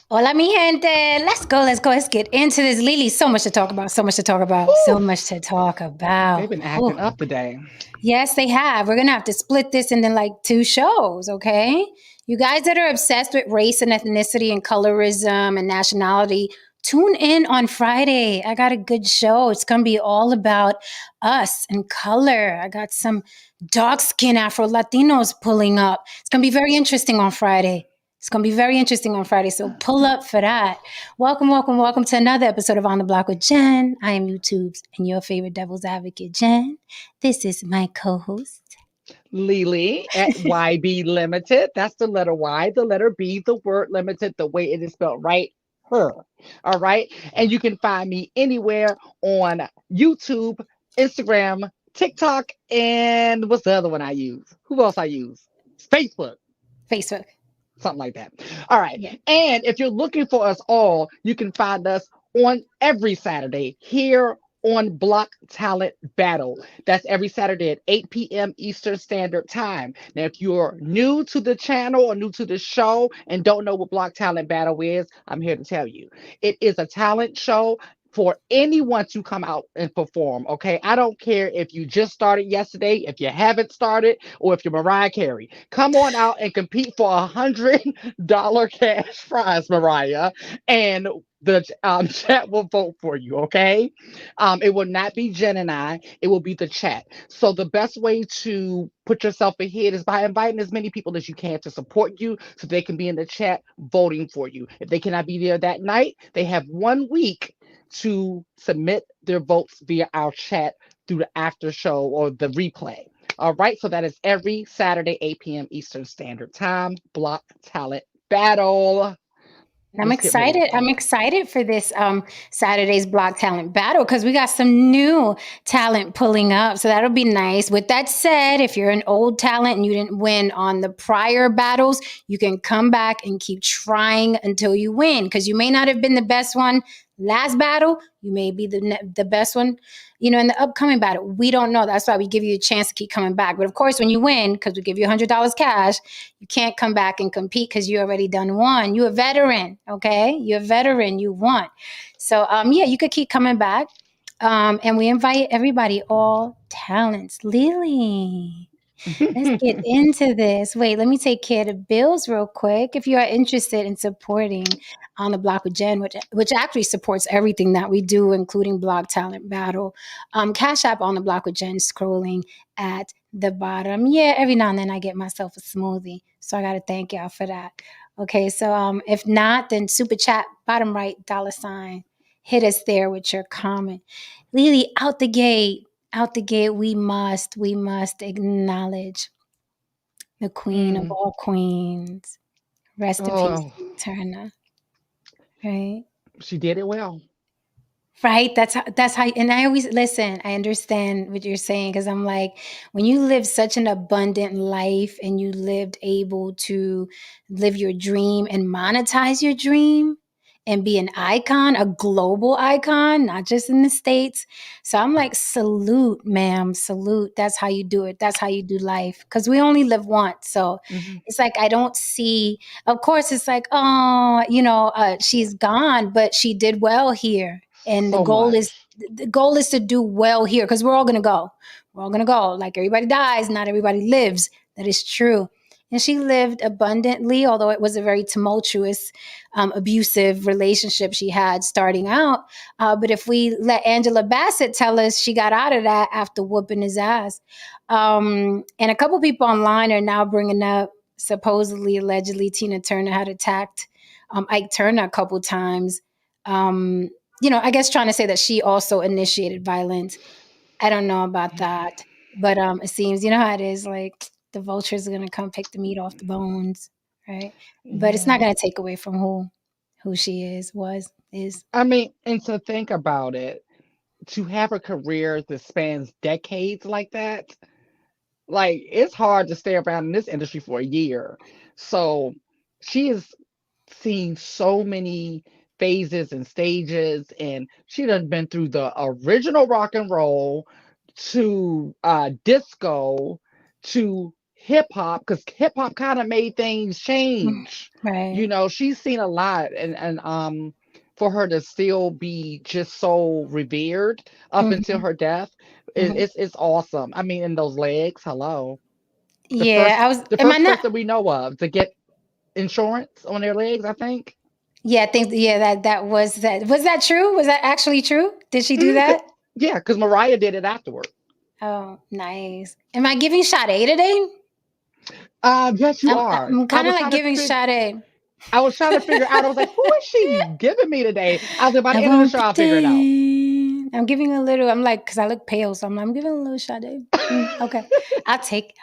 Hola, mi gente. Let's go. Let's go. Let's get into this. Lily, so much to talk about. So much to talk about. Whew, So much to talk they've about. been acting Whew. up today. Yes, they have. We're going to have to split this into like two shows, okay? You guys that are obsessed with race and ethnicity and colorism and nationality, tune in on Friday. I got a good show. It's going to be all about us and color. I got some dark skin Afro Latinos pulling up. It's going to be very interesting on Friday. It's going to be very interesting on Friday. So pull up for that. Welcome, welcome, welcome to another episode of On the Block with Jen. I am YouTube's and your favorite devil's advocate, Jen. This is my co-host. Lily at YB Limited. That's the letter Y, the letter B, the word limited, the way it is spelled right. Her. All right. And you can find me anywhere on YouTube, Instagram, TikTok, and what's the other one I use? Who else I use? Facebook. Facebook. Something like that. All right. Yeah. And if you're looking for us all, you can find us on every Saturday here on Block Talent Battle. That's every Saturday at 8 p.m. Eastern Standard Time. Now, if you're new to the channel or new to the show and don't know what Block Talent Battle is, I'm here to tell you. It is a talent show for anyone to come out and perform. Okay. I don't care if you just started yesterday, if you haven't started, or if you're Mariah Carey. Come on out and compete for $100 cash prize, Mariah. And the chat will vote for you, okay? It will not be Jen and I, it will be the chat. So, the best way to put yourself ahead is by inviting as many people as you can to support you so they can be in the chat voting for you. If they cannot be there that night, they have 1 week to submit their votes via our chat through the after show or the replay. All right, so that is every Saturday, 8 p.m. Eastern Standard Time, Block Talent Battle. I'm Let's get ready to excited. I'm fight. excited for this Saturday's Block Talent Battle because we got some new talent pulling up. So that'll be nice. With that said, if you're an old talent and you didn't win on the prior battles, you can come back and keep trying until you win because you may not have been the best one last battle. You may be the best one, in the upcoming battle. We don't know. That's why we give you a chance to keep coming back. But of course, when you win, because we give you $100 cash, you can't come back and compete because you already done won. You're a veteran, okay? You're a veteran. You won. So yeah, you could keep coming back. And we invite everybody, all talents. Lily, let's get into this. Wait, let me take care of the bills real quick. If you are interested in supporting On the Block with Jen, which actually supports everything that we do, including Blog Talent Battle, Cash App On the Block with Jen, scrolling at the bottom. Yeah, every now and then I get myself a smoothie, so I got to thank y'all for that. Okay, so if not, then super chat bottom right $sign. Hit us there with your comment. Lily, out the gate, we must acknowledge the queen of Mm. all queens. Rest in peace, Oh, Tina Turner. Right? she did it well. Right. That's how. And I always listen. I understand what you're saying because I'm like, when you live such an abundant life and you lived able to live your dream and monetize your dream and be an icon, a global icon, not just in the States. So I'm like, salute, ma'am, salute. That's how you do it. That's how you do life. Because we only live once. So Mhm. it's like, I don't see, of course, it's like, oh, she's gone, but she did well here, and the So goal is much. the goal is to do well here because we're all going to go. We're all going to go. Like, everybody dies, not everybody lives. That is true. And she lived abundantly, although it was a very tumultuous, abusive relationship she had starting out. But if we let Angela Bassett tell us, she got out of that after whooping his ass. And a couple people online are now bringing up, supposedly, allegedly, Tina Turner had attacked Ike Turner a couple times. Um, I guess trying to say that she also initiated violence. I don't know about that, but it seems, how it is, like the vultures are gonna come pick the meat off the bones, right? But it's not Yeah. gonna take away from who she is. I mean, and to think about it, to have a career that spans decades like that, like it's hard to stay around in this industry for a year. So she has seen so many phases and stages, and she done been through the original rock and roll to disco to hip hop, because hip hop kind of made things change. Right. She's seen a lot, and for her to still be just so revered up until Hmm. her death, Hmm. it's awesome. I mean, in those legs, hello, the Yeah, first I was. the Am I first not? person we know of to get insurance on their legs, I think. Yeah, I think. Yeah, that was that. Was that true? Was that actually true? Did she do Mhm, that? yeah, because Mariah did it afterward. Oh, nice. Am I giving Sade today? Yes, you I'm are. I'm kind of like giving Sade. I was trying to figure out. I was like, who is she giving me today? I was like, by I the end of the won't show, I'll figure it out. pretend. I'm giving a little. I'm like, because I look pale, so I'm giving a little Sade. Okay, I'll take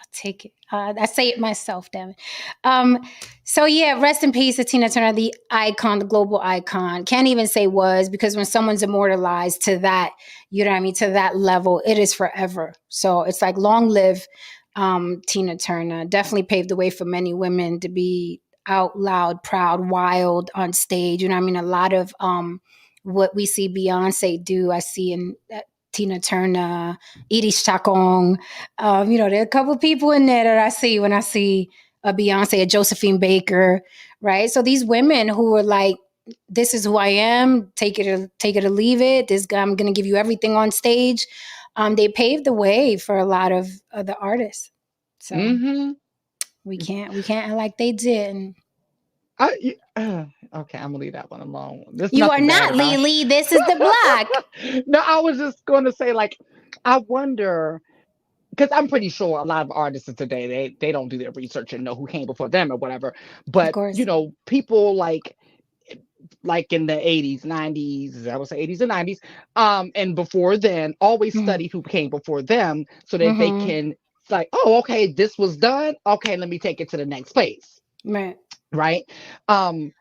it. I say it myself, damn it. Um, so yeah, rest in peace to Tina Turner, the icon, the global icon. Can't even say was, because when someone's immortalized to that, you know what I mean, to that level, it is forever. So it's like long live Tina Turner. Definitely paved the way for many women to be out loud, proud, wild on stage. You know what I mean? A lot of what we see Beyonce do, I see in Tina Turner, Edie Chacon. There are a couple of people in there that I see when I see a Beyonce, a Josephine Baker, right? So these women who are like, this is who I am, take it or leave it. This guy, I'm gonna give you everything on stage. They paved the way for a lot of the artists. So Mm-hmm. we can't act like they didn't. Okay, I'm gonna leave that one alone. There's You are nothing bad not about Lily. This is the block. it. No, I was just going to say, like, I wonder, because I'm pretty sure a lot of artists of today they don't do their research and know who came before them or whatever. Of But course. people like in the 80s, 90s, I would say 80s and 90s, and before then, always Mm-hmm. study who came before them so that they Mm-hmm. can, it's like, oh, okay, this was done. Okay, let me take it to the next place. Right. Right. Um,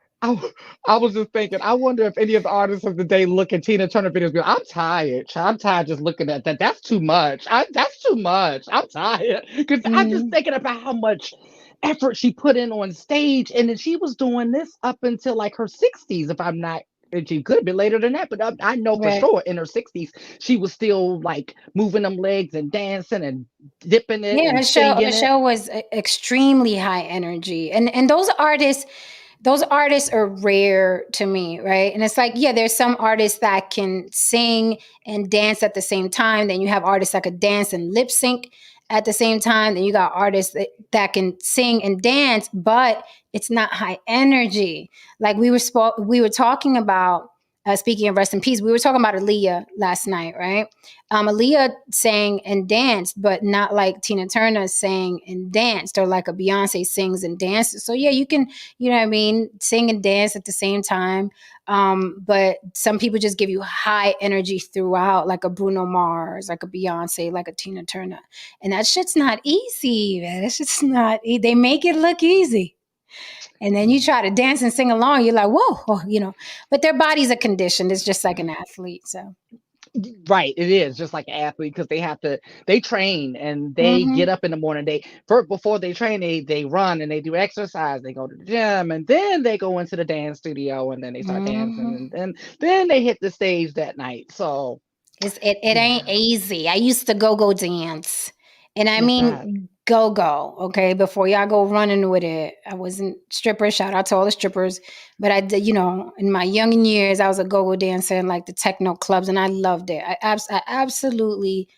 I was just thinking, I wonder if any of the artists of the day look at Tina Turner videos and go, I'm tired. I'm tired just looking at that. That's too much. That's too much. I'm tired. Because I'm just Mm-hmm. thinking about how much effort she put in on stage. And then she was doing this up until like her 60s, if I'm not. And she could be later than that, but I know for Right. sure in her 60s, she was still like moving them legs and dancing and dipping it Yeah, and her singing it. show was extremely high energy, and those artists are rare to me, right? And it's like, yeah, there's some artists that can sing and dance at the same time. Then you have artists that could dance and lip sync at the same time. Then you got artists that can sing and dance, but it's not high energy. Like we were talking about. Speaking of rest in peace, we were talking about Aaliyah last night, right? Aaliyah sang and danced, but not like Tina Turner sang and danced, or like a Beyonce sings and dances. So yeah, you can, you know what I mean, sing and dance at the same time. But some people just give you high energy throughout, like a Bruno Mars, like a Beyonce, like a Tina Turner, and that shit's not easy, man. That shit's not. They make it look easy. And then you try to dance and sing along, you're like, whoa, but their bodies are conditioned. It's just like an athlete. So, Right, it is just like an athlete because they train and they get hmm. up in the morning. Before they train, they run and they do exercise. They go to the gym and then they go into the dance studio and then they start dancing Hmm. and then they hit the stage that night. So It ain't yeah, easy. I used to go dance, and I yes, that. mean go. Okay, before y'all go running with it, I wasn't stripper. Shout out to all the strippers, but I did. In my young years, I was a go dancer in like the techno clubs, and I loved it. I absolutely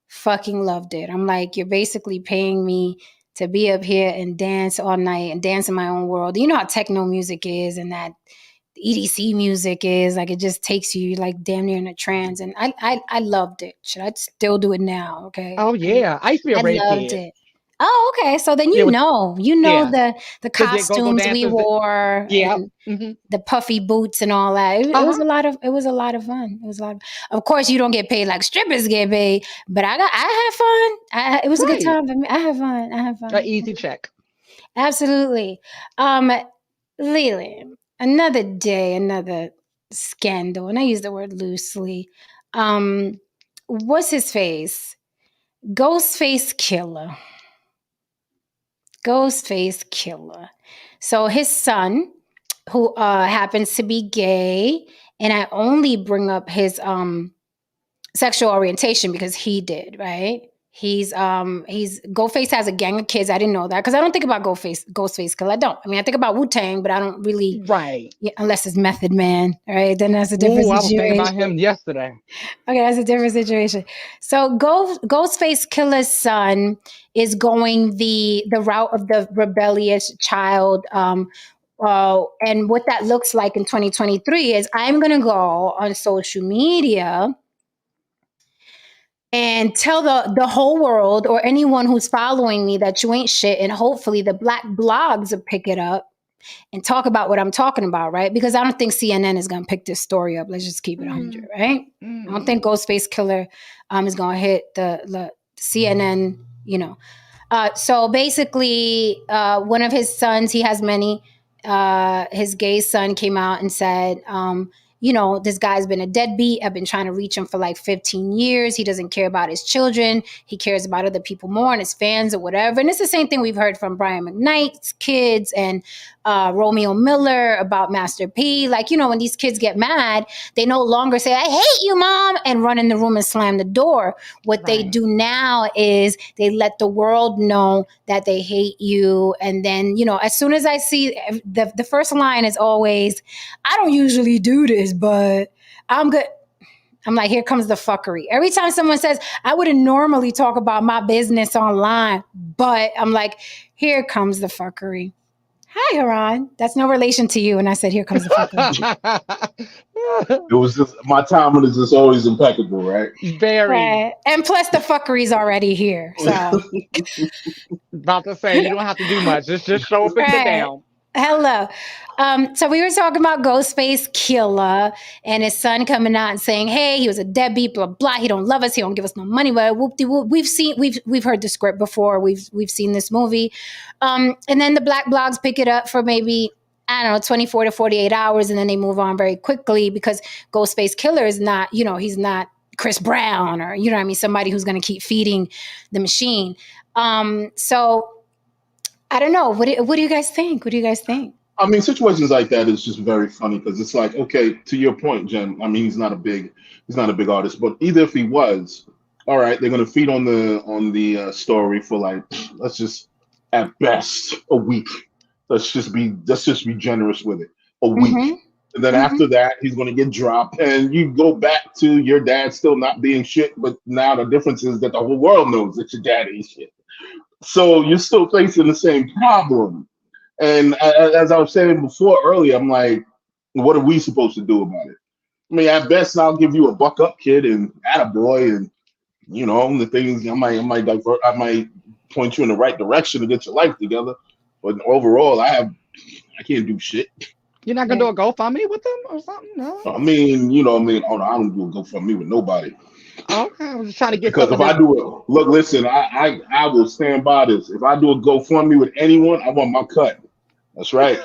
fucking loved it. I'm like, you're basically paying me to be up here and dance all night and dance in my own world. You know how techno music is, and that EDC music is like, it just takes you like damn near in a trance, and I loved it. Should I still do it now? Okay, Oh yeah, I used to be a I loved redhead. it. Oh, okay. So then Yeah, with you know yeah, the the go costumes we dancers. wore Yeah. and Hmm. the puffy boots and all that. It was Uh-huh. a lot of fun. It was a lot. Of course, you don't get paid like strippers get paid, but I had fun. It was a good Right. time for me. I had fun. I had A fun. easy check. Absolutely. Um, Lily, another day, another scandal, and I use the word loosely. What's his face? Ghostface Killer. Ghostface Killer. So his son, who happens to be gay, and I only bring up his sexual orientation because he did, right? He's Ghostface has a gang of kids. I didn't know that because I don't think about Ghostface Killer. I don't. I mean, I think about Wu-Tang, but I don't really, Right. yeah, unless it's Method Man, right? Then that's a different Ooh, I was thinking about situation. him yesterday. Okay, that's a different situation. So Ghostface Killer's son is going the route of the rebellious child. And what that looks like in 2023 is I'm going to go on social media and tell the whole world or anyone who's following me that you ain't shit. And hopefully the black blogs will pick it up and talk about what I'm talking about, right? Because I don't think CNN is going to pick this story up. Let's just keep it 100, right? I don't think Ghostface Killer is going to hit the CNN, So basically, one of his sons, he has many, his gay son came out and said, this guy's been a deadbeat. I've been trying to reach him for like 15 years. He doesn't care about his children. He cares about other people more and his fans or whatever. And it's the same thing we've heard from Brian McKnight's kids and Romeo Miller about Master P. Like, when these kids get mad, they no longer say, I hate you, mom, and run in the room and slam the door. What they do now is they let the world know that they hate you. And then, as soon as I see the first line is always, I don't usually do this, but I'm good. I'm like, here comes the fuckery. Every time someone says, I wouldn't normally talk about my business online, but I'm like, here comes the fuckery. Hi, Haran. That's no relation to you. And I said, here comes the fuckery. It was just, my timing is just always impeccable, right? Very. Right. And plus the fuckery's already here. So about to say, you don't have to do much. Just show up and sit down. Hello. So we were talking about Ghostface Killer and his son coming out and saying, hey, he was a deadbeat, blah, blah. He don't love us. He don't give us no money. But whoop-de-whoop. We've heard the script before. We've seen this movie. And then the black blogs pick it up for maybe, I don't know, 24 to 48 hours. And then they move on very quickly because Ghostface Killer is not, he's not Chris Brown or, somebody who's going to keep feeding the machine. So I don't know. What do you guys think? What do you guys think? I mean, situations like that is just very funny because it's like, okay, to your point, Jen. I mean, he's not a big artist, but either if he was, all right, they're gonna feed on the story for like, let's just at best a week. Let's just be generous with it, a week. Mm-hmm. And then after that, he's gonna get dropped, and you go back to your dad still not being shit. But now the difference is that the whole world knows that your dad ain't shit. So you're still facing the same problem. And as I was saying before earlier, I'm like, what are we supposed to do about it? I mean, at best, I'll give you a buck up, kid, and attaboy, and the things I might point you in the right direction to get your life together. But overall, I can't do shit. You're not gonna do a GoFundMe with them or something? No. I mean, I don't do a GoFundMe with nobody. Okay, I was just trying to get because if I do it, look, listen, I will stand by this. If I do a GoFundMe with anyone, I want my cut. That's right.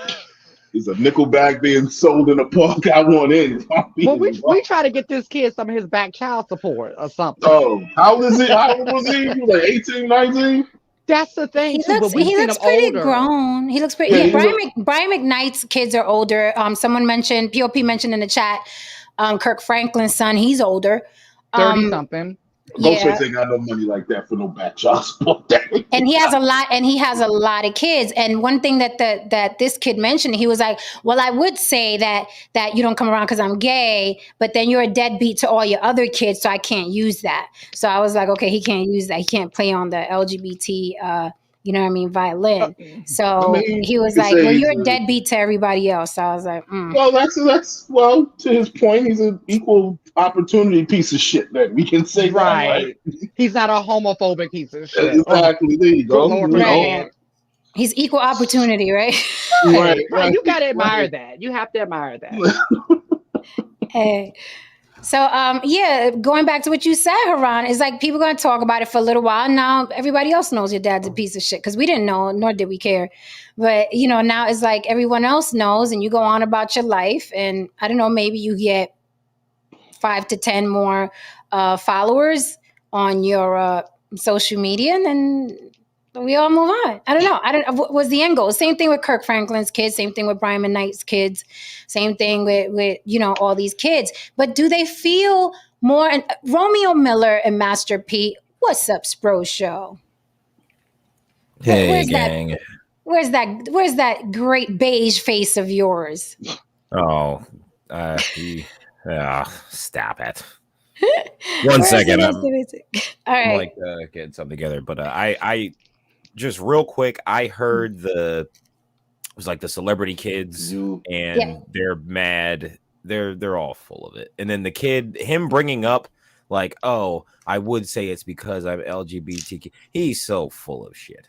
There's a nickel bag being sold in a park. I want in. Well, we try to get this kid some of his back child support or something. Oh, how old is it? How old was he? He was like 18, 19? That's the thing, he looks pretty older. Grown. He looks pretty. Yeah, Brian McKnight's kids are older. Someone mentioned, POP mentioned in the chat, Kirk Franklin's son. He's older. 30 something. Ghostface ain't got no money like that for no back child support. And he has a lot of kids. And one thing that this kid mentioned, he was like, well, I would say that you don't come around because I'm gay, but then you're a deadbeat to all your other kids, so I can't use that. So I was like, okay, he can't use that. He can't play on the LGBT violin. So he was like, well, you're a deadbeat to everybody else. So I was like, Well, to his point, he's an equal opportunity piece of shit that we can say. Right. He's not a homophobic piece of shit. Exactly. There you go. Right. He's equal opportunity, right? Right. You got to admire that. You have to admire that. Hey. So, going back to what you said, Haran, is like people going to talk about it for a little while. Now, everybody else knows your dad's a piece of shit because we didn't know, nor did we care. But, now it's like everyone else knows and you go on about your life. And I don't know, maybe you get 5 to 10 more followers on your social media and then we all move on. I don't know. What was the end goal? Same thing with Kirk Franklin's kids. Same thing with Brian McKnight's kids. Same thing with all these kids. But do they feel more? And Romeo Miller and Master P, What's up, Spro Show? Hey, Where's gang. that? Where's that great beige face of yours? Oh, stop it. One Where's second. the music? All I'm right. like getting something together, but I just real quick, I heard it was like the celebrity kids, and Yeah. they're mad. They're all full of it. And then the kid, him bringing up like, oh, I would say it's because I'm LGBTQ. He's so full of shit.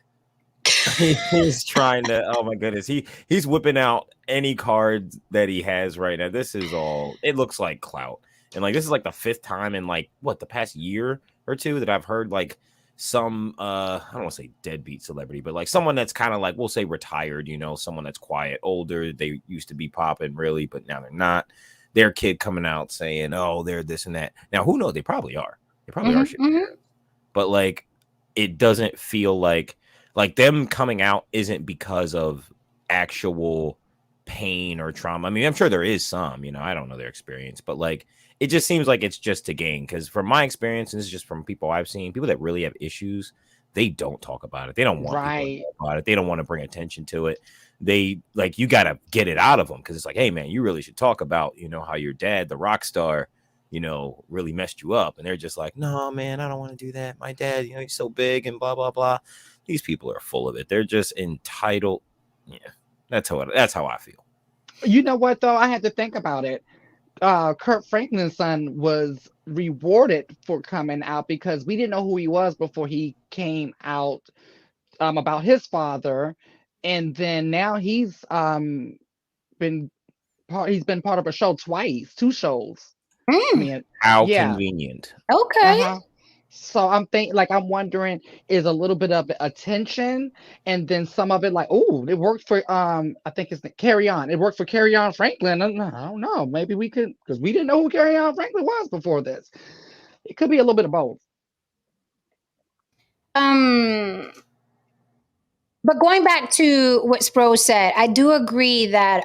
He's trying to, oh my goodness, he's whipping out any cards that he has right now. This is all, it looks like clout, and like this is like the fifth time in like what, the past year or two that I've heard like some I don't want to say deadbeat celebrity, but like someone that's kind of like, we'll say retired, someone that's quiet, older, they used to be popping really, but now they're not, their kid coming out saying, oh, they're this and that. Now who knows, they probably are shit, but like it doesn't feel like them coming out isn't because of actual pain or trauma. I mean, I'm sure there is some, I don't know their experience, but like it just seems like it's just to gain. Because from my experience, and this is just from people I've seen, people that really have issues, they don't talk about it. They don't want people to talk about it. They don't want to bring attention to it. They like, you got to get it out of them, because it's like, hey man, you really should talk about, how your dad, the rock star, really messed you up. And they're just like, no man, I don't want to do that. My dad, he's so big and blah blah blah. These people are full of it. They're just entitled. Yeah, that's how I feel. You know what though? I had to think about it. Kurt Franklin's son was rewarded for coming out, because we didn't know who he was before he came out about his father, and then now he's been part of a show twice, 2 shows. I mean, how convenient. Okay. So I'm wondering, is a little bit of attention, and then some of it like, oh, it worked for I think it's Carry On. It worked for Carry On Franklin. I don't know. Maybe we could, because we didn't know who Carry On Franklin was before this. It could be a little bit of both. But going back to what Spro said, I do agree that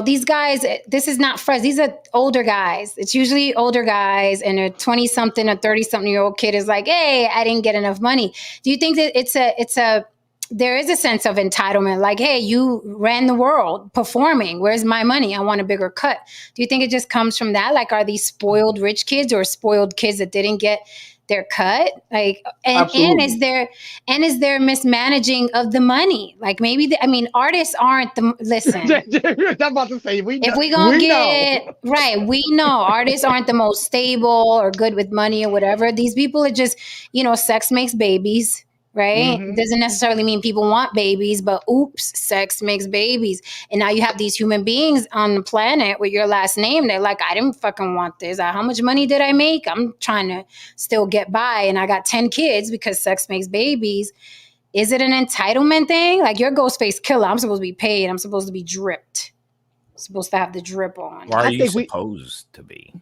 these guys, this is not fresh. These are older guys. It's usually older guys, and a 20-something or 30-something-year-old kid is like, hey, I didn't get enough money. Do you think that there is a sense of entitlement? Like, hey, you ran the world performing. Where's my money? I want a bigger cut. Do you think it just comes from that? Like, are these spoiled rich kids or spoiled kids that didn't get their cut? Like, and is there mismanaging of the money? Like, maybe artists aren't the listen. I'm about to say, if we gonna get right, we know artists aren't the most stable or good with money or whatever. These people are just, sex makes babies. Right? Doesn't necessarily mean people want babies, but oops, sex makes babies. And now you have these human beings on the planet with your last name. They're like, I didn't fucking want this. How much money did I make? I'm trying to still get by, and I got 10 kids because sex makes babies. Is it an entitlement thing? Like, you're Ghostface Killer. I'm supposed to be paid. I'm supposed to be dripped. I'm supposed to have the drip on. Why are you supposed to be?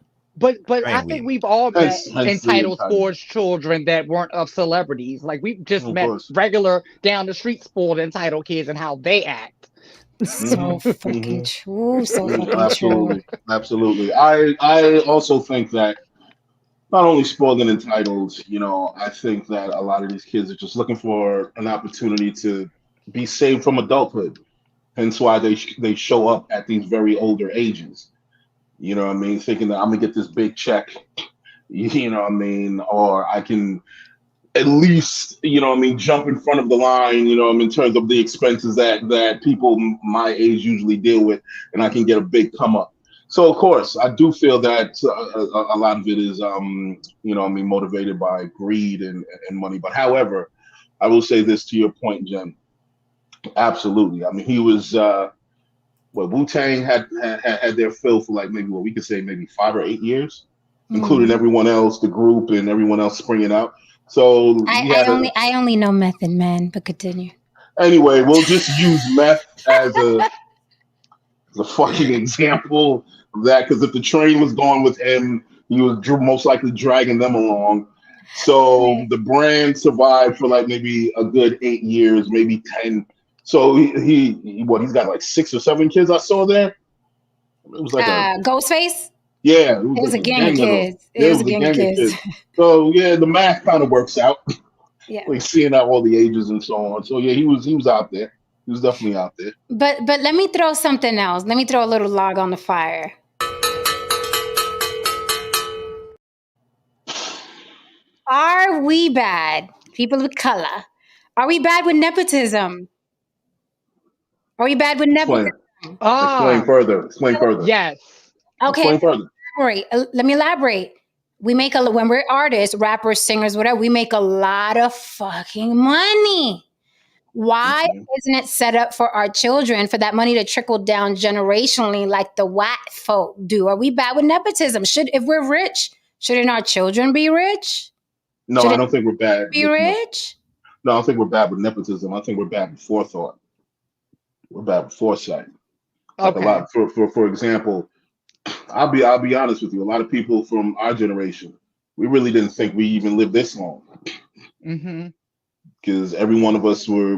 But I think we've all met entitled sports children that weren't of celebrities. Like, we've just met regular down the street spoiled entitled kids and how they act. So fucking true. So fucking absolutely, true. Absolutely. I also think that not only spoiled and entitled, I think that a lot of these kids are just looking for an opportunity to be saved from adulthood. Hence why they show up at these very older ages. You know what I mean? Thinking that I'm gonna get this big check, you know what I mean? Or I can at least, jump in front of the line, in terms of the expenses that people my age usually deal with, and I can get a big come up. So of course, I do feel that a lot of it is, motivated by greed and money. But however, I will say this to your point, Jen. Absolutely. I mean, he was. Wu-Tang had their fill for like maybe what we could say maybe 5 or 8 years, including everyone else, the group and everyone else springing out. So I only know Method Man, but continue. Anyway, we'll just use meth as a fucking example of that, because if the train was going with him, he was most likely dragging them along. So the brand survived for like maybe a good 8 years, maybe 10. So he's got like 6 or 7 kids I saw there. It was like Ghostface? Yeah, it was It was like a a gang of gang of them. kids. It Yeah, it was a was a gang of gang of kids. kids. So yeah, the math kind of works out. Yeah. Like seeing out all the ages and so on. So yeah, he was out there. He was definitely out there. But let me throw something else. Let me throw a little log on the fire. Are we bad, people of color? Are we bad with nepotism? Are we bad with Explain. nepotism? Explain Ah, further. Explain further. yes. Okay, Explain further. let me elaborate. We make when we're artists, rappers, singers, whatever, we make a lot of fucking money. Why Mhm. isn't it set up for our children for that money to trickle down generationally like the white folk do? Are we bad with nepotism? If we're rich, shouldn't our children be rich? No, I Shouldn't don't think we're bad they be with rich? no, I don't think we're bad with nepotism. I think we're bad with forethought. We're bad with foresight. Like a Okay. lot for example, I'll be honest with you. A lot of people from our generation, we really didn't think we even lived this long. Mm-hmm. Because every one of us were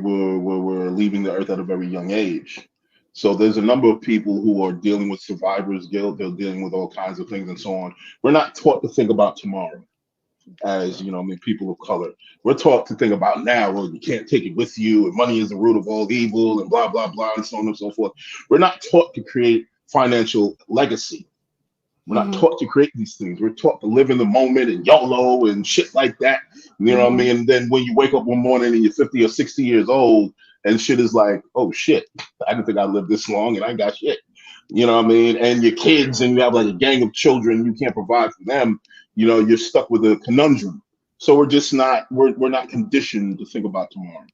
leaving the earth at a very young age. So there's a number of people who are dealing with survivor's guilt. They're dealing with all kinds of things and so on. We're not taught to think about tomorrow as, you know, I mean, people of color. We're taught to think about now. Well, you can't take it with you, and money is the root of all evil, and blah blah blah, and so on and so forth. We're not taught to create financial legacy. We're not Mm-hmm. taught to create these things. We're taught to live in the moment and YOLO and shit like that. You know what I Mm-hmm. mean? And then when you wake up one morning and you're 50 or 60 years old and shit is like, oh shit, I didn't think I lived this long and I got shit. You know what I mean? And your kids and you have like a gang of children, you can't provide for them. You know, you're stuck with a conundrum. So we're just not we're not conditioned to think about tomorrow.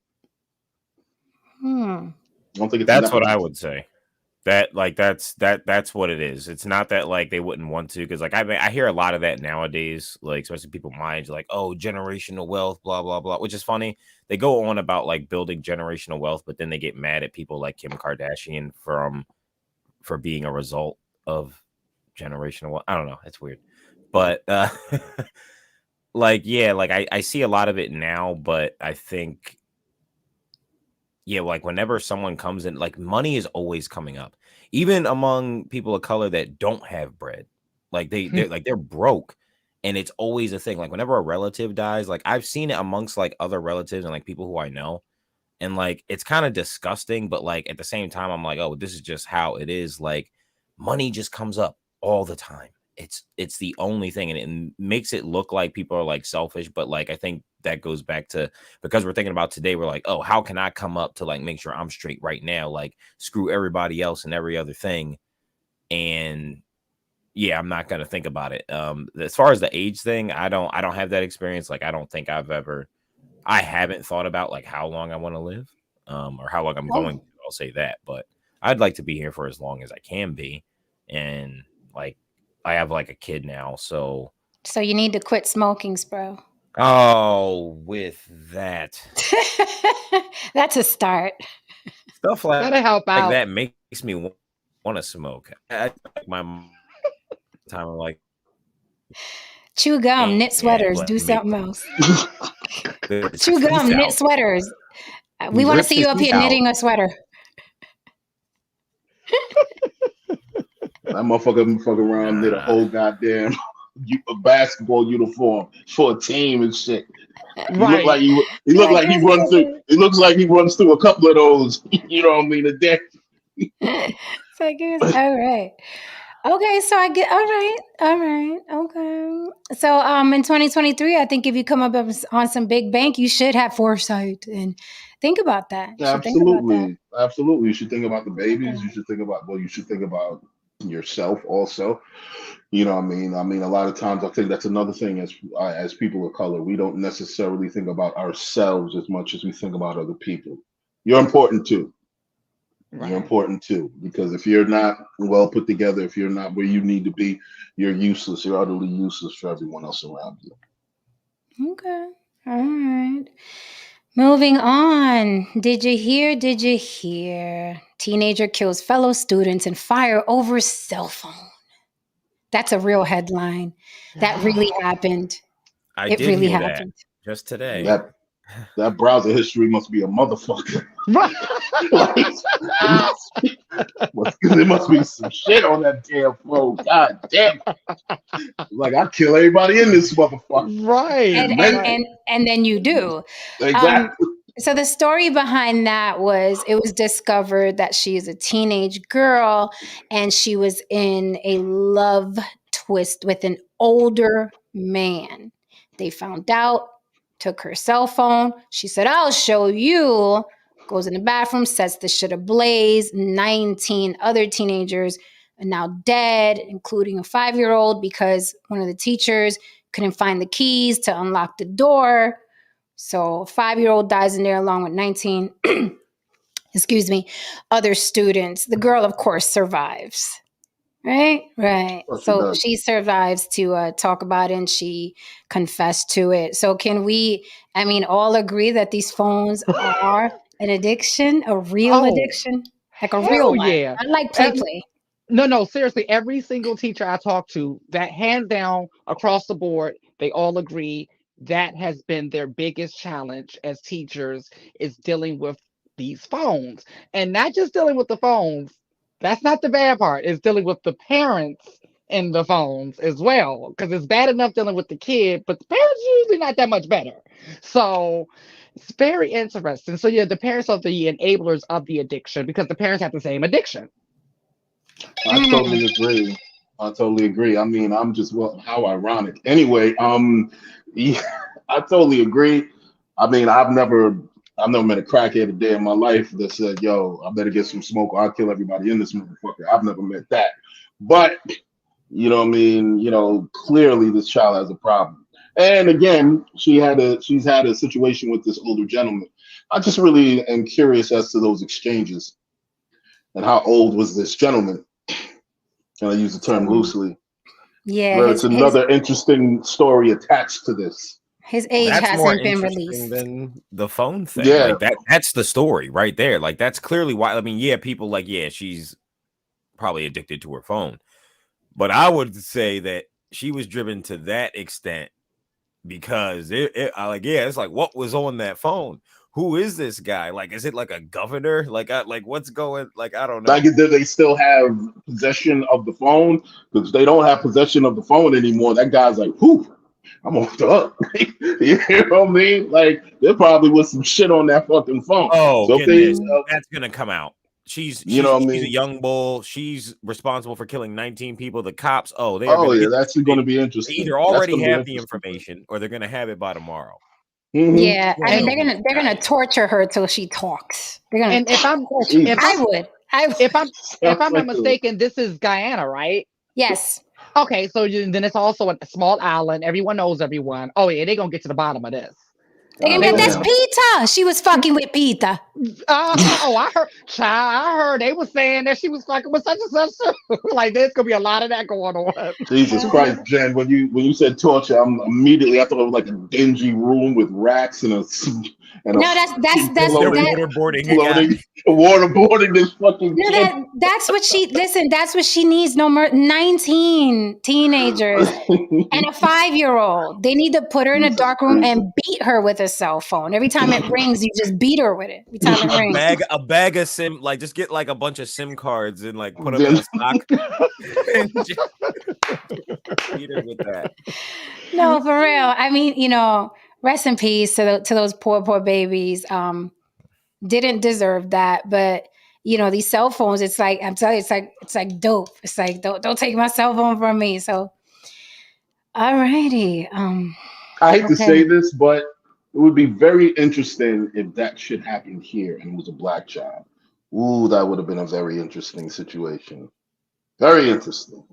Hmm. I don't think it's That's what I nepotism. would say. That's what it is. It's not that like they wouldn't want to, because like I hear a lot of that nowadays, like especially people my age, like, oh, generational wealth, blah blah blah, which is funny. They go on about like building generational wealth, but then they get mad at people like Kim Kardashian for being a result of generational wealth. I don't know, it's weird, but like yeah, like I see a lot of it now, but I think yeah, like whenever someone comes in, like money is always coming up, even among people of color that don't have bread. Like they're broke, and it's always a thing. Like whenever a relative dies, like I've seen it amongst like other relatives and like people who I know, and like it's kind of disgusting, but like at the same time, I'm like, oh, this is just how it is. Like money just comes up all the time. It's the only thing, and it makes it look like people are like selfish, but like I think that goes back to, because we're thinking about today, we're like, oh, how can I come up to like make sure I'm straight right now? Like screw everybody else and every other thing. And yeah, I'm not gonna think about it. As far as the age thing, I don't have that experience. Like I don't think I haven't thought about like how long I want to live, or how long I'm going Oh, to. I'll say that, but I'd like to be here for as long as I can be, and like I have like a kid now, so so you need to quit smoking, bro. oh, with that That's a start. stuff That'll help like out. that makes me want to smoke. Like my time, I'm like, Chew gum, knit and sweaters, do let me something else. Chew peace gum, knit out. sweaters. We Peace want to out. Rip see you his up teeth here out. knitting a sweater. That motherfucker fuck around did a Nah. whole goddamn a basketball uniform for a team and shit. He looked Right. like he Be looked like like he Chris runs through. Gilbert. It looks like he runs through a couple of those. You know what I mean? A day. It's like, all right. Okay, so I get all right, okay. So in 2023, I think if you come up on some big bank, you should have foresight and think about that. You should think about that. Absolutely, absolutely. You should think about the babies. You Okay. should think about well. You should think about yourself also. You know what I mean? I mean, a lot of times I think that's another thing as people of color, we don't necessarily think about ourselves as much as we think about other people. You're important too. You're Right. important too, because if you're not well put together, if you're not where you need to be, you're useless. You're utterly useless for everyone else around you. Okay. All right. Moving on. Did you hear? Teenager kills fellow students in fire over cell phone. That's a real headline. That really happened. I It did really hear that happened. just today. That that browser history must be a motherfucker. Right. Like, it must be some shit on that damn phone. God damn. Like, I'd kill everybody in this motherfucker. Right. and and Right. and then you do. Um, Exactly. so the story behind that was it was discovered that she is a teenage girl and she was in a love twist with an older man. They found out, took her cell phone. She said, "I'll show you." Goes in the bathroom, sets the shit ablaze. 19 other teenagers are now dead, including a 5-year-old, because one of the teachers couldn't find the keys to unlock the door. So a 5-year-old dies in there along with 19, excuse me, other students. The girl, of course, survives. Right. Well, she So does. she survives to talk about it and she confessed to it. So can we, I mean, all agree that these phones are an addiction, a real Oh, addiction? Like a real hell one. yeah. I like And play. no, seriously, every single teacher I talk to, that hands down across the board, they all agree that has been their biggest challenge as teachers is dealing with these phones. And not just dealing with the phones. That's not the bad part. It's dealing with the parents in the phones as well. Because it's bad enough dealing with the kid, but the parents usually not that much better. So it's very interesting. So yeah, the parents are the enablers of the addiction because the parents have the same addiction. I Mm. totally agree. I totally agree. I mean, I'm just well, how ironic. Anyway, yeah, I totally agree. I mean, I've never met a crackhead a day in my life that said, "Yo, I better get some smoke or I'll kill everybody in this motherfucker." I've never met that. But you know what I mean, clearly this child has a problem. And again, she's had a situation with this older gentleman. I just really am curious as to those exchanges and how old was this gentleman? And I use the term So loosely. yeah, Where it's another interesting story attached to this. his age That's more hasn't been interesting released. than the phone thing. Yeah, Like that's the story right there. Like that's clearly why. I mean, yeah, people like, yeah, she's probably addicted to her phone. But I would say that she was driven to that extent because it's like, what was on that phone? Who is this guy? Like, is it like a governor? Like, what's going? Like, I don't like know. do they still have possession of the phone? Because they don't have possession of the phone anymore. That guy's like, whew, I'm off the hook. You know what I mean? Like there probably was some shit on that fucking phone. Oh, So if get they, this. That's gonna come out. She's you know what I she's a mean? young bull. She's responsible for killing 19 people. The cops, they are Oh gonna yeah, get this. that's going to be They interesting. either That's already going to be have the interesting. information or they're gonna have it by tomorrow. Mm-hmm. Yeah, I Gonna mean know And they're who gonna this they're guy gonna is. torture her till she talks. They're gonna and torture. if Jesus. I'm I would. if I'm if Sounds I'm not like a, mistaken, this is Guyana, right? Yes, Okay, so then it's also a small island. Everyone knows everyone. Oh yeah, they're gonna get to the bottom of this. they're gonna God be They like, gonna get "That's to damn. the Peter. She was fucking with Peter." oh, I heard, child, I heard they were saying that she was fucking with such and such. Too. Like there's gonna be a lot of that going on. Jesus Christ, Jen! When you said torture, I thought it was like a dingy room with rats and a No, that's They're floating that. waterboarding a guy. floating waterboarding this fucking No, kid. that's what she listen. That's what she needs. No more 19 teenagers and a 5-year-old. They need to put her in a Jesus dark room Christ. and beat her with a cell phone. Every time it rings, you just beat her with it. Every time it A rings. bag of SIM, like just get like a bunch of SIM cards and like put them in Then a sock and just beat her with that. No, for real. I mean, rest in peace to those poor babies. Didn't deserve that, but these cell phones. It's like I'm telling you, it's like dope. It's like don't take my cell phone from me. So, alrighty. I hate to Okay. say this, but it would be very interesting if that shit happened here and it was a black child. Ooh, that would have been a very interesting situation. Very interesting.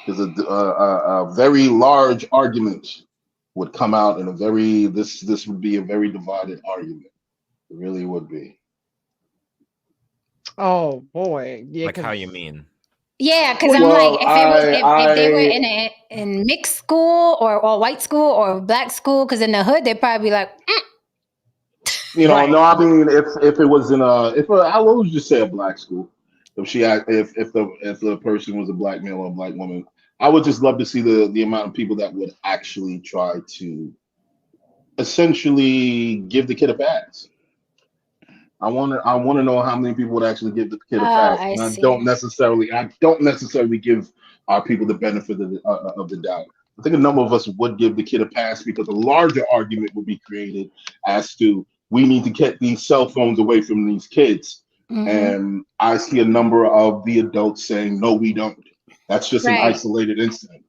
Because a very large argument would come out, and this would be a very divided argument. It really would be. Oh boy, yeah, Like how because you mean? Yeah, because well, I'm like, Well, if it was if they were I in mixed school or white school or black school, because in the hood they'd probably be like, right. no, I mean, if it was in I would just say a black school. If she had, if the person was a black male or a black woman, I would just love to see the amount of people that would actually try to essentially give the kid a pass. I want to know how many people would actually give the kid a pass. I And I see. don't necessarily give our people the benefit of the doubt. I think a number of us would give the kid a pass because a larger argument would be created as to we need to get these cell phones away from these kids. Mm-hmm. And I see a number of the adults saying, no, we don't. That's just an Right. isolated incident.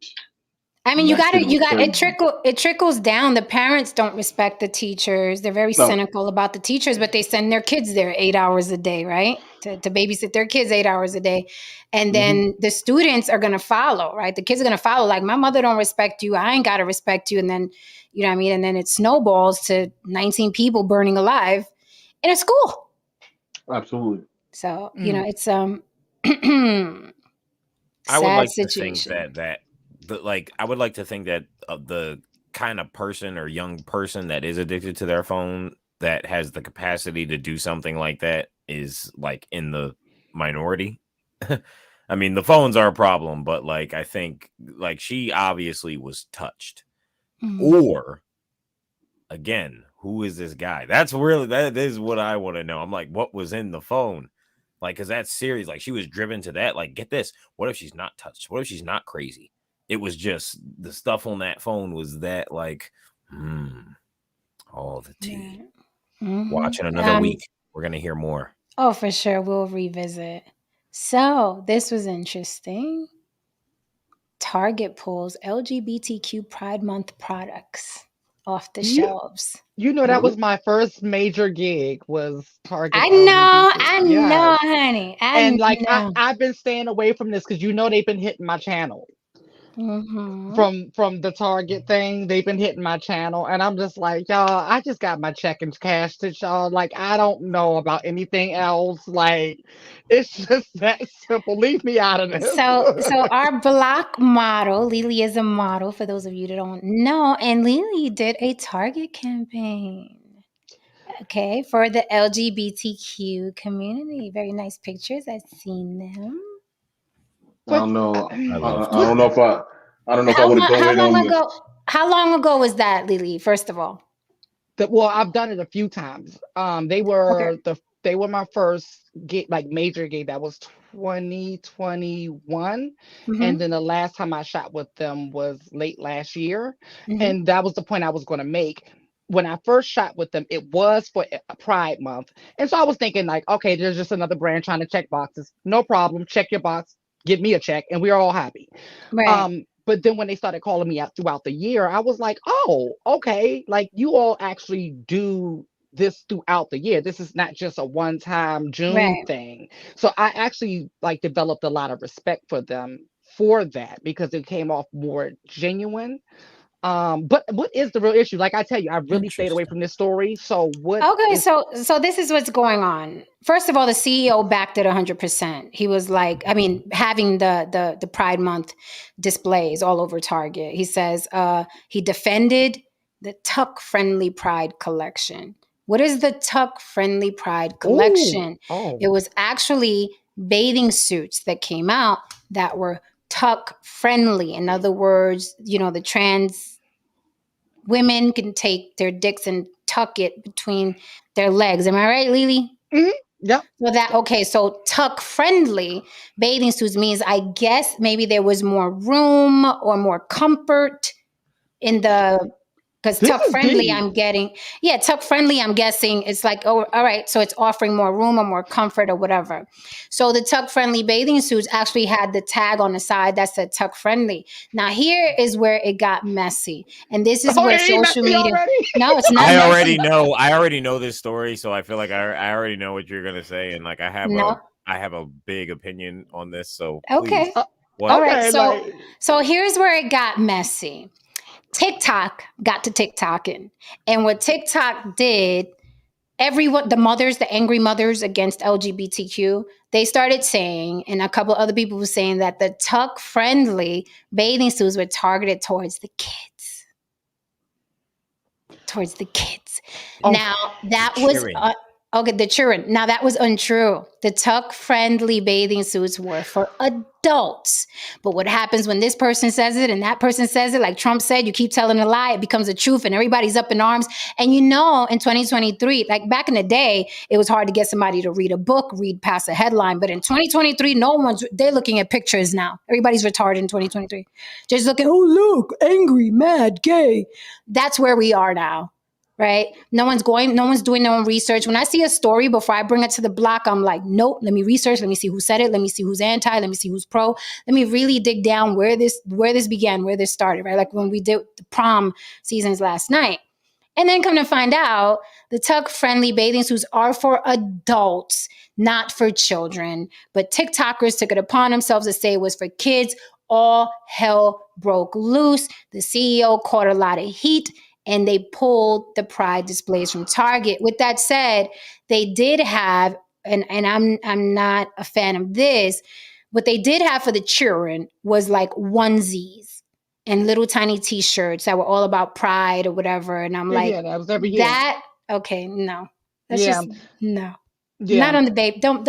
I mean, And you that got kid it. was You got it. crazy. It trickles down. The parents don't respect the teachers. They're very No, cynical about the teachers, but they send their kids there 8 hours a day, right? To babysit their kids 8 hours a day, and then the students are going to follow, right? The kids are going to follow. Like, my mother don't respect you, I ain't got to respect you, and then you know what I mean. And then it snowballs to 19 people burning alive in a school. absolutely. So you know, it's I would sad like situation. to think I would like to think that the kind of person or young person that is addicted to their phone that has the capacity to do something like that is like in the minority. I mean, the phones are a problem, but like I think like she obviously was touched. Or again, who is this guy? That is what I want to know. I'm like, what was in the phone? Like, because that's serious. Like, she was driven to that. Like, get this. What if she's not touched? What if she's not crazy? It was just the stuff on that phone was that, like, all the tea. Watching another week. We're going to hear more. Oh, for sure. We'll revisit. So, this was interesting. Target pulls LGBTQ Pride Month products off the shelves. You know, that was my first major gig, was Target I LGBT. know, honey. And like know. I've been staying away from this because you know they've been hitting my channel. From the Target thing, they've been hitting my channel, and I'm just like, y'all, I just got my check and cashed it, y'all. Like, I don't know about anything else. Like, it's just that simple. Leave me out of this. So our block model, Lily is a model for those of you that don't know, and Lily did a Target campaign. Okay, for the LGBTQ community. Very nice pictures. I've seen them. I don't know. I love I don't know if I would have gone in on this. How long ago was that, Lily? First of all, Well, I've done it a few times. They were my first gig, like major gig. That was 2021, and then the last time I shot with them was late last year, and that was the point I was going to make. When I first shot with them, it was for a Pride Month, and so I was thinking like, okay, there's just another brand trying to check boxes. No problem, check your box, give me a check, and we're all happy. right? But then when they started calling me out throughout the year, I was like, oh, okay, like you all actually do this throughout the year. This is not just a one-time June Right. thing. So I actually like developed a lot of respect for them for that because it came off more genuine. But what is the real issue? Like I tell you, I really stayed away from this story. So what? Okay, so this is what's going on. First of all, the CEO backed it 100%. He was like, I mean, having the Pride Month displays all over Target. He says he defended the tuck-friendly Pride collection. What is the tuck-friendly Pride collection? It was actually bathing suits that came out that were tuck-friendly. In other words, you know, the trans women can take their dicks and tuck it between their legs. Am I right, Lily? Yep. So tuck friendly bathing suits means, I guess, maybe there was more room or more comfort in the, because tuck friendly, tuck friendly, I'm guessing it's like, oh, all right, so it's offering more room or more comfort or whatever. So the tuck friendly bathing suits actually had the tag on the side that said tuck friendly. Now here is where it got messy, and this is where social media. No, it's not. I already know this story, so I feel like I already know what you're gonna say, and like I have a big opinion on this. So okay, please. All right. So here's where it got messy. TikTok got to TikToking. And what TikTok did, the angry mothers against LGBTQ, they started saying, and a couple other people were saying, that the tuck-friendly bathing suits were targeted towards the kids. Now, that was Okay, the children. Now that was untrue. The tuck-friendly bathing suits were for adults. But what happens when this person says it and that person says it, like Trump said, you keep telling a lie, it becomes a truth, and everybody's up in arms. And in 2023, like back in the day, it was hard to get somebody to read a book, read past a headline. But in 2023, they're looking at pictures now. Everybody's retarded in 2023. Just looking, oh, look, angry, mad, gay. That's where we are now. Right? No one's doing their own research. When I see a story, before I bring it to the block, I'm like, nope, let me research. Let me see who said it. Let me see who's anti. Let me see who's pro. Let me really dig down where this began, where this started, right? Like when we did the prom seasons last night. And then come to find out, the tuck-friendly bathing suits are for adults, not for children. But TikTokers took it upon themselves to say it was for kids. All hell broke loose. The CEO caught a lot of heat, and they pulled the pride displays from Target. With that said, they did have, and I'm not a fan of this, what they did have for the children was like onesies and little tiny t-shirts that were all about pride or whatever. And I'm like, yeah, that was every year. Okay, no. That's Yeah. just, no. Yeah. Not on the baby. Don't,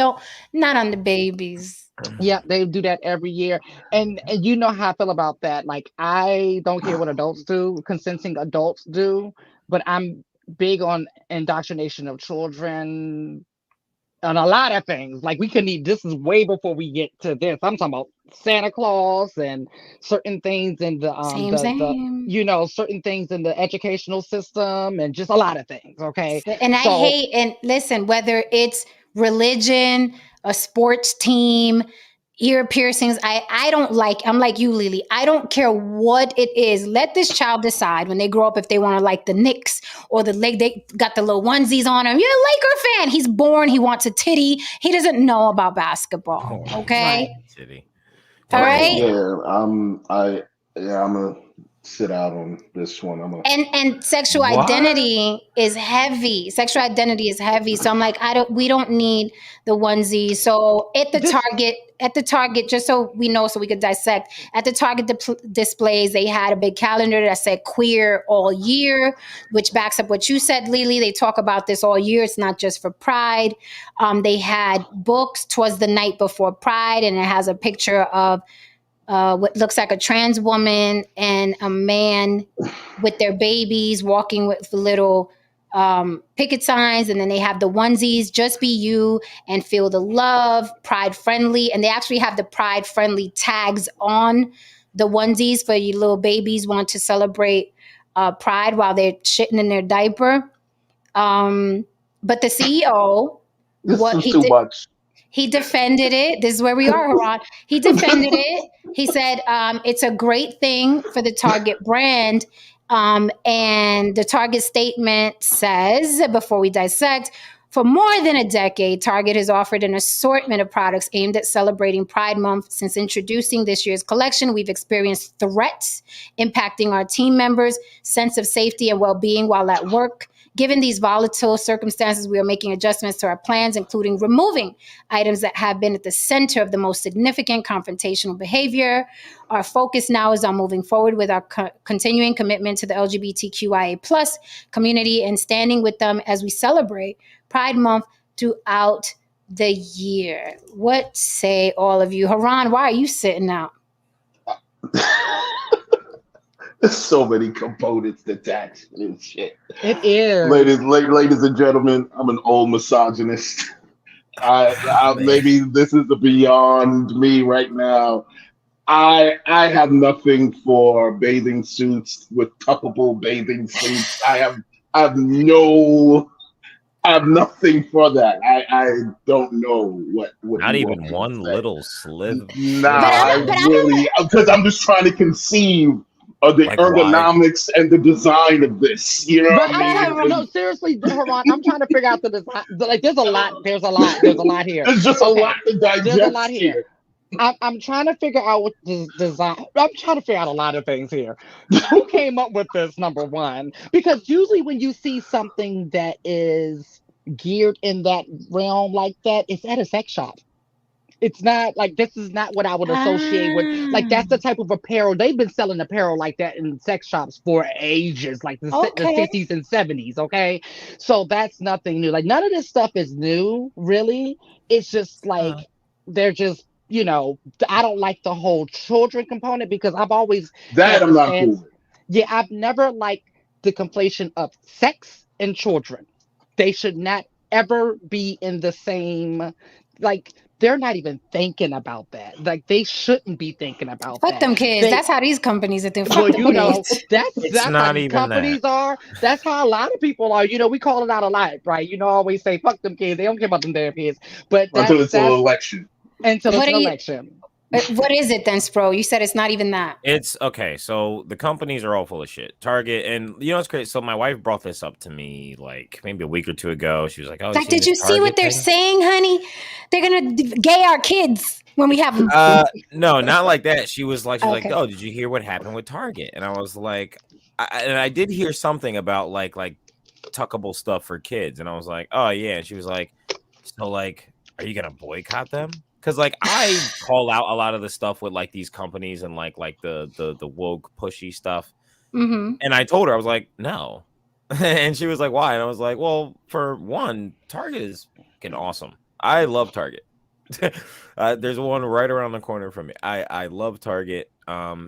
not on the babies. Yeah, they do that every year. And you know how I feel about that. Like, I don't care what adults do, consenting adults do, but I'm big on indoctrination of children and a lot of things. Like, this is way before we get to this. I'm talking about Santa Claus and certain things in the certain things in the educational system and just a lot of things. Okay. And I hate, and listen, whether it's religion, a sports team, ear piercings, I don't like, I'm like you, Lily. I don't care what it is. Let this child decide when they grow up if they want to like the Knicks or they got the little onesies on them. You're a Laker fan. He's born. He wants a titty. He doesn't know about basketball. Okay. Titty. All right. Yeah, I'm gonna sit out on this one. And sexual identity is heavy. Sexual identity is heavy. So I'm like, we don't need the onesie. So at the Target, just so we know, so we could dissect, at the Target displays, they had a big calendar that said queer all year, which backs up what you said, Lily. They talk about this all year. It's not just for Pride. They had books. 'Twas the night before Pride, and it has a picture of what looks like a trans woman and a man with their babies walking with little picket signs. And then they have the onesies, just be you and feel the love, pride friendly. And they actually have the pride friendly tags on the onesies for you little babies want to celebrate pride while they're shitting in their diaper. But the CEO, too much. He defended it. This is where we are, Haran. He defended it. He said it's a great thing for the Target brand. And the Target statement says, before we dissect, for more than a decade, Target has offered an assortment of products aimed at celebrating Pride Month. Since introducing this year's collection, we've experienced threats impacting our team members' sense of safety and well-being while at work. Given these volatile circumstances, we are making adjustments to our plans, including removing items that have been at the center of the most significant confrontational behavior. Our focus now is on moving forward with our continuing commitment to the LGBTQIA+ community and standing with them as we celebrate Pride Month throughout the year. What say all of you? Haran, why are you sitting out? There's so many components detached in this shit. It is. Ladies and gentlemen, I'm an old misogynist. Maybe this is the beyond me right now. I have nothing for bathing suits with tuckable bathing suits. I have nothing for that. I don't know what not even one little slither. Because I'm just trying to conceive of the ergonomics and the design of this, you know. No, seriously, Haran, I'm trying to figure out the design. Like, there's a lot here. There's just a lot to digest. There's a lot here. I'm trying to figure out what the design. I'm trying to figure out a lot of things here. Who came up with this? Number one, because usually when you see something that is geared in that realm like that, it's at a sex shop. It's not like this is not what I would associate with. Like Ah, that's the type of apparel they've been selling apparel like that in sex shops for ages, like the okay. 60s and 70s. Okay, so that's nothing new. Like none of this stuff is new, really. It's just like they're just I don't like the whole children component because I've always That had I'm the not cool stance. with. Yeah, I've never liked the conflation of sex and children. They should not ever be in the same, like, they're not even thinking about that. Like they shouldn't be thinking about Fuck that. them kids. They That's how these companies are doing. well, Fuck them kids. It's that's how not these even that. companies are. That's how a lot of people are. We call it out a lot, right? Always say fuck them kids. They don't care about them damn kids. But Until it's an that's election. until it's What an are you? election. What is it then, Spro? You said it's not even that. It's okay. So the companies are all full of shit. Target, and it's crazy. So my wife brought this up to me like maybe a week or two ago. She was like, "Oh, Like, seen did you this see what Target they're thing?" saying, honey? They're gonna gay our kids when we have them. No, not like that. She was like, Okay. "Oh, did you hear what happened with Target?" And I was like, and I did hear something about like tuckable stuff for kids, and I was like, "Oh yeah." And she was like, "So like, are you gonna boycott them?" Because like I call out a lot of the stuff with like these companies and like the woke pushy stuff, Mm-hmm. and I told her I was like, "No," and she was like, "Why?" And I was like, "Well, for one, Target is fucking awesome. I love Target." There's one right around the corner from me. I love Target.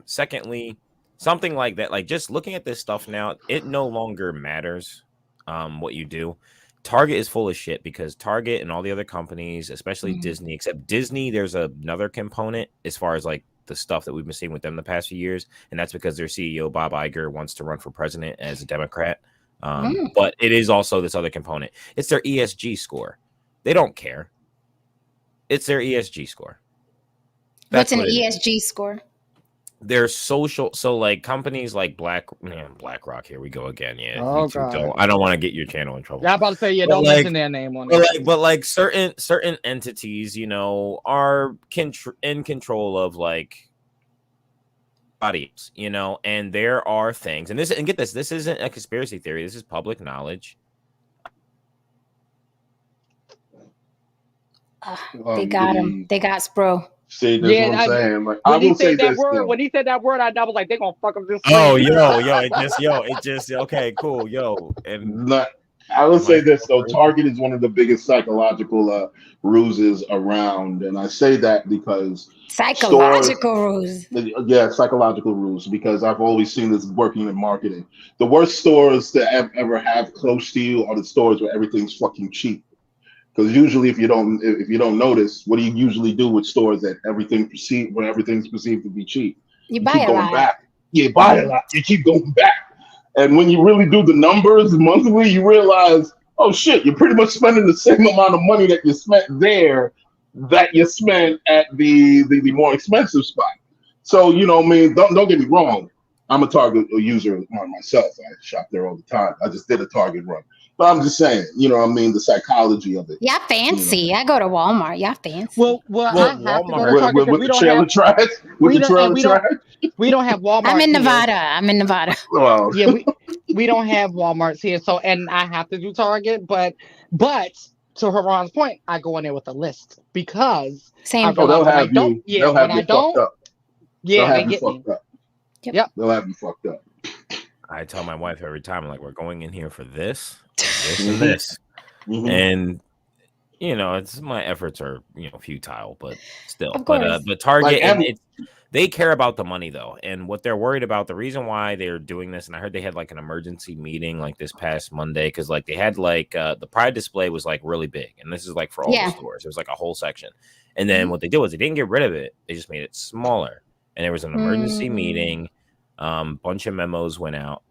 Secondly, something like that, like just looking at this stuff now, it no longer matters what you do. Target is full of shit because Target and all the other companies, especially Mm-hmm. Disney, except Disney, there's another component as far as like the stuff that we've been seeing with them the past few years, and that's because their CEO Bob Iger wants to run for president as a Democrat. But it is also this other component. It's their ESG score. They don't care. It's their ESG score. What's That's an what it is. ESG score? Their social, so like companies like BlackRock. Here we go again. Yeah, Oh YouTube God. don't. I don't want to get your channel in trouble. Yeah, I'm about to say yeah. But Don't like, mention their name on it. but like certain entities, are in control of like bodies, and there are things, and get this isn't a conspiracy theory. This is public knowledge. They got him. They got Spro. See, that's what I'm Yeah, saying. Like, I when he will say said that this word, though. I was like, they're gonna fuck up this Oh, screen. okay, cool, and Not, I will say this though. Target is one of the biggest psychological ruses around, and I say that because stores, Psychological rules. yeah, psychological rules. Because I've always seen this working in marketing. The worst stores to ever have close to you are the stores where everything's fucking cheap. Because usually, if you don't notice, what do you usually do with stores that where everything's perceived to be cheap? You You buy keep a going lot. back. You buy a lot. You keep going back. And when you really do the numbers monthly, you realize, oh shit, you're pretty much spending the same amount of money that you spent there that you spent at the more expensive spot. So I mean, don't get me wrong. I'm a Target user myself. I shop there all the time. I just did a Target run. But I'm just saying, I mean, the psychology of it. Y'all fancy. I go to Walmart. Y'all fancy. Well, I have to go to Walmart Target because With we the don't trailer have trash, with we the don't and trailer trash. we don't have Walmart I'm in here. Nevada. I'm in Nevada. Well, Yeah, we don't have Walmarts here, so and I have to do Target, but to Haran's point, I go in there with a list because I Same. oh, realize when I don't, they'll when have I you fucked don't, up. They'll yeah, they have you get me. fucked up. Yep. They'll have you fucked up. I tell my wife every time, like, we're going in here for this, this, Mhm. and this, Mhm. and it's my efforts are futile, but still, Of course. but Target Like and they care about the money though, and what they're worried about. The reason why they're doing this, and I heard they had like an emergency meeting like this past Monday because like they had like the Pride display was like really big, and this is like for all the stores. It was like a whole section, and then what they did was they didn't get rid of it; they just made it smaller, and there was an emergency meeting. Bunch of memos went out.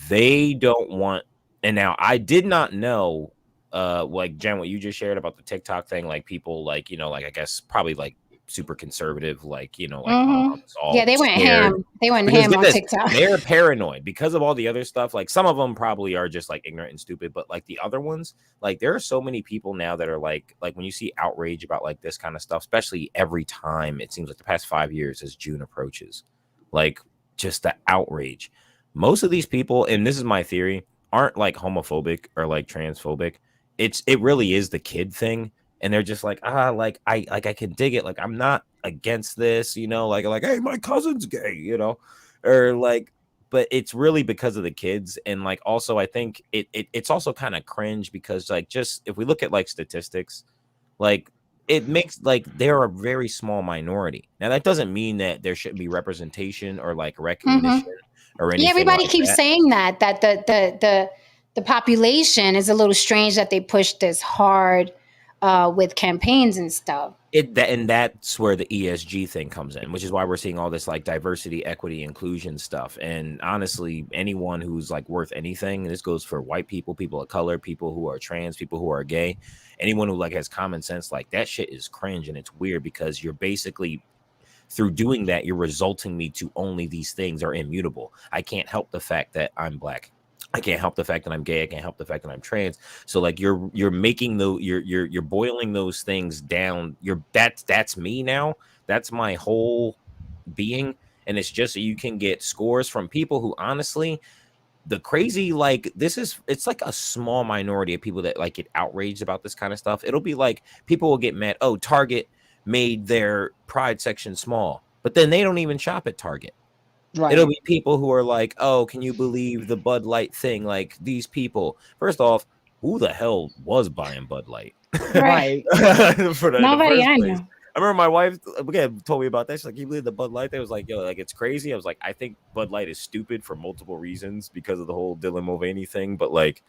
They don't want, and now I did not know. Like Jen, what you just shared about the TikTok thing, like people like I guess probably like super conservative, like moms all Yeah, they went scared. ham. They went Because ham get on this, TikTok. they're paranoid because of all the other stuff. Like some of them probably are just like ignorant and stupid, but like the other ones, like there are so many people now that are like when you see outrage about like this kind of stuff, especially every time it seems like the past 5 years as June approaches, like just the outrage. Most of these people, and this is my theory, aren't like homophobic or like transphobic. It really is the kid thing. and they're just like, like I can dig it. Like, I'm not against this, like, hey, my cousin's gay, or like, but it's really because of the kids. And like, also, I think it's also kind of cringe because like, just if we look at like statistics, like it makes like they're a very small minority. Now that doesn't mean that there shouldn't be representation or like recognition or Yeah, anything everybody like keeps that. saying that the population is a little strange that they push this hard with campaigns and stuff. And that's where the ESG thing comes in, which is why we're seeing all this like diversity, equity, inclusion stuff. And honestly, anyone who's like worth anything, and this goes for white people, people of color, people who are trans, people who are gay, anyone who like has common sense, like that shit is cringe. And it's weird because you're basically, through doing that, you're resulting me to only these things are immutable. I can't help the fact that I'm black. I can't help the fact that I'm gay. I can't help the fact that I'm trans. So like you're making you're boiling those things down. That's me now. That's my whole being. And it's just so you can get scores from people who honestly, the crazy, like it's like a small minority of people that like get outraged about this kind of stuff. It'll be like people will get mad. Oh, Target made their pride section small, but then they don't even shop at Target. Right. It'll be people who are like, oh, can you believe the Bud Light thing? Like these people, first off, who the hell was buying Bud Light? Right. For the Nobody first I place. know. I remember my wife again told me about that. She's like, you believe the Bud Light? They was like, yo, like it's crazy. I was like, I think Bud Light is stupid for multiple reasons because of the whole Dylan Mulvaney thing. But like,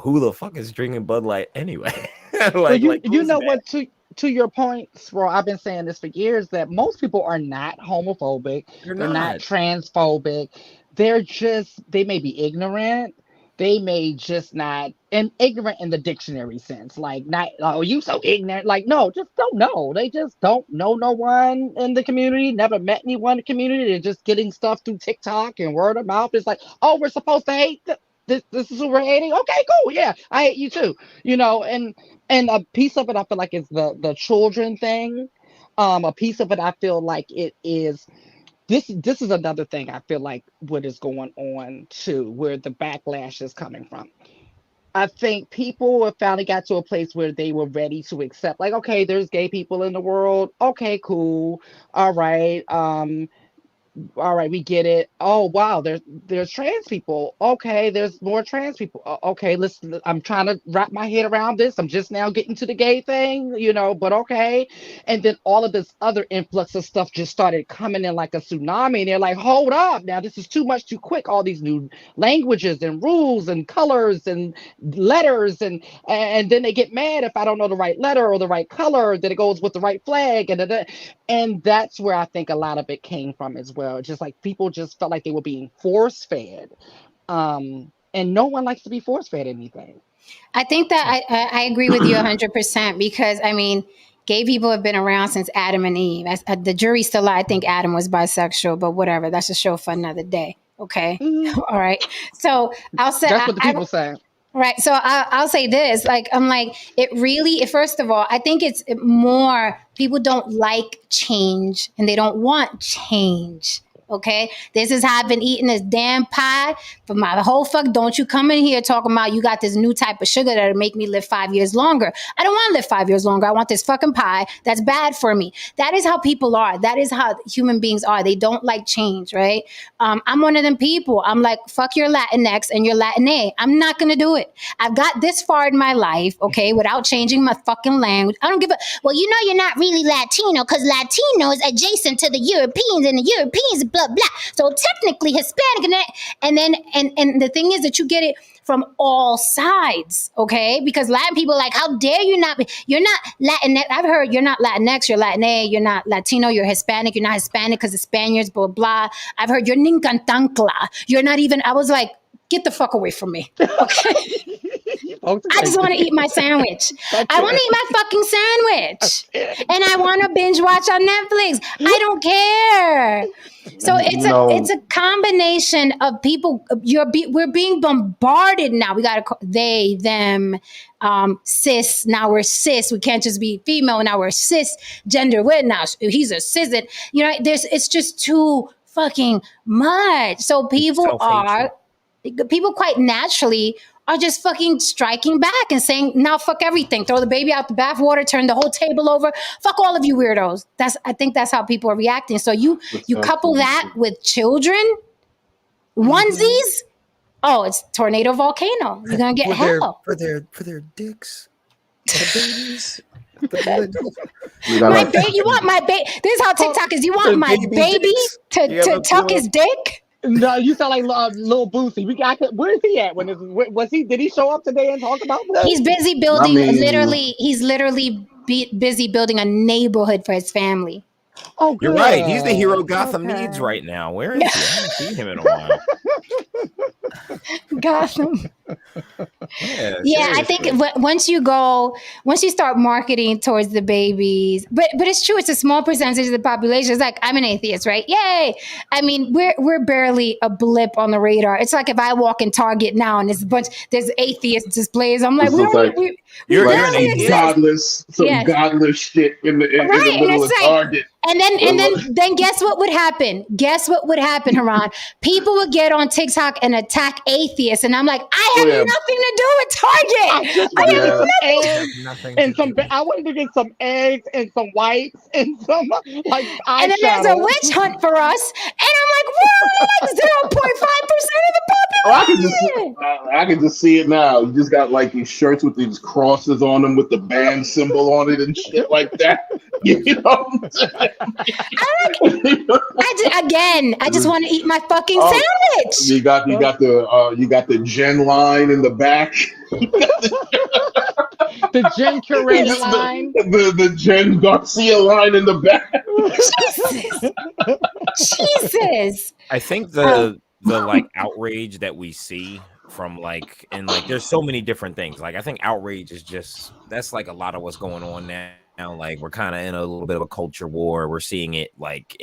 who the fuck is drinking Bud Light anyway? Well, you who's know mad? what, to your point, bro, I've been saying this for years that most people are not homophobic, They're they're not not. transphobic, they may be ignorant, they may just not, and ignorant in the dictionary sense, like not, oh, you so ignorant, like no, just don't know. They just don't know no one in the community, never met anyone in the community. They're just getting stuff through TikTok and word of mouth. It's like, oh, we're supposed to hate this is who we're hating. Okay, cool, yeah, I hate you too, and a piece of it I feel like is the children thing. A piece of it I feel like it is this is another thing I feel like what is going on too, where the backlash is coming from. I think people have finally got to a place where they were ready to accept, like, okay, there's gay people in the world. Okay, cool. All right. All right, we get it. Oh wow, there's trans people. Okay, there's more trans people. Okay, listen, I'm trying to wrap my head around this. I'm just now getting to the gay thing, but okay. And then all of this other influx of stuff just started coming in like a tsunami. And they're like, hold up, now this is too much too quick. All these new languages and rules and colors and letters, and then they get mad if I don't know the right letter or the right color, that it goes with the right flag, and that's where I think a lot of it came from as well. Just like people just felt like they were being force fed. And no one likes to be force fed anything. I think that I agree with you 100% because I mean, gay people have been around since Adam and Eve. The jury's still out. I think Adam was bisexual, but whatever. That's a show for another day. Okay. All right. So I'll say That's what the people say. Right. So I'll say this, like, I'm like, it really, first of all, I think it's more people don't like change and they don't want change. Okay. This is how I've been eating this damn pie for my whole fuck. Don't you come in here talking about you got this new type of sugar that'll make me live 5 years longer. I don't want to live 5 years longer. I want this fucking pie that's bad for me. That is how people are. That is how human beings are. They don't like change, right? I'm one of them people. I'm like, fuck your Latinx and your Latina. I'm not going to do it. I've got this far in my life, okay, without changing my fucking language. I don't give a, well, you're not really Latino because Latino is adjacent to the Europeans and the Europeans, blah, blah. So technically Hispanic and then, and the thing is that you get it from all sides, okay? Because Latin people are like, how dare you not be, you're not Latinx. I've heard you're not Latinx, you're Latina, you're not Latino, you're Hispanic, you're not Hispanic because the Spaniards, blah, blah. I've heard you're Nincantancla. You're not even, I was like, get the fuck away from me, okay? I just want to eat my sandwich. I want to eat my fucking sandwich. And I want to binge watch on Netflix. I don't care. So it's a combination of people. We're being bombarded now. We got to they, them, cis. Now we're cis. We can't just be female. Now we're cis gender. Now he's a cis. It's just too fucking much. So people quite naturally are just fucking striking back and saying, now fuck everything. Throw the baby out the bathwater, turn the whole table over. Fuck all of you weirdos. I think that's how people are reacting. So you couple that with children, onesies. Oh, it's tornado volcano. You're gonna get hell for their dicks. Babies. My baby, you want my baby? This is how TikTok is. You want my baby to tuck his dick? No, you sound like Lil Boosie. Where is he at? Did he show up today and talk about this? He's busy building. He's literally busy building a neighborhood for his family. Oh, good. You're right. He's the hero Gotham needs right now. Where is he? I haven't seen him in a while. Gotham. Yeah, I think once you start marketing towards the babies, but it's true. It's a small percentage of the population. It's like, I'm an atheist, right? Yay! I mean, we're barely a blip on the radar. It's like if I walk in Target now and there's atheist displays. I'm like, you're godless shit in the middle of Target. And then guess what would happen? Guess what would happen, Haran? People would get on TikTok and attack atheists, and I'm like, I have nothing to do with Target. I wanted to get some eggs and some wipes and some like eyeshadow. And then there's a witch hunt for us, and I'm like, we're like 0.5% of the population. I can just see it now. You just got like these shirts with these crosses on them with the band symbol on it and shit like that. You know. I just want to eat my fucking sandwich. You got the Jen line in the back. The Jen Curran line. The Jen Garcia line in the back. Jesus. I think the like outrage that we see from there's so many different things. Like, I think outrage is that's like a lot of what's going on now. Like, we're kind of in a little bit of a culture war. We're seeing it like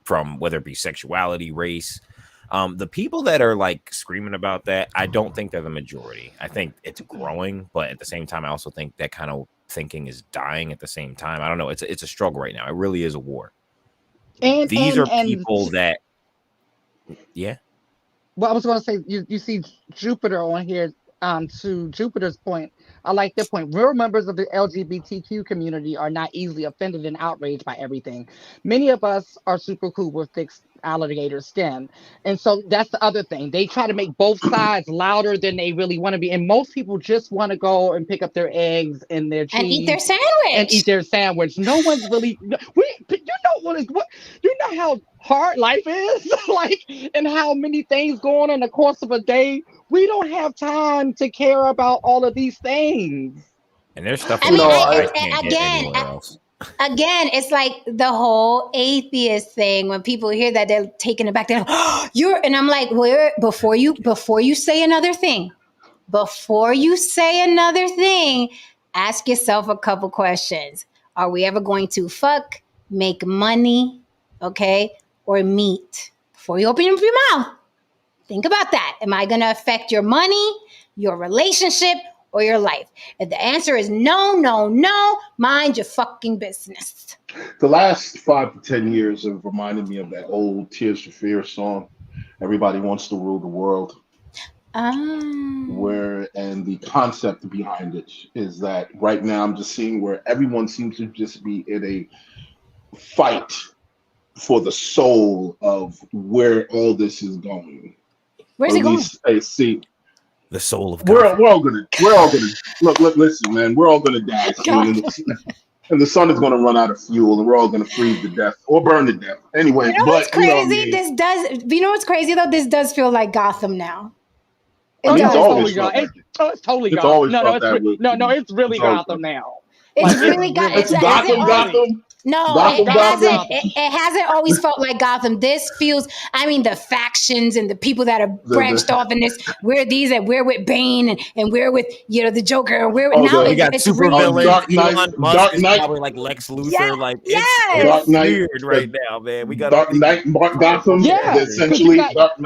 from whether it be sexuality, race. The people that are like screaming about that, I don't think they're the majority. I think it's growing, but at the same time, I also think that kind of thinking is dying at the same time. I don't know. It's a struggle right now. It really is a war. And these are people that, yeah. Well, I was going to say, you see Jupiter on here. To Jupiter's point, I like their point. Real members of the LGBTQ community are not easily offended and outraged by everything. Many of us are super cool with thick alligator skin. And so that's the other thing. They try to make both sides louder than they really want to be. And most people just want to go and pick up their eggs and their cheese. And eat their sandwich. No one's really... You know how hard life is? Like, and how many things go on in the course of a day. We don't have time to care about all of these things. And there's stuff again, it's like the whole atheist thing. When people hear that, they're taken aback. They're like, and I'm like, before you say another thing, ask yourself a couple questions. Are we ever going to fuck, make money, okay, or meet? Before you open your mouth, think about that. Am I going to affect your money, your relationship, or your life? If the answer is no, mind your fucking business. The last 5 to 10 years have reminded me of that old Tears for Fears song, Everybody Wants to Rule the World. And the concept behind it is that right now I'm just seeing where everyone seems to just be in a fight for the soul of where all this is going. Where's it going? See, the soul of God. We're all gonna look. Listen, man. We're all gonna die soon, and the sun is gonna run out of fuel, and we're all gonna freeze to death or burn to death. Anyway, you know what's crazy? You know what's crazy though? This does feel like Gotham now. It's totally Gotham. No, it's really Gotham now. It's really Gotham. No, it hasn't always felt like Gotham. This feels, the factions and the people that are branched off in this, we're these and we're with Bane and we're with, the Joker. And we're now we got super villains. Dark Knight, probably like Lex Luthor. It's Dark Knight weird right now, man. We got Dark Knight, Gotham. Yeah, essentially.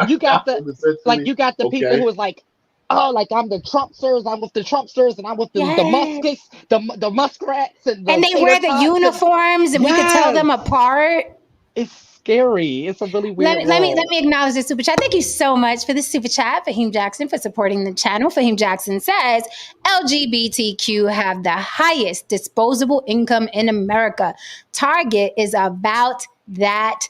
You got the people who was like, I'm the Trumpsters. I'm with the Trumpsters, and I'm with the Muskets, the Muskrats, and they wear the uniforms, and we can tell them apart. It's scary. It's a really weird Let me acknowledge the super chat. Thank you so much for the super chat, Fahim Jackson, for supporting the channel. Fahim Jackson says LGBTQ have the highest disposable income in America. Target is about that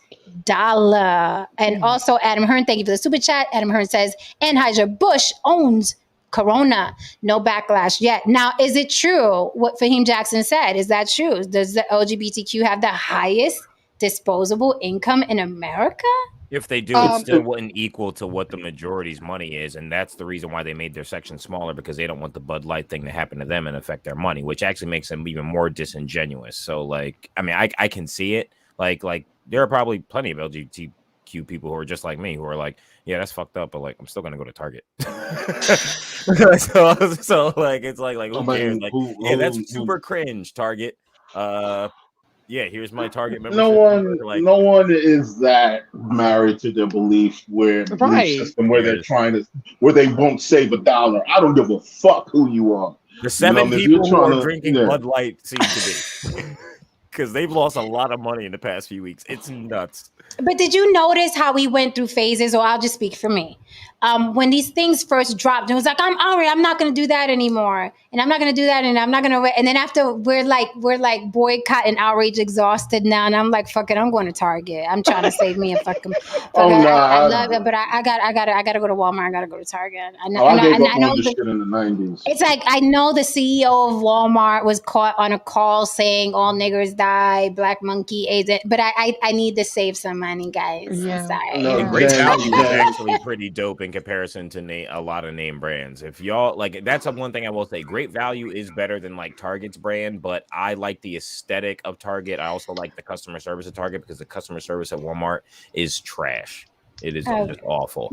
dollar. And also Adam Hearn, thank you for the super chat. Adam Hearn says Anheuser-Busch owns Corona. No backlash yet. Now, is it true what Fahim Jackson said? Is that true? Does the LGBTQ have the highest disposable income in America? If they do, it still wouldn't equal to what the majority's money is, and that's the reason why they made their section smaller, because they don't want the Bud Light thing to happen to them and affect their money, which actually makes them even more disingenuous. So, like, I mean, I can see it. Like there are probably plenty of LGBTQ people who are just like me, who are like, yeah, that's fucked up, but like, I'm still gonna go to Target. so like, it's like who cares? Like, yeah, that's super cringe. Target. Yeah, here's my Target membership. No one is that married to their belief system where they're where they won't save $1. I don't give a fuck who you are. The 7 people who are drinking Bud Light seem to be, because they've lost a lot of money in the past few weeks. It's nuts. But did you notice how we went through phases? Or I'll just speak for me. When these things first dropped, it was like, I'm not going to do that anymore, and I'm not going to do that, and I'm not going to. And then after we're like boycott and outrage exhausted now, and I'm like, fuck it, I'm going to Target. I'm trying to save me a fucking. I love it, but I got to go to Walmart. I got to go to Target. I know this shit in the 90s. It's like, I know the CEO of Walmart was caught on a call saying all niggers die, black monkey, AIDS, but I need to save some money, guys. Yeah. Sorry. No, Great Value is actually pretty dope in comparison to a lot of name brands. If y'all like, that's one thing I will say. Great Value is better than like Target's brand, but I like the aesthetic of Target. I also like the customer service of Target, because the customer service at Walmart is trash. It is just awful.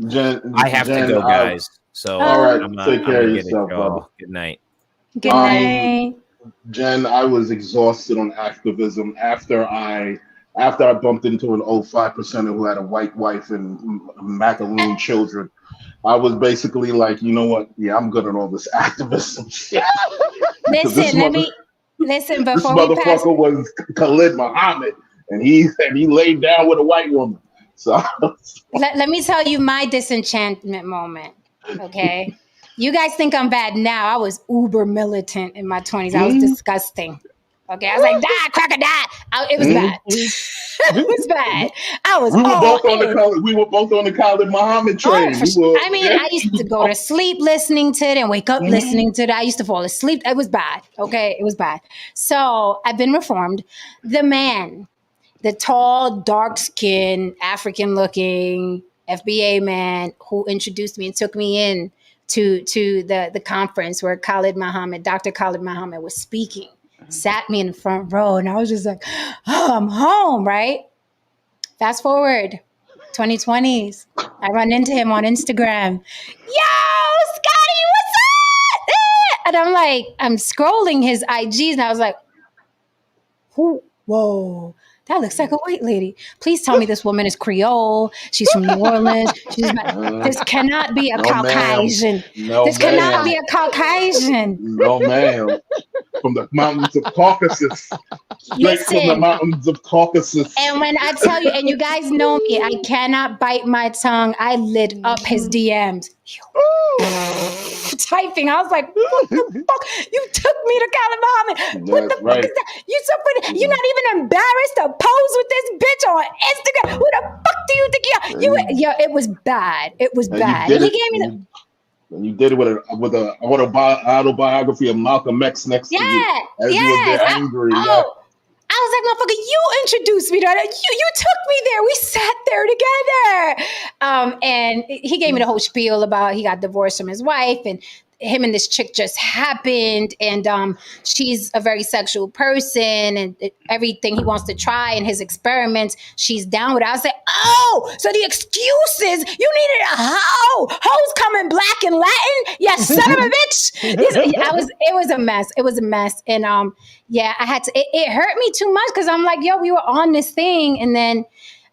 I have to go, guys. So all right, take care of yourself, brother. Good night. Good night. Jen, I was exhausted on activism after I bumped into an old 5%er who had a white wife and macaroon children. I was basically like, you know what? Yeah, I'm good at all this activism shit. Listen. Before this motherfucker was Khalid Muhammad, and he laid down with a white woman. So let me tell you my disenchantment moment. Okay, you guys think I'm bad now. I was uber militant in my 20s. I was disgusting. Okay, I was like, die, crocodile. It was bad. It was bad. I was. We were both on the Khalid Muhammad train. I used to go to sleep listening to it and wake up listening to it. I used to fall asleep. It was bad. Okay, it was bad. So I've been reformed. The man, the tall, dark-skinned, African-looking FBA man who introduced me and took me in to the conference where Dr. Khalid Muhammad was speaking, sat me in the front row, and I was just like, oh, I'm home, right? Fast forward, 2020s. I run into him on Instagram. Yo, Scotty, what's up? And I'm like, I'm scrolling his IGs, and I was like, whoa, that looks like a white lady. Please tell me this woman is Creole. She's from New Orleans. This cannot be a Caucasian. This cannot be a Caucasian. No, ma'am. From the mountains of Caucasus. From the mountains of Caucasus. And when I tell you, and you guys know me, I cannot bite my tongue. I lit up his DMs. Typing. I was like, what the fuck? You took me to Khalid Muhammad. What the fuck is that? You're not even embarrassed to pose with this bitch on Instagram. Who the fuck do you think you are? Yo, it was bad. It was bad. And he gave me the... And you did it with an autobiography of Malcolm X next to you. As you were there angry. I was like, motherfucker, you introduced me to that. You took me there. We sat there together. And he gave me the whole spiel about he got divorced from his wife, and him and this chick just happened, and she's a very sexual person, and everything he wants to try in his experiments, she's down with it. I was like, oh, so the excuses, you needed a hoe. Hoes coming black and Latin? Yeah, son of a bitch. It was a mess. It was a mess. And yeah, I had to, it hurt me too much, because I'm like, yo, we were on this thing, and then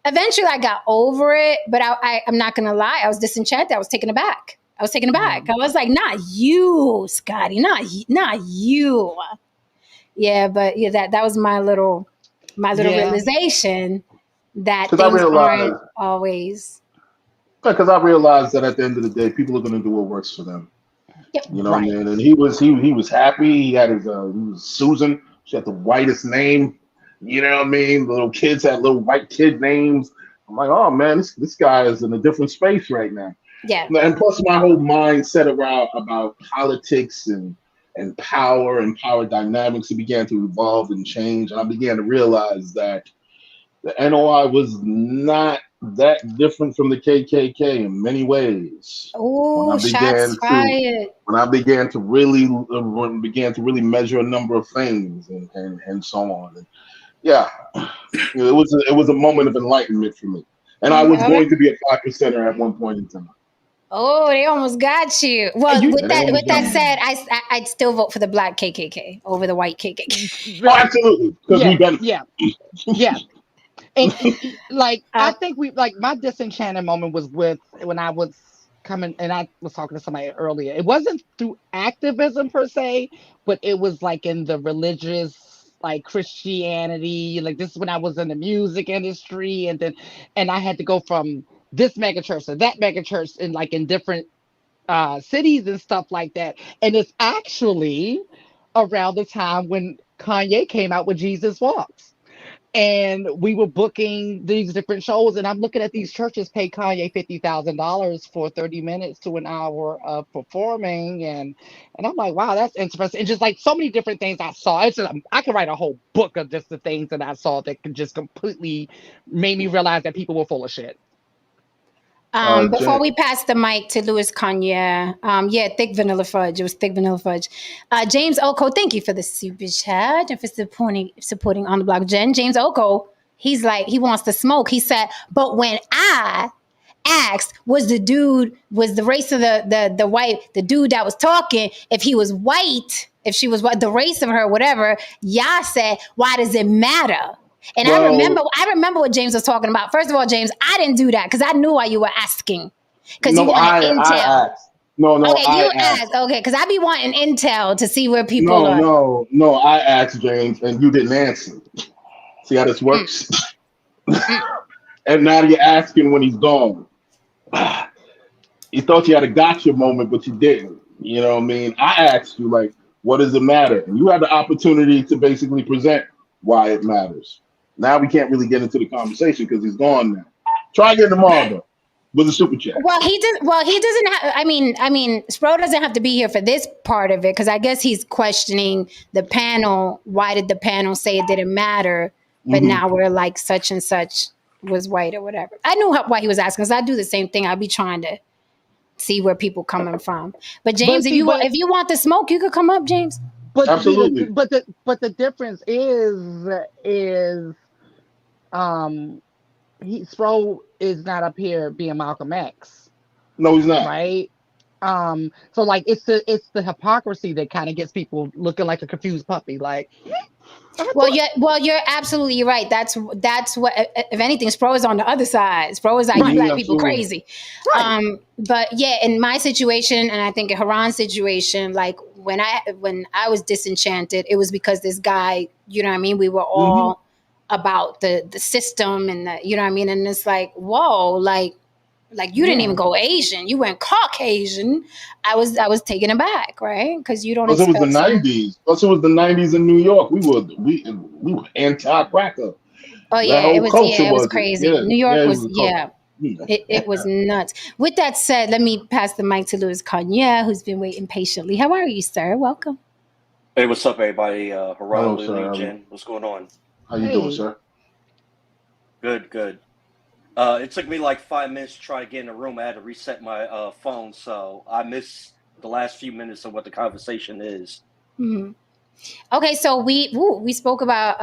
eventually I got over it, but I'm not going to lie, I was disenchanted. I was taken aback. I was like, not you, Scotty, not you. Yeah, but yeah, that was my little realization that Because I things realized, aren't always. because I realized that at the end of the day, people are going to do what works for them. Yep. You know what I Right. mean? And he was happy. He had he was Susan. She had the whitest name. You know what I mean? The little kids had little white kid names. I'm like, oh man, this guy is in a different space right now. Yeah. And plus, my whole mindset around about politics and power dynamics, it began to evolve and change, and I began to realize that the NOI was not that different from the KKK in many ways. When I Oh, shots began to fired. when I began to really measure a number of things and so on. And yeah, it was a moment of enlightenment for me. And I was All right. going to be a 5%er at one point in time. Oh, they almost got you. Well, You, with They that almost got me. said, I'd still vote for the black KKK over the white KKK. Oh, absolutely, because we yeah, benefit. yeah, yeah. And like I Um, think we like my disenchanted moment was with when I was coming and I was talking to somebody earlier. It wasn't through activism per se, but it was like in the religious like Christianity. Like this is when I was in the music industry and I had to go from this mega church to that mega church in like in different cities and stuff like that. And it's actually around the time when Kanye came out with Jesus Walks. And we were booking these different shows, and I'm looking at these churches pay Kanye $50,000 for 30 minutes to an hour of performing, and I'm like, wow, that's interesting. And just like so many different things I saw, it's just, I could write a whole book of just the things that I saw that could just completely made me realize that people were full of shit. Before Jen, we pass the mic to Louis Cognier, yeah, thick vanilla fudge. It was thick vanilla fudge. James Oko, thank you for the super chat and for supporting on the block. James Oko, he's like, he wants to smoke. He said, but when I asked, was the race of the white, the dude that was talking, if he was white, if she was what the race of her, whatever, y'all said, why does it matter? And well, I remember what James was talking about. First of all, James, I didn't do that because I knew why you were asking. Because you no, wanted I intel. asked. No, Okay, I you asked. asked. Okay, because I be wanting intel to see where people No, are. no, I asked James, and you didn't answer. See how this Mm, works? mm. And now you're asking when he's gone. You thought you had a gotcha moment, but you didn't. You know what I mean? I asked you, like, what does it matter? And you had the opportunity to basically present why it matters. Now we can't really get into the conversation because he's gone now. Try again tomorrow, though, with a super chat. Well, he does. Well, he doesn't have. I mean, Spro doesn't have to be here for this part of it because I guess he's questioning the panel. Why did the panel say it didn't matter? But Hmm. now we're like such and such was white or whatever. I knew why he was asking because I do the same thing. I'd be trying to see where people coming from. But But James, see, if you want the smoke, you could come up, James. but see Absolutely. the difference is um Sproul is not up here being Malcolm X, No, he's not. right? So like it's the hypocrisy that kind of gets people looking like a confused puppy. Like, I Well, thought, you're absolutely right. That's what. If anything, Spro is on the other side. Spro is like you right, Mhm, black people absolutely. crazy. right. But yeah, in my situation, and I think in Haran's situation, like when I was disenchanted, it was because this guy, you know what I mean. We were Hmm. all about the system and the, you know what I mean. And it's like, whoa, like you didn't even Yeah. go Asian. You went Caucasian. I was taken aback, right? Because you don't Plus, it was the expect some. '90s. Plus, it was the '90s in New York. We were anti-cracker. Oh That yeah, whole culture it was was it. crazy. Yeah, New yeah, York it was was a culture. yeah, it was nuts. With that said, let me pass the mic to Louis Cognier, who's been waiting patiently. How are you, sir? Welcome. Hey, what's up, everybody? Hello, Haran, Lily, sir. Jen, what's going on? How you doing, Hey, sir? Good, good. It took me like 5 minutes to try to get in the room. I had to reset my phone, so I missed the last few minutes of what the conversation is. Mhm. Okay, so we spoke about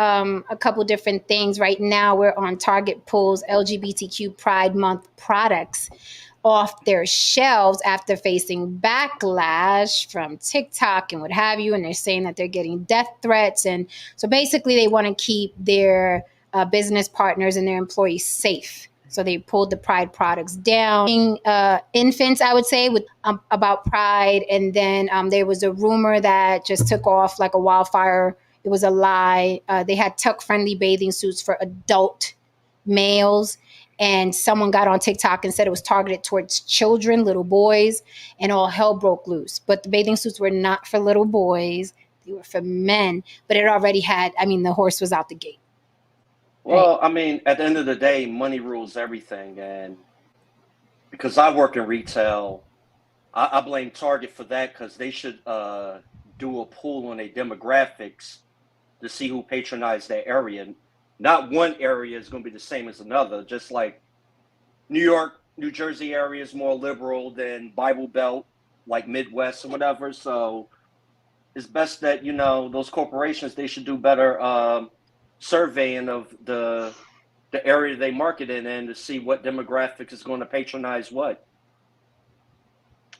a couple different things. Right now, we're on Target pulls LGBTQ Pride Month products off their shelves after facing backlash from TikTok and what have you. And they're saying that they're getting death threats. And so basically, they want to keep their business partners and their employees safe. So they pulled the Pride products down. Infants, I would say, with about Pride, and then there was a rumor that just took off like a wildfire. It was a lie. They had tuck-friendly bathing suits for adult males. And someone got on TikTok and said it was targeted towards children, little boys, and all hell broke loose. But the bathing suits were not for little boys. They were for men. But it already had, I mean, the horse was out the gate. Well, I mean, at the end of the day, money rules everything. And because I work in retail, I blame Target for that, because they should do a poll on their demographics to see who patronized their area. Not one area is going to be the same as another. Just like New York, New Jersey area is more liberal than Bible Belt, like Midwest or whatever. So it's best that, you know, those corporations, they should do better surveying of the area they market in to see what demographics is going to patronize what.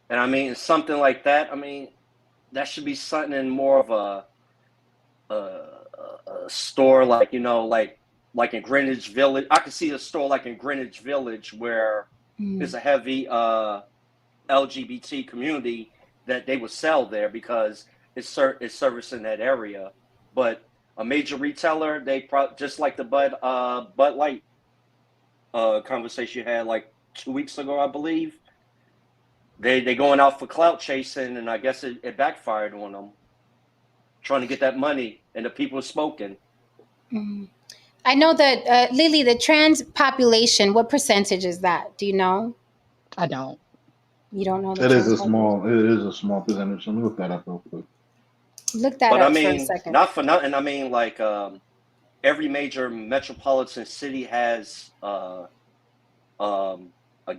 And I mean, something like that, I mean, that should be something in more of a store, like, you know, like in Greenwich Village. I could see a store like in Greenwich Village where there's a heavy LGBT community, that they would sell there because it's servicing that area. But a major retailer, they just like the Bud Light conversation you had like 2 weeks ago, I believe. They going out for clout chasing, and I guess it backfired on them, trying to get that money, and the people are smoking. I know that, Lily, the trans population, what percentage is that? Do you know? I don't. You don't know the It is trans a small percentage. Let me look that up real quick. Look that But up I for a mean, second. not for nothing. I mean, like every major metropolitan city has a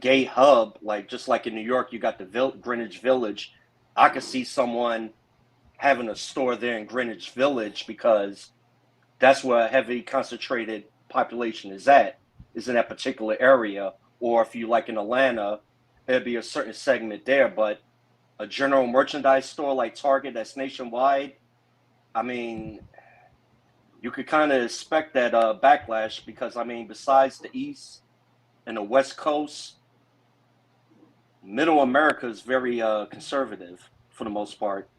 gay hub. Like just like in New York, you got the Greenwich Village. I could see someone having a store there in Greenwich Village because that's where a heavy concentrated population is in that particular area. Or if you like in Atlanta, there'd be a certain segment there. But a general merchandise store like Target that's nationwide, I mean, you could kind of expect that backlash because, I mean, besides the East and the West Coast, Middle America is very conservative for the most part.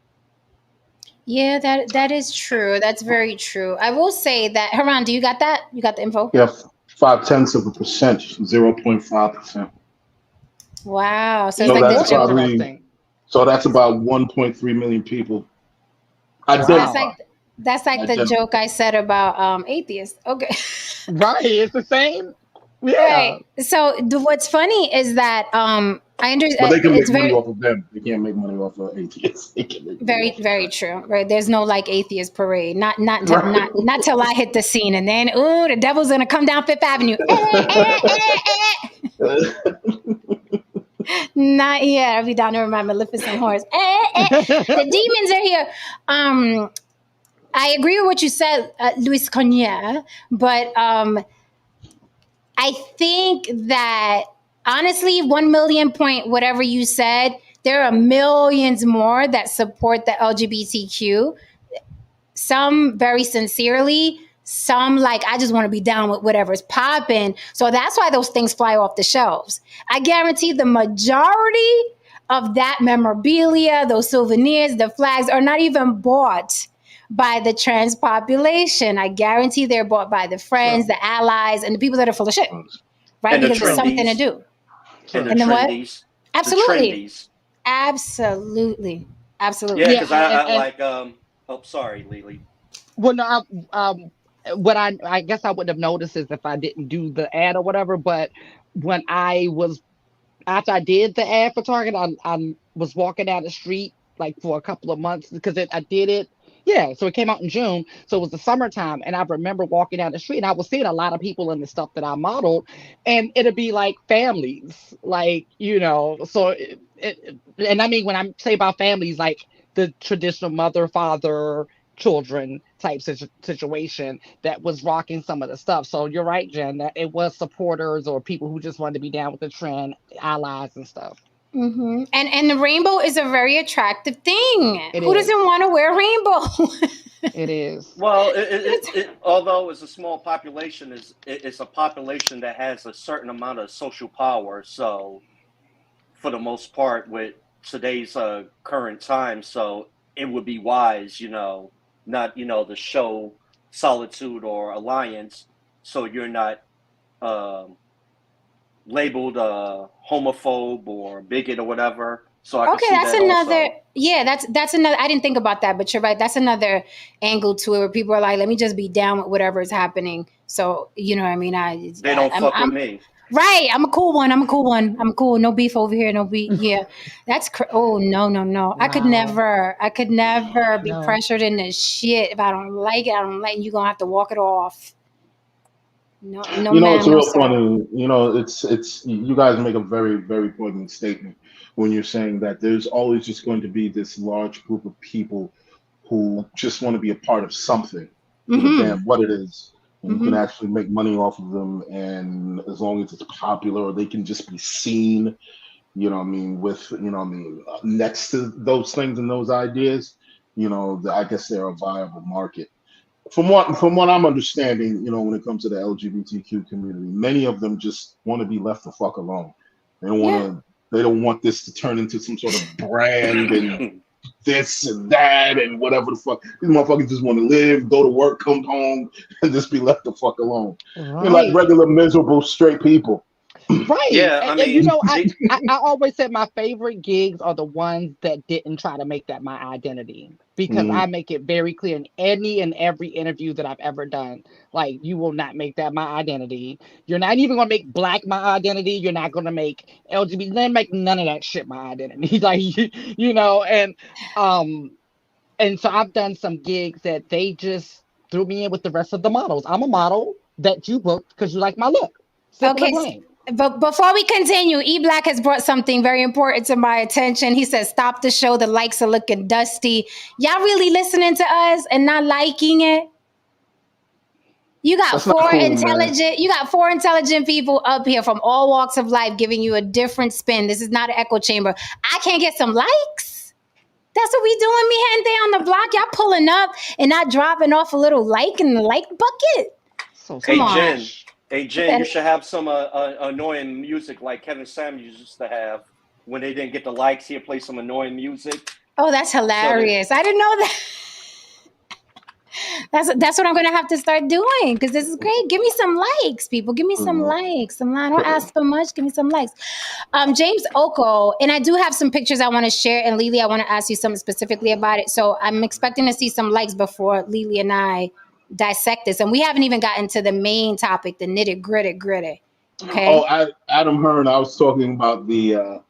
Yeah, that is true. That's very true. I will say that, Haran, do you got that? You got the info? Yeah, 0.5%, 0.5%. Wow. So Even it's like that's the more joke. probably interesting. so that's about 1.3 million people So that's identify. Wow. like the Identify. joke I said about atheists. Okay. Right. It's the same. Yeah. Right. So what's funny is that I But understand they can make it's money very, off of them. They can't make money off of atheists. They can make money very, off of very that. true. Right. There's no like atheist parade. Right. Not till I hit the scene, and then ooh, the devil's gonna come down Fifth Avenue. Not yet. I'll be down there with my Maleficent horse. The demons are here. I agree with what you said, Luis Cognier, but I think that honestly, 1 million point whatever you said, there are millions more that support the LGBTQ. Some very sincerely, some like, I just want to be down with whatever's popping. So that's why those things fly off the shelves. I guarantee the majority of that memorabilia, those souvenirs, the flags are not even bought by the trans population. I guarantee they're bought by the friends, True. the allies, and the people that are full of shit, right? And the Because it's True. something to trendies. do. And the True. And then what? trendies. The Absolutely. trendies. Absolutely. Absolutely. Yeah, Yeah. because And, I and like, oh, sorry, Lily. well, no, what I guess I would have noticed is if I didn't do the ad or whatever, but when I was after I did the ad for Target, I was walking down the street like for a couple of months because I did it. Yeah, so it came out in June, so it was the summertime, and I remember walking down the street, and I was seeing a lot of people in the stuff that I modeled, and it'd be like families, like So, and I mean when I say about families, like the traditional mother, father, children type situation that was rocking some of the stuff. So you're right, Jen, that it was supporters or people who just wanted to be down with the trend, allies and stuff. And the rainbow is a very attractive thing. It Who is. doesn't want to wear rainbow? It is. Well, although it's a small population, it's a population that has a certain amount of social power. So, for the most part, with today's current time, so it would be wise, not to show solitude or alliance, so you're not labeled homophobe or bigot or whatever. So I can Okay, see that's that another. also. Yeah, that's another. I didn't think about that, but you're right. That's another angle to it where people are like, "Let me just be down with whatever is happening." So you know what I mean? They don't fuck with I'm me. right. I'm a cool one. I'm a cool one. I'm cool. No beef over here. No beef. Yeah, oh no, no, no. I could Wow. never. I could never be No. pressured into shit. If I don't like it, I don't like it. You're gonna have to walk it off. No, no, You know, it's ma'am. No, real sir. funny. You know, it's you guys make a very, very poignant statement when you're saying that there's always just going to be this large group of people who just want to be a part of something, give a Mm-hmm. damn what it is, and you can Mm-hmm. actually make money off of them, and as long as it's popular, or they can just be seen, you know what I mean, with, you know what I mean, next to those things and those ideas, you know, I guess they're a viable market. From what I'm understanding, you know, when it comes to the LGBTQ community, many of them just want to be left the fuck alone. They don't want Yeah. to. They don't want this to turn into some sort of brand and this and that and whatever the fuck. These motherfuckers just want to live, go to work, come home, and just be left the fuck alone. They're like Right. regular miserable straight people. Right. Yeah, I And you mean, know, I always said my favorite gigs are the ones that didn't try to make that my identity, because I Mm, make it very clear in any and every interview that I've ever done. Like, you will not make that my identity. You're not even gonna make black my identity. You're not gonna make LGBT. Then make none of that shit my identity. Like, you know, um and so I've done some gigs that they just threw me in with the rest of the models. I'm a model that you booked because you like my look. Simple Okay, and plain. but before we continue, E Black has brought something very important to my attention. He says, "Stop the show. The likes are looking dusty." Y'all really listening to us and not liking it? You got that's not four cool, man. intelligent. You got four intelligent people up here from all walks of life giving you a different spin. This is not an echo chamber. I can't get some likes. That's what we doing, me gente on the block. Y'all pulling up and not dropping off a little like in the like bucket. So Come hey on. Jen, selfish. hey Jen, you should have some annoying music like Kevin Samuels used to have when they didn't get the likes. He'd play some annoying music Oh, that's so that hilarious. I didn't know that. That's what I'm gonna have to start doing because this is great. Give me some likes, people. Give me some Mm. likes. Don't ask for much. Give me some likes. James Oko, and I do have some pictures I want to share. And Lily, I want to ask you something specifically about it. So I'm expecting to see some likes before Lily and I dissect this. And we haven't even gotten to the main topic, the nitty gritty. Oh, Okay. Adam Hearn. I was talking about the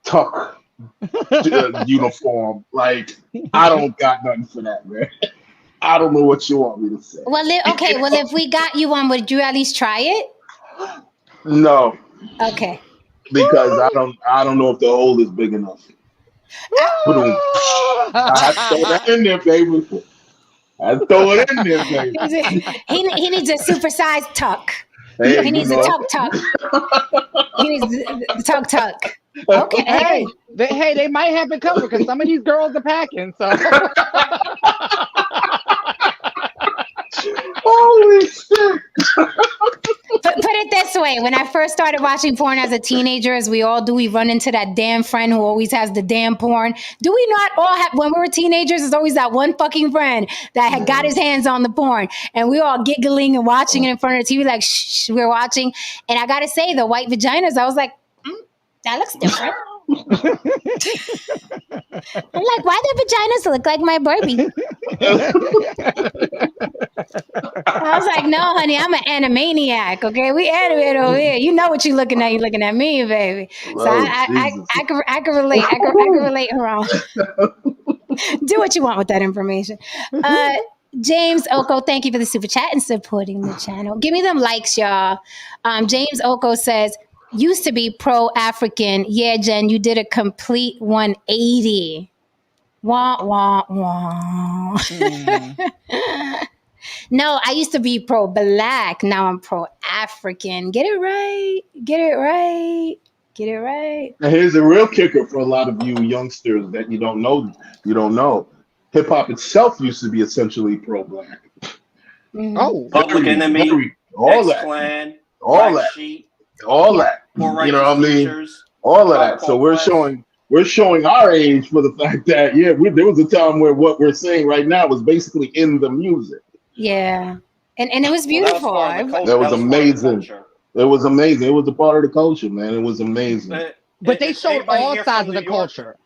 tuck uniform. Like, I don't got nothing for that, man. I don't know what you want me to say. Well, okay. Well, if we got you one, would you at least try it? No, Okay. because I don't know if the hole is big enough. Boom. I had to throw that in there, baby. I had to throw it in there, baby. He needs a supersized tuck. Hey, He you needs a know. tuck. He needs the tuck. Okay. Hey, they might have it covered because some of these girls are packing. So Holy shit. Put it this way. When I first started watching porn as a teenager, as we all do, we run into that damn friend who always has the damn porn. Do we not all have, when we were teenagers, there's always that one fucking friend that had got his hands on the porn and we all giggling and watching it in front of the TV like, shh, we're watching. And I got to say, the white vaginas, I was like, that looks different. I'm like, why do vaginas look like my Barbie? I was like, no, honey, I'm an animaniac. Okay, we animate over here. You know what you're looking at? You're looking at me, baby. So Oh, Jesus. I can relate. I can relate around. Do what you want with that information. James Oko, thank you for the super chat and supporting the channel. Give me them likes, y'all. James Oko says, used to be pro-African. Yeah, Jen, you did a complete 180. Wah, wah, wah. No, I used to be pro-black. Now I'm pro-African. Get it right. Get it right. Get it right. And here's the real kicker for a lot of you youngsters that you don't know. You don't know. Hip hop itself used to be essentially pro-black. Mhm. Oh, Public Enemy, all that, X-Clan, all Black that, Sheep, all Yeah. that. Poor You know what I Righteous mean? Teachers, All of Tribe that. So Called we're Quest. showing our age for the fact that there was a time where what we're saying right now was basically in the music. Yeah. and it was Well, that was beautiful. part of the That was That was part of the amazing. culture. It was amazing. It was a part of the culture, man. It was amazing. But they Is showed anybody all here sides from of New the York? culture.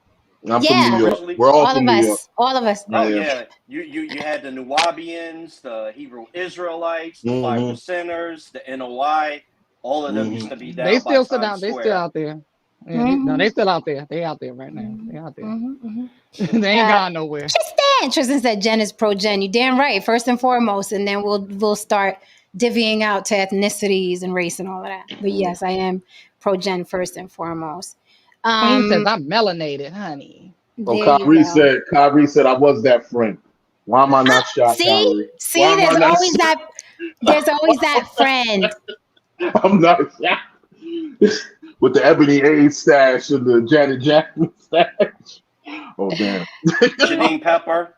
I'm from Yeah, New York. Originally, We're all all from of New York. us, all of us. oh Yeah. yeah, you had the Nubians, the Hebrew Israelites, the Five Mm-hmm. Percenters, the NOI. All of them used Mm-hmm. to be They down by still sit Times down. They still Square. out there. Yeah, no, Mhm, they still out there. They out there right now. mhm, They out there. mhm, mhm. They ain't gone nowhere. Tristan said Jen is pro Jen. You damn right. First and foremost, and then we'll start divvying out to ethnicities and race and all of that. But yes, I am pro Jen first and foremost. Queen says Um, I'm melanated, honey. Oh, there you go. Kyrie said, I was that friend. Why am I not shot, See, Kyrie? Why see, am I not shot? there's always that friend. I'm not shot. With the Ebony A stash and the Janet Jackson stash. Oh, damn. Janine Pepper.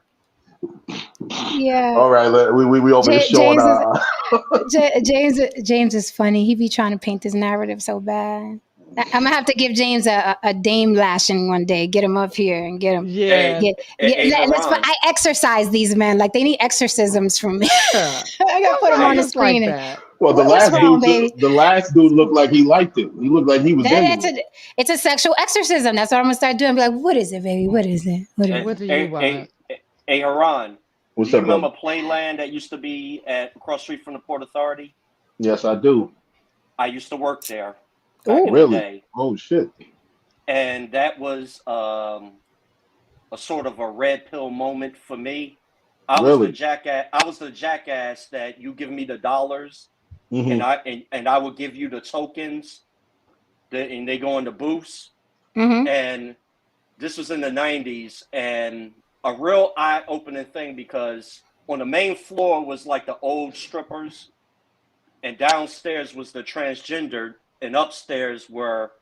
Yeah. All right, we over here showing James is funny. He be trying to paint this narrative so bad. I'm gonna have to give James a dame lashing one day. Get him up here and get him. Yeah. I exercise these men like they need exorcisms from me. Yeah. I gotta put them on the Just like screen. that. Well, What's wrong, baby? the last dude looked like he liked it. He looked like he was into it. It's a sexual exorcism. That's what I'm gonna start doing. Be like, what is it, baby? What is it? What is it? What do you want? Hey, Haran. What's Do you up, brother? remember Playland that used to be at across the street from the Port Authority? Yes, I do. I used to work there Ooh. back in the Really? day. Oh, shit. And that was a sort of a red pill moment for me. I was Really? the jackass that you give me the dollars, Mm-hmm. and I would give you the tokens, and they go in the booths. Mm-hmm. And this was in the 90s, and a real eye-opening thing, because on the main floor was like the old strippers, and downstairs was the transgendered, and upstairs were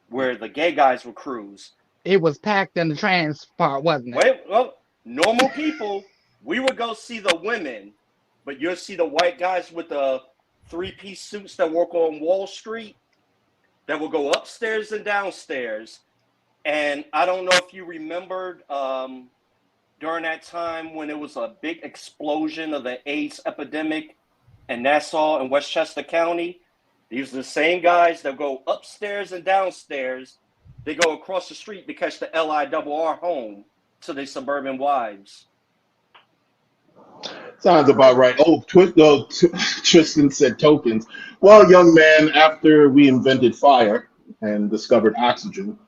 where the gay guys were crews. It was packed in the trans part, wasn't it? Wait, well, normal people, we would go see the women, but you'll see the white guys with the three-piece suits that work on Wall Street that will go upstairs and downstairs. And I don't know if you remembered during that time when it was a big explosion of the AIDS epidemic in Nassau and Westchester County. These are the same guys that go upstairs and downstairs. They go across the street to catch the LIRR home to their suburban wives. Sounds about right. Oh, Tristan said tokens. Well, young man, after we invented fire and discovered oxygen,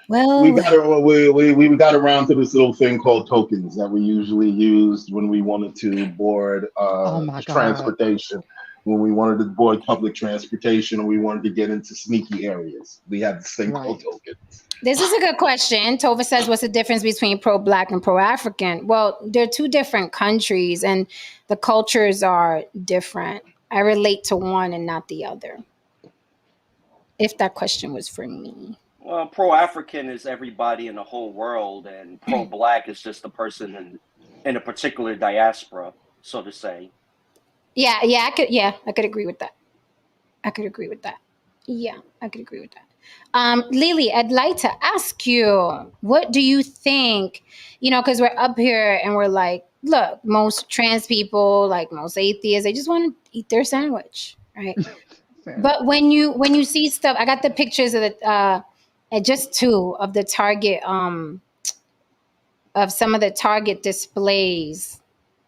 we Well, got around to this little thing called tokens that we usually used when we wanted to board Oh my God. transportation, when we wanted to board public transportation, or we wanted to get into sneaky areas. We had this thing called tokens. this is a good question. Tova says, what's the difference between pro-Black and pro-African? Well, they're two different countries and the cultures are different. I relate to one and not the other. If that question was for me. Well, pro-African is everybody in the whole world, and pro-Black is just a person in a particular diaspora, so to say. Yeah, I could agree with that. Yeah, I could agree with that. Lily, I'd like to ask you, what do you think, because we're up here and we're like, look, most trans people, like most atheists, they just want to eat their sandwich, right? But when you see stuff, I got the pictures of just two of the Target, of some of the Target displays,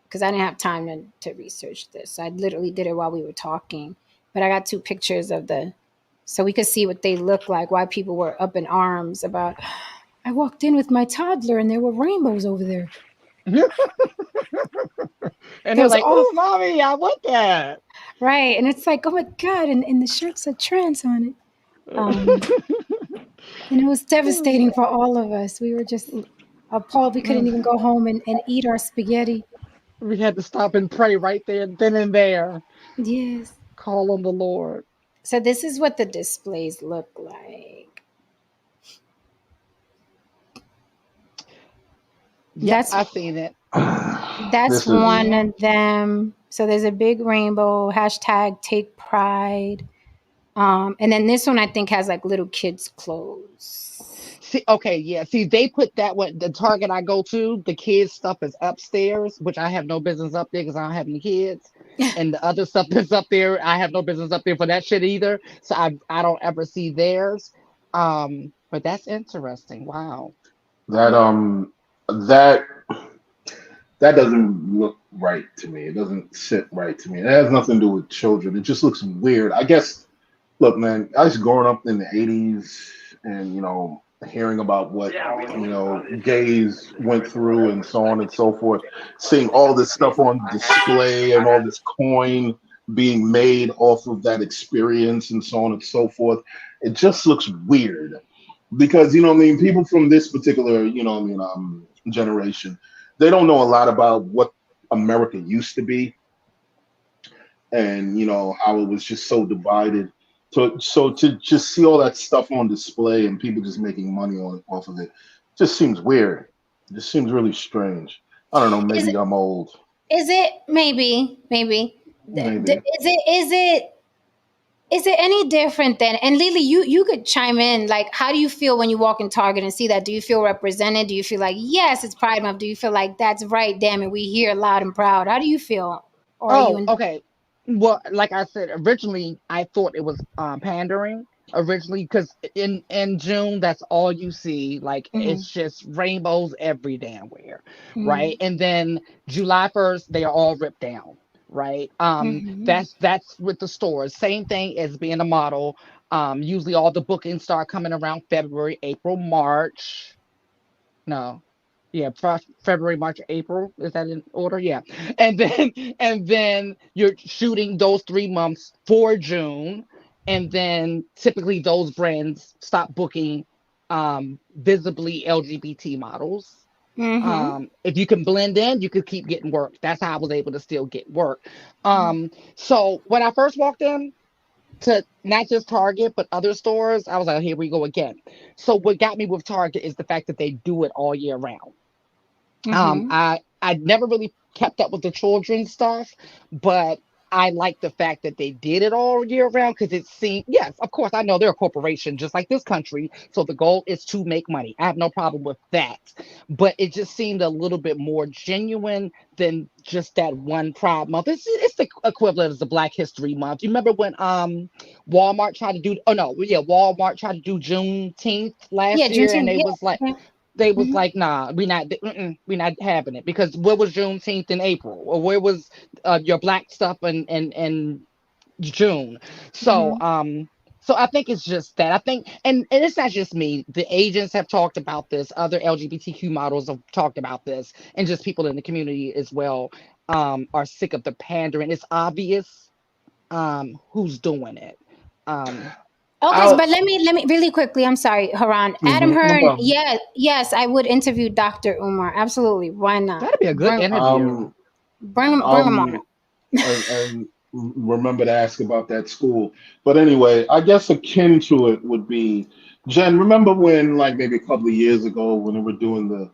because I didn't have time to research this. I literally did it while we were talking. But I got two pictures of so we could see what they look like, why people were up in arms about, I walked in with my toddler and there were rainbows over there. And they're like, oh, mommy, I want that. Right. And it's like, oh my God. And the shirt said trans on it. And it was devastating for all of us. We were just appalled. We couldn't even go home and eat our spaghetti. We had to stop and pray right there, then and there. Yes. Call on the Lord. So this is what the displays look like. Yes, I've seen it. That's one of them. So there's a big rainbow, hashtag take pride. And then this one I think has like little kids' clothes. See, they put that one, the Target I go to, the kids stuff is upstairs, which I have no business up there because I don't have any kids. and the other stuff that's up there, I have no business up there for that shit either. So I don't ever see theirs. But that's interesting. Wow. That Yeah. that that doesn't look right to me. It doesn't sit right to me. It has nothing to do with children. It just looks weird. I guess. Look, man, I was growing up in the '80s, and hearing about what gays went through and so on and so forth, seeing all this stuff on display and all this coin being made off of that experience and so on and so forth. It just looks weird because what I mean, people from this particular generation, they don't know a lot about what America used to be, and how it was just so divided. So to just see all that stuff on display and people just making money off of it just seems weird. It just seems really strange. I don't know. Is Maybe I'm old. is it maybe Maybe. is it any different than, and Lily, you could chime in, like, how do you feel when you walk in Target and see that? Do you feel represented? Do you feel like, yes, it's Pride Month? Do you feel like that's right, damn it, we hear loud and proud? How do you feel? Or are you Oh, in? okay. Well, like I said, originally I thought it was pandering originally because in June that's all you see. Like Mhm, it's just rainbows every damn where, right? mhm, And then July 1st they are all ripped down, right? mhm, That's with the stores. Same thing as being a model. Usually all the bookings start coming around February, April, March. No. Yeah, February, March, April. Is that in order? Yeah. And then and then you're shooting those 3 months for June. And then typically those brands stop booking visibly LGBT models. mhm. If you can blend in, you could keep getting work. That's how I was able to still get work. So when I first walked in, to not just Target but other stores, I was like, here we go again. So what got me with Target is the fact that they do it all year round. Mhm. I never really kept up with the children's stuff, but I like the fact that they did it all year round because it seemed, yes, of course, I know they're a corporation just like this country, so the goal is to make money. I have no problem with that, but it just seemed a little bit more genuine than just that one Pride Month. It's the equivalent of the Black History Month. You remember when Walmart tried to do? Oh no, yeah, Walmart tried to do Juneteenth Yeah, last year, and Juneteenth. Yeah. Yeah. they was Mhm. like, nah, we not having it because where was Juneteenth in April, or where was your black stuff in June? So Mhm. so I think it's just that I think, and it's not just me. The agents have talked about this. Other LGBTQ models have talked about this, and just people in the community as well are sick of the pandering. It's obvious who's doing it. Um, Okay, I'll. but let me really quickly. I'm sorry, Haran. Adam No Hearn. problem. Yeah, yes, I would interview Dr. Umar. Absolutely. Why not? that'd be a good interview. Um. Bring him on. And remember to ask about that school. But anyway, I guess akin to it would be, Jen, remember when, like, maybe a couple of years ago when they were doing the,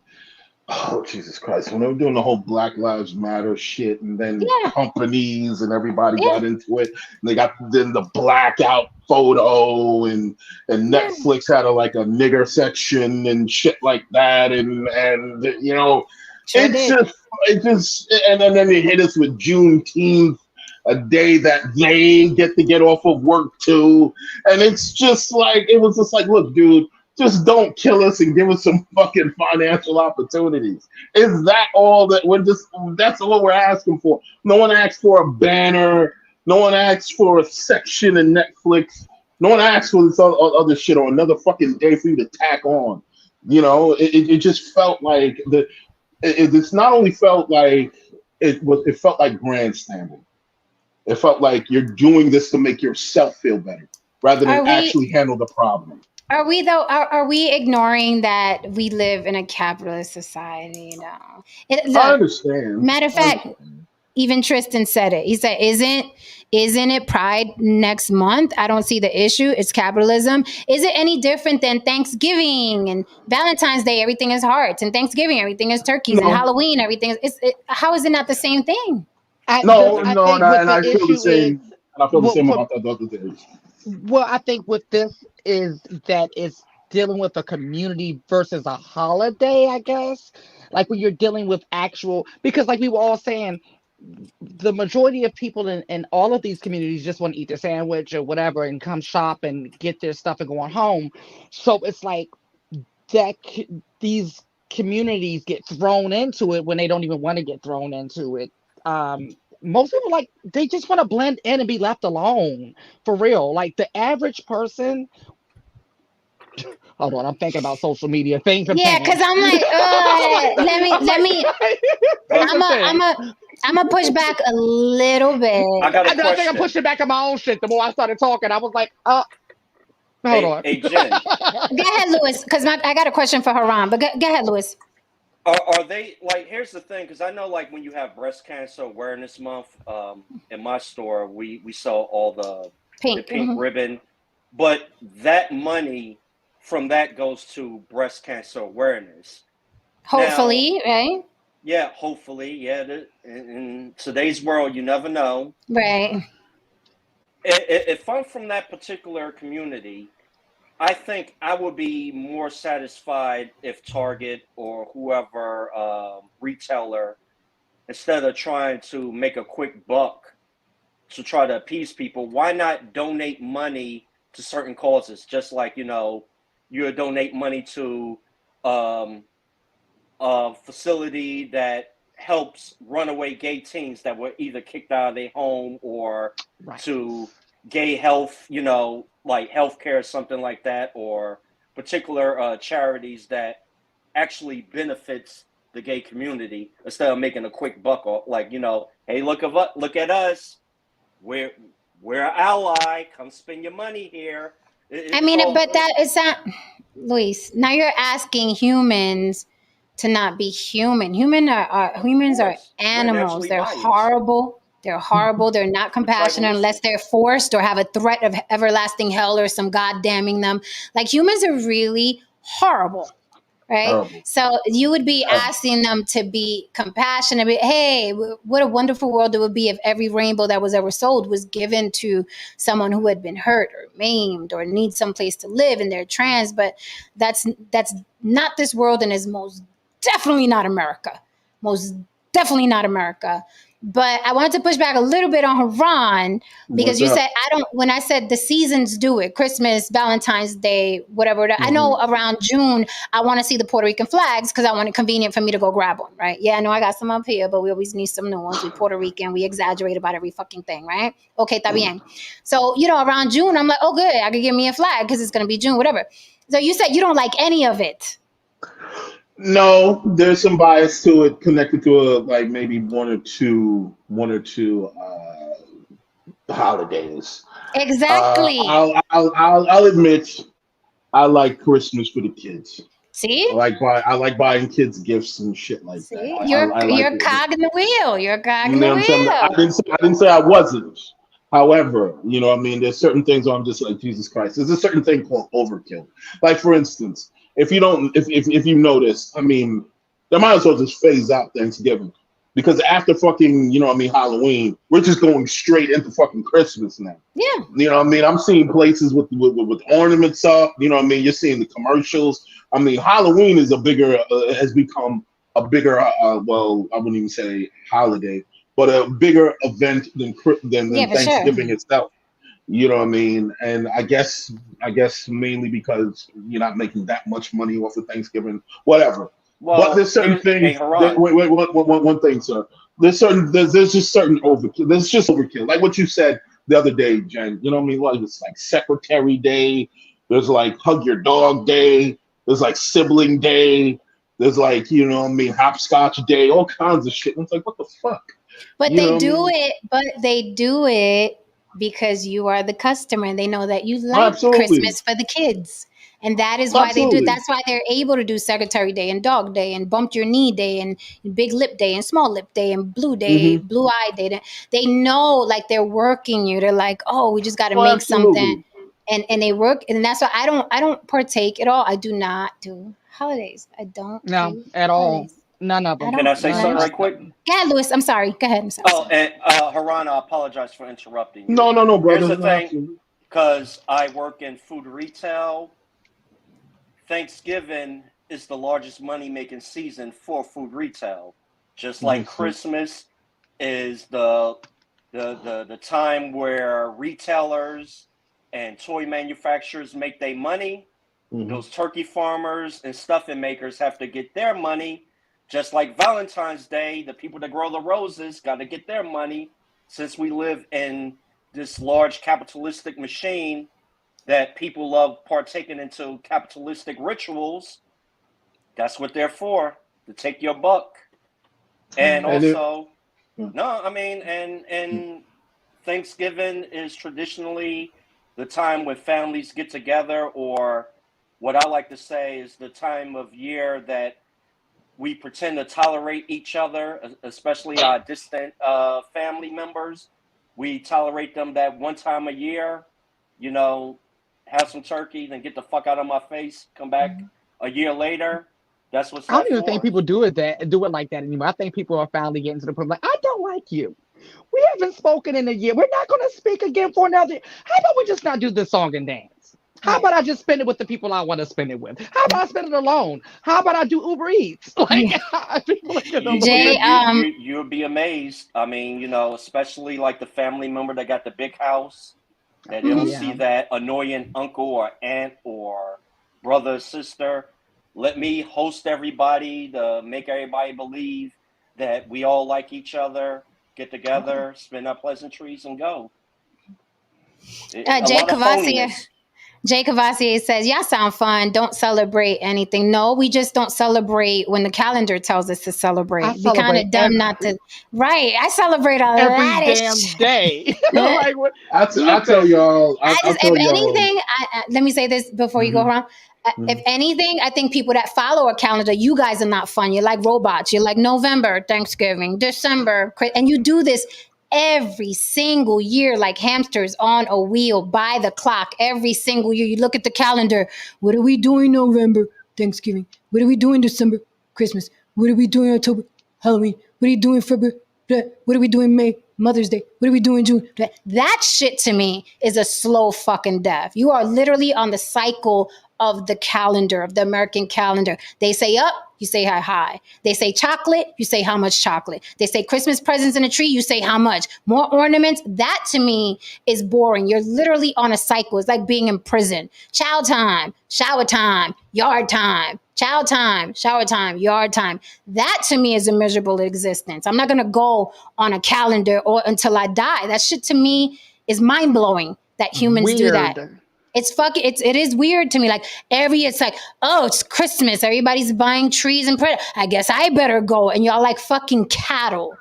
oh, Jesus Christ, when they were doing the whole Black Lives Matter shit, and then Yeah, companies and everybody yeah, got into it, and they got then the blackout photo, and yeah. Netflix had like a nigger section and shit like that, and Sure it's did. just and then they hit us with Juneteenth, a day that they get off of work too, and it's just like it was just like, look, dude, just don't kill us and give us some fucking financial opportunities. Is that all that we're just? That's all we're asking for. No one asked for a banner. No one asked for a section in Netflix. No one asked for this other shit or another fucking day for you to tack on. It just felt like it's not only felt like it felt like grandstanding. It felt like you're doing this to make yourself feel better rather than Are we? actually handle the problem. Are we though? Are we ignoring that we live in a capitalist society? I Look. understand. Matter of I fact, understand. even Tristan said it. He said, "Isn't it Pride next month? I don't see the issue. It's capitalism. Is it any different than Thanksgiving and Valentine's Day? Everything is hearts, and Thanksgiving everything is turkeys, and No, Halloween everything is. How is it not the same thing? I no, think what and the I feel the issue is, same. And I feel the what same for about the other things. well, I think with this is that it's dealing with a community versus a holiday, I guess. Like when you're dealing with actual, because like we were all saying, the majority of people in all of these communities just want to eat their sandwich or whatever and come shop and get their stuff and go on home. So it's like that these communities get thrown into it when they don't even want to get thrown into it. Most people, like, they just want to blend in and be left alone, for real. Like the average person. Hold on, I'm thinking about social media. Things have Yeah, because changed. I'm like, Things I'm have changed. I'm a push back a little bit. I got a I think I'm question. pushing back on my own shit. The more I started talking, I was like, hold on. Hey, Jen, Go ahead, Lewis, because I got a question for Haran, but go ahead, Lewis. are they like? Here's the thing, because I know like when you have Breast Cancer Awareness Month, in my store we sell all the Pink. pink ribbon, but that money from that goes to breast cancer awareness. Hopefully, Now, right? yeah, hopefully, yeah. In today's world, you never know. Right. If I'm from that particular community, I think I would be more satisfied if Target or whoever retailer, instead of trying to make a quick buck to try to appease people, why not donate money to certain causes? Just like, you would donate money to a facility that helps runaway gay teens that were either kicked out of their home or Right. to gay health, like healthcare or something like that, or particular charities that actually benefits the gay community, instead of making a quick buck off, like, hey, look at us, we're an ally, come spend your money here. I mean, but that is not, Luis. Now you're asking humans to not be human. Humans are We're animals. naturally They're biased. horrible. They're horrible. They're not compassionate unless they're forced or have a threat of everlasting hell or some God damning them. Like, humans are really horrible. Right. Terrible. So you would be asking them to be compassionate. Hey, what a wonderful world it would be if every rainbow that was ever sold was given to someone who had been hurt or maimed or needs some place to live and they're trans. But that's not this world, and is most definitely not America. Most definitely not America. But I wanted to push back a little bit on Haran, because you said, when I said the seasons do it, Christmas, Valentine's Day, whatever. I know around June, I want to see the Puerto Rican flags because I want it convenient for me to go grab one, right? Yeah, I know I got some up here, but we always need some new ones. We Puerto Rican, we exaggerate about every fucking thing, right? Okay, está bien. So, around June, I'm like, oh, good, I could get me a flag because it's going to be June, whatever. So you said you don't like any of it. No, there's some bias to it connected to like maybe one or two holidays. Exactly. I'll admit I like Christmas for the kids. See? I like buying kids gifts and shit like See? that. You're I like it. cog in the wheel. You're cog in You know the what I'm saying? wheel. I didn't say I wasn't. However, there's certain things where I'm just like, Jesus Christ. There's a certain thing called overkill. Like, for instance, if you notice, I mean, they might as well just phase out Thanksgiving, because after fucking, Halloween, we're just going straight into fucking Christmas now. Yeah. You know what I mean? I'm seeing places with ornaments up. You know what I mean? You're seeing the commercials. I mean, Halloween is has become a bigger, well, I wouldn't even say holiday, but a bigger event than Thanksgiving itself. You know what I mean? And I guess mainly because you're not making that much money off of Thanksgiving, whatever. Well, but there's certain things. Wait, one thing, sir. There's just certain overkill. There's just overkill. Like what you said the other day, Jen. You know what I mean? Like, it's like Secretary Day. There's like Hug Your Dog Day. There's like Sibling Day. There's like, Hopscotch Day. All kinds of shit. And it's like, what the fuck? But they do it because you are the customer and they know that you like Christmas for the kids. And that is why they do it. That's why they're able to do Secretary Day and Dog Day and Bump Your Knee Day and Big Lip Day and Small Lip Day and Blue Day, Blue Eye Day. They know, like, they're working you. They're like, oh, we just got to make something. And they work. And that's why I don't partake at all. I do not do holidays. I don't. No, at all. None of them. Can I say something right quick? Yeah, Lewis, I'm sorry. Go ahead. I'm sorry. Oh, and Haran, I apologize for interrupting you. No, brother. Here's the thing, because I work in food retail, Thanksgiving is the largest money-making season for food retail. Just like Christmas is the time where retailers and toy manufacturers make their money. Those turkey farmers and stuffing makers have to get their money. Just like Valentine's Day, the people that grow the roses got to get their money, since we live in this large capitalistic machine that people love partaking into capitalistic rituals. That's what they're for, to take your buck. And also, and Thanksgiving is traditionally the time when families get together, or what I like to say is the time of year that we pretend to tolerate each other, especially our distant family members. We tolerate them that one time a year, you know, have some turkey, then get the fuck out of my face, come back a year later. That's what's I don't even for. think people do it like that anymore. I think people are finally getting to the point like, I don't like you. We haven't spoken in a year. We're not going to speak again for another year. How about we just not do this song and dance? How about I just spend it with the people I want to spend it with? How about I spend it alone? How about I do Uber Eats? Like, people are Jay, you'll be amazed. I mean, you know, especially like the family member that got the big house, that they don't see that annoying uncle or aunt or brother or sister. Let me host everybody to make everybody believe that we all like each other, get together, spend our pleasantries, and go. Jay Cavassier says, y'all sound fun. Don't celebrate anything. No, we just don't celebrate when the calendar tells us to celebrate. Be kind of dumb not to. Right. I celebrate every lot damn day. Like, what? I tell y'all. If anything, let me say this before you go around. If anything, I think people that follow a calendar, you guys are not fun. You're like robots. You're like November, Thanksgiving, December, and you do this every single year, like hamsters on a wheel, by the clock. Every single year, you look at the calendar. What are we doing November? Thanksgiving. What are we doing December? Christmas. What are we doing October? Halloween. What are you doing February? What are we doing May? Mother's Day. What are we doing June? That shit to me is a slow fucking death. You are literally on the cycle of the calendar, of the American calendar. They say up, you say high. They say chocolate, you say how much chocolate. They say Christmas presents in a tree, you say how much. More ornaments. That to me is boring. You're literally on a cycle. It's like being in prison. Chow time, shower time, yard time. Chow time, shower time, yard time. That to me is a miserable existence. I'm not going to go on a calendar or until I die. That shit to me is mind blowing that humans do that. It is weird to me. Like it's like, oh, it's Christmas. Everybody's buying trees and I guess I better go. And y'all like fucking cattle.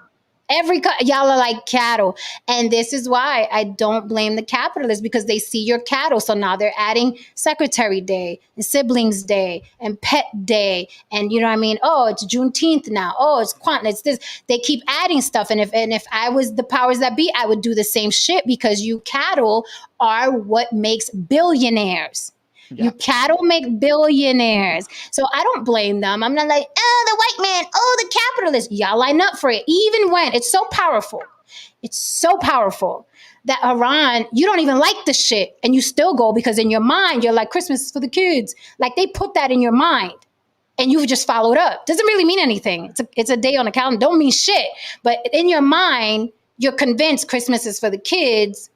Y'all are like cattle. And this is why I don't blame the capitalists, because they see your cattle. So now they're adding Secretary Day and Siblings Day and Pet Day. And you know what I mean? Oh, it's Juneteenth now. Oh, it's Quantum. It's this. They keep adding stuff. And if I was the powers that be, I would do the same shit, because you cattle are what makes billionaires. Yeah. You cattle make billionaires. So I don't blame them. I'm not like, oh, the white man, oh, the capitalist. Y'all line up for it. Even when it's so powerful. It's so powerful that Iran, you don't even like the shit. And you still go, because in your mind, you're like, Christmas is for the kids. Like they put that in your mind. And you've just followed up. Doesn't really mean anything. It's a day on the calendar. Don't mean shit. But in your mind, you're convinced Christmas is for the kids.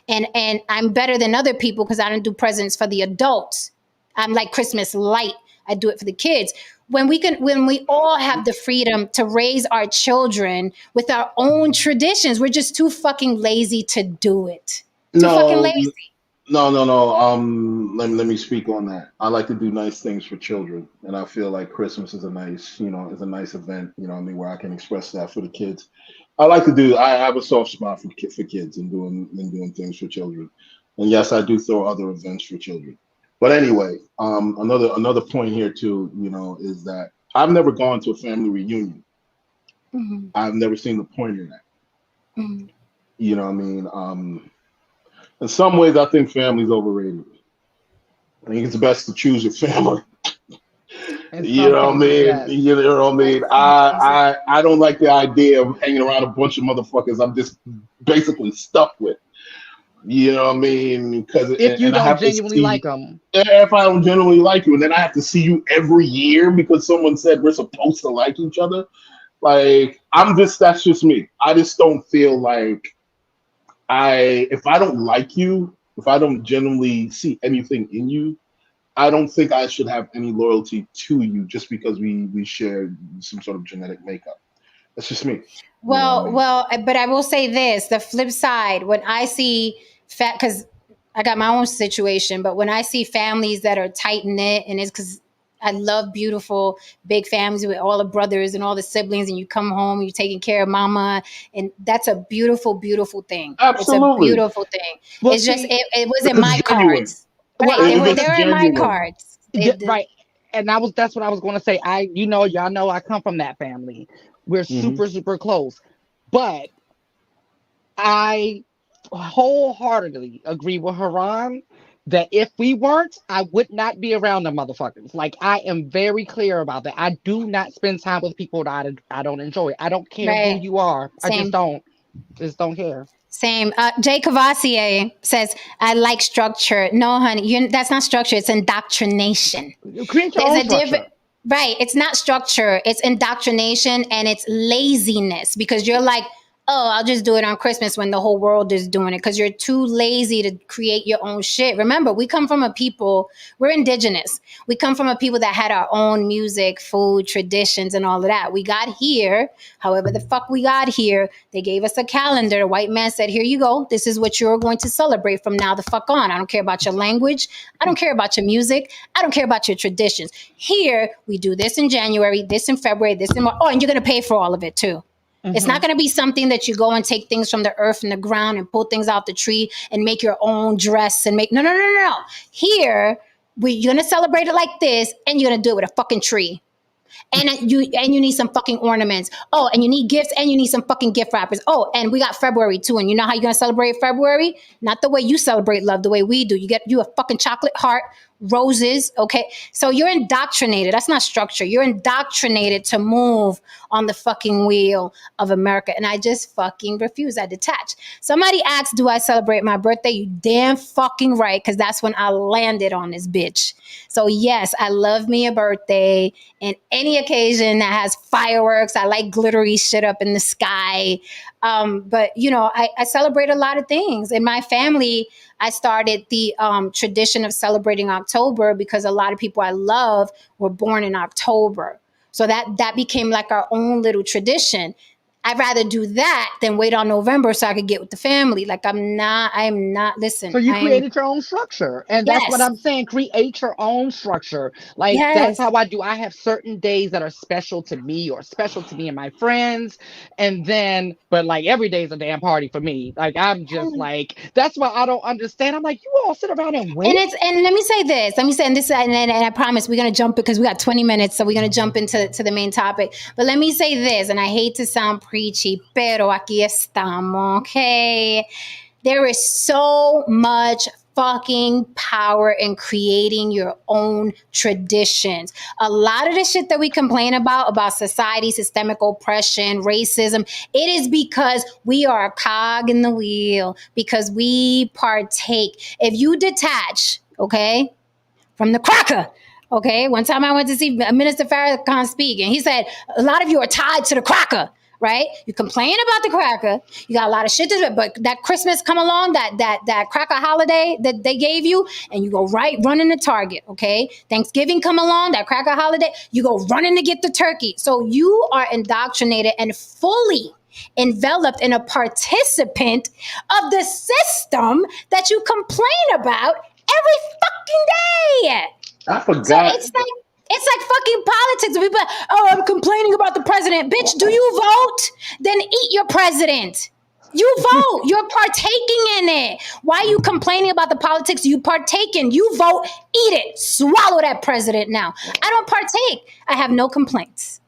And I'm better than other people because I don't do presents for the adults. I'm like Christmas light. I do it for the kids. When we all have the freedom to raise our children with our own traditions, we're just too fucking lazy to do it. Fucking lazy. No. Let me speak on that. I like to do nice things for children, and I feel like Christmas is a nice event. You know what I mean, where I can express that for the kids. I have a soft spot for kids and doing things for children. And yes, I do throw other events for children. But anyway, another point here too, is that I've never gone to a family reunion. Mm-hmm. I've never seen the point in that. Mm-hmm. You know what I mean? In some ways, I think family's overrated. I think it's best to choose your family. You know what I mean? Yes. You know what I mean? I don't like the idea of hanging around a bunch of motherfuckers I'm just basically stuck with. You know what I mean? Because if you don't genuinely like them. If I don't genuinely like you, and then I have to see you every year because someone said we're supposed to like each other. Like, that's just me. I just don't feel like if I don't like you, if I don't genuinely see anything in you, I don't think I should have any loyalty to you just because we share some sort of genetic makeup. That's just me. But I will say this: the flip side, when I see because I got my own situation, but when I see families that are tight knit, and it's because I love beautiful big families with all the brothers and all the siblings, and you come home, you're taking care of mama, and that's a beautiful, beautiful thing. Absolutely. It's a beautiful thing. Well, it's just see, it wasn't my genuine. cards, right? Well, They were it's in my genuine. cards. right. And that's what I was going to say. Y'all know I come from that family. We're super, super close. But I wholeheartedly agree with Haran that if we weren't, I would not be around the motherfuckers. Like, I am very clear about that. I do not spend time with people that I don't enjoy. I don't care who Right. you are. I Same. just don't. Just don't care. Same. Jay Cavassier says, I like structure. No, honey, that's not structure. It's indoctrination. Create your own structure. Right. It's not structure. It's indoctrination and it's laziness because you're like, oh, I'll just do it on Christmas when the whole world is doing it because you're too lazy to create your own shit. Remember, we come from a people, we're indigenous. We come from a people that had our own music, food, traditions, and all of that. We got here, however the fuck we got here, they gave us a calendar. The white man said, here you go. This is what you're going to celebrate from now the fuck on. I don't care about your language. I don't care about your music. I don't care about your traditions. Here, we do this in January, this in February, this in March. Oh, and you're going to pay for all of it too. It's not going to be something that you go and take things from the earth and the ground and pull things out the tree and make your own dress and make no. Here, you're going to celebrate it like this and you're going to do it with a fucking tree. And you need some fucking ornaments. Oh, and you need gifts and you need some fucking gift wrappers. Oh, and we got February too. And you know how you're going to celebrate February? Not the way you celebrate love, the way we do. You get you a fucking chocolate heart, roses, okay? So you're indoctrinated. That's not structure. You're indoctrinated to move on the fucking wheel of America. And I just fucking refuse. I detach. Somebody asked, do I celebrate my birthday? You damn fucking right, because that's when I landed on this bitch. So yes, I love me a birthday and any occasion that has fireworks. I like glittery shit up in the sky. But, you know, I celebrate a lot of things. In my family, I started the tradition of celebrating October because a lot of people I love were born in October. So that became like our own little tradition. I'd rather do that than wait on November so I could get with the family. Like I'm not, listen. So you created your own structure. And that's what Yes. I'm saying. Create your own structure. Like that's how I do. I have certain days that are special to me or special to me and my friends. And then, but like every day is a damn party for me. Like I'm just like, that's why I don't understand. I'm like, you all sit around and wait. And let me say this. And I promise we're gonna jump because we got 20 minutes, so we're gonna jump into the main topic. But let me say this, and I hate to sound preachy, pero aquí estamos, okay? There is so much fucking power in creating your own traditions. A lot of the shit that we complain about society, systemic oppression, racism, it is because we are a cog in the wheel, because we partake. If you detach, okay, from the cracker, okay? One time I went to see Minister Farrakhan speak, and he said, a lot of you are tied to the cracker. Right? You complain about the cracker. You got a lot of shit to do, but that Christmas come along, that cracker holiday that they gave you, and you go running to Target, okay? Thanksgiving come along, that cracker holiday, you go running to get the turkey. So you are indoctrinated and fully enveloped in a participant of the system that you complain about every fucking day. I forgot. So it's like fucking politics. People, oh, I'm complaining about the president. Bitch, do you vote? Then eat your president. You vote. You're partaking in it. Why are you complaining about the politics you partake in? You vote, eat it. Swallow that president now. I don't partake. I have no complaints.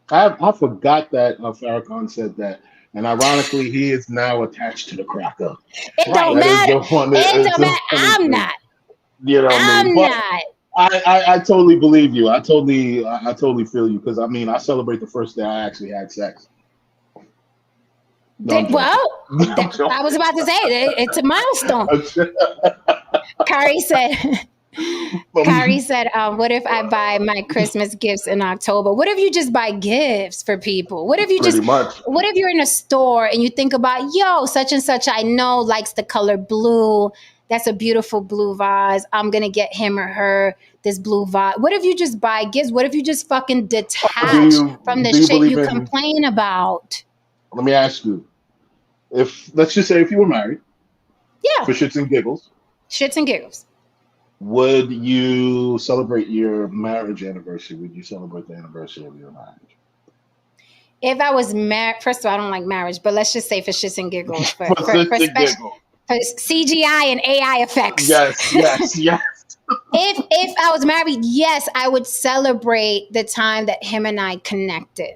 I forgot that Farrakhan said that. And ironically, he is now attached to the cracker. It don't matter. It don't matter. I'm not. You know what I mean? I'm not. I totally believe you. I totally feel you because I mean I celebrate the first day I actually had sex. I was about to say it's a milestone. Kari said, Kari said, what if I buy my Christmas gifts in October? What if you just buy gifts for people? What if you Pretty just, much. what if you're in a store and you think about, yo, such and such I know likes the color blue. That's a beautiful blue vase. I'm going to get him or her this blue vase. What if you just buy gifts? What if you just fucking detach from the Do you shit believe you in? complain about? Let me ask you. Let's just say if you were married Yeah, for shits and giggles, shits and giggles. would you celebrate your marriage anniversary? Would you celebrate the anniversary of your marriage? If I was married, first of all, I don't like marriage, but let's just say for shits and giggles, For shits and giggles. for CGI and AI effects. Yes, yes, yes. If I was married, yes, I would celebrate the time that him and I connected.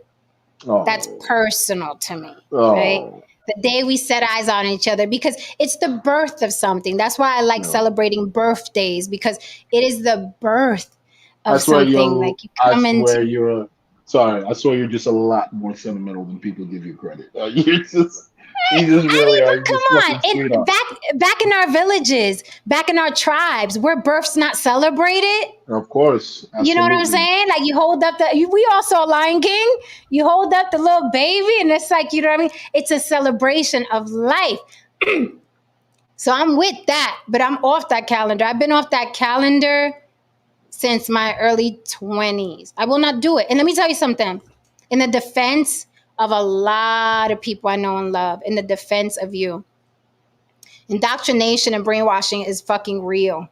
That's Oh, personal to me, right? oh, The day we set eyes on each other, because it's the birth of something. That's why I like no. celebrating birthdays, because it is the birth I of swear something. Like you I come swear into, you're. Sorry, I swear you're just a lot more sentimental than people give you credit. You just I really mean, are. but You come just on. fucking sweetheart. Back in our villages, back in our tribes, were births not celebrated? Of course, You know what I'm absolutely. saying? Like you hold up we all saw Lion King. You hold up the little baby, and it's like, you know what I mean? It's a celebration of life. So I'm with that, but I'm off that calendar. I've been off that calendar since my early 20s. I will not do it. And let me tell you something. In the defense of a lot of people I know and love, in the defense of you, indoctrination and brainwashing is fucking real.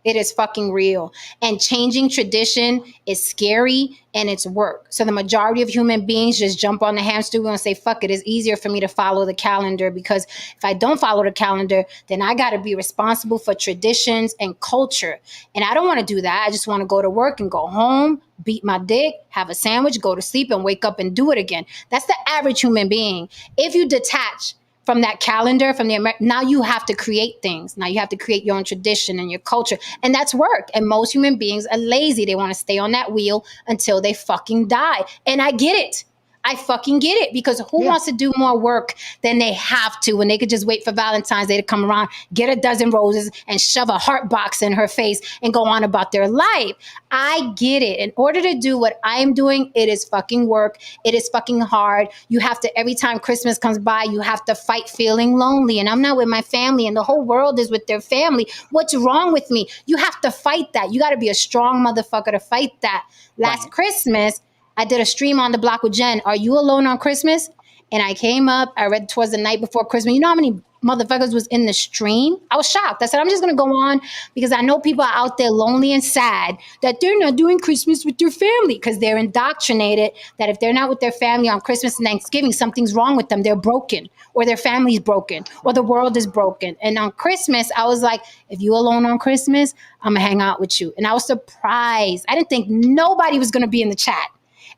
It is fucking real. And changing tradition is scary and it's work. So the majority of human beings just jump on the hamster wheel and say, fuck it, it's easier for me to follow the calendar, because if I don't follow the calendar, then I got to be responsible for traditions and culture. And I don't want to do that. I just want to go to work and go home, beat my dick, have a sandwich, go to sleep, and wake up and do it again. That's the average human being. If you detach from that calendar, from the now you have to create things. Now you have to create your own tradition and your culture, and that's work. And most human beings are lazy. They want to stay on that wheel until they fucking die. And I get it. I fucking get it, because who Yeah. wants to do more work than they have to when they could just wait for Valentine's Day to come around, get a dozen roses and shove a heart box in her face and go on about their life? I get it. In order to do what I am doing, it is fucking work. It is fucking hard. You have to, every time Christmas comes by, you have to fight feeling lonely. And I'm not with my family, and the whole world is with their family. What's wrong with me? You have to fight that. You got to be a strong motherfucker to fight that. Last Right. Christmas, I did a stream on the block with Jen. Are you alone on Christmas? And I came up, I read towards the night before Christmas. You know how many motherfuckers was in the stream? I was shocked. I said, I'm just going to go on, because I know people are out there lonely and sad that they're not doing Christmas with their family, because they're indoctrinated that if they're not with their family on Christmas and Thanksgiving, something's wrong with them. They're broken, or their family's broken, or the world is broken. And on Christmas, I was like, if you alone on Christmas, I'm going to hang out with you. And I was surprised. I didn't think nobody was going to be in the chat.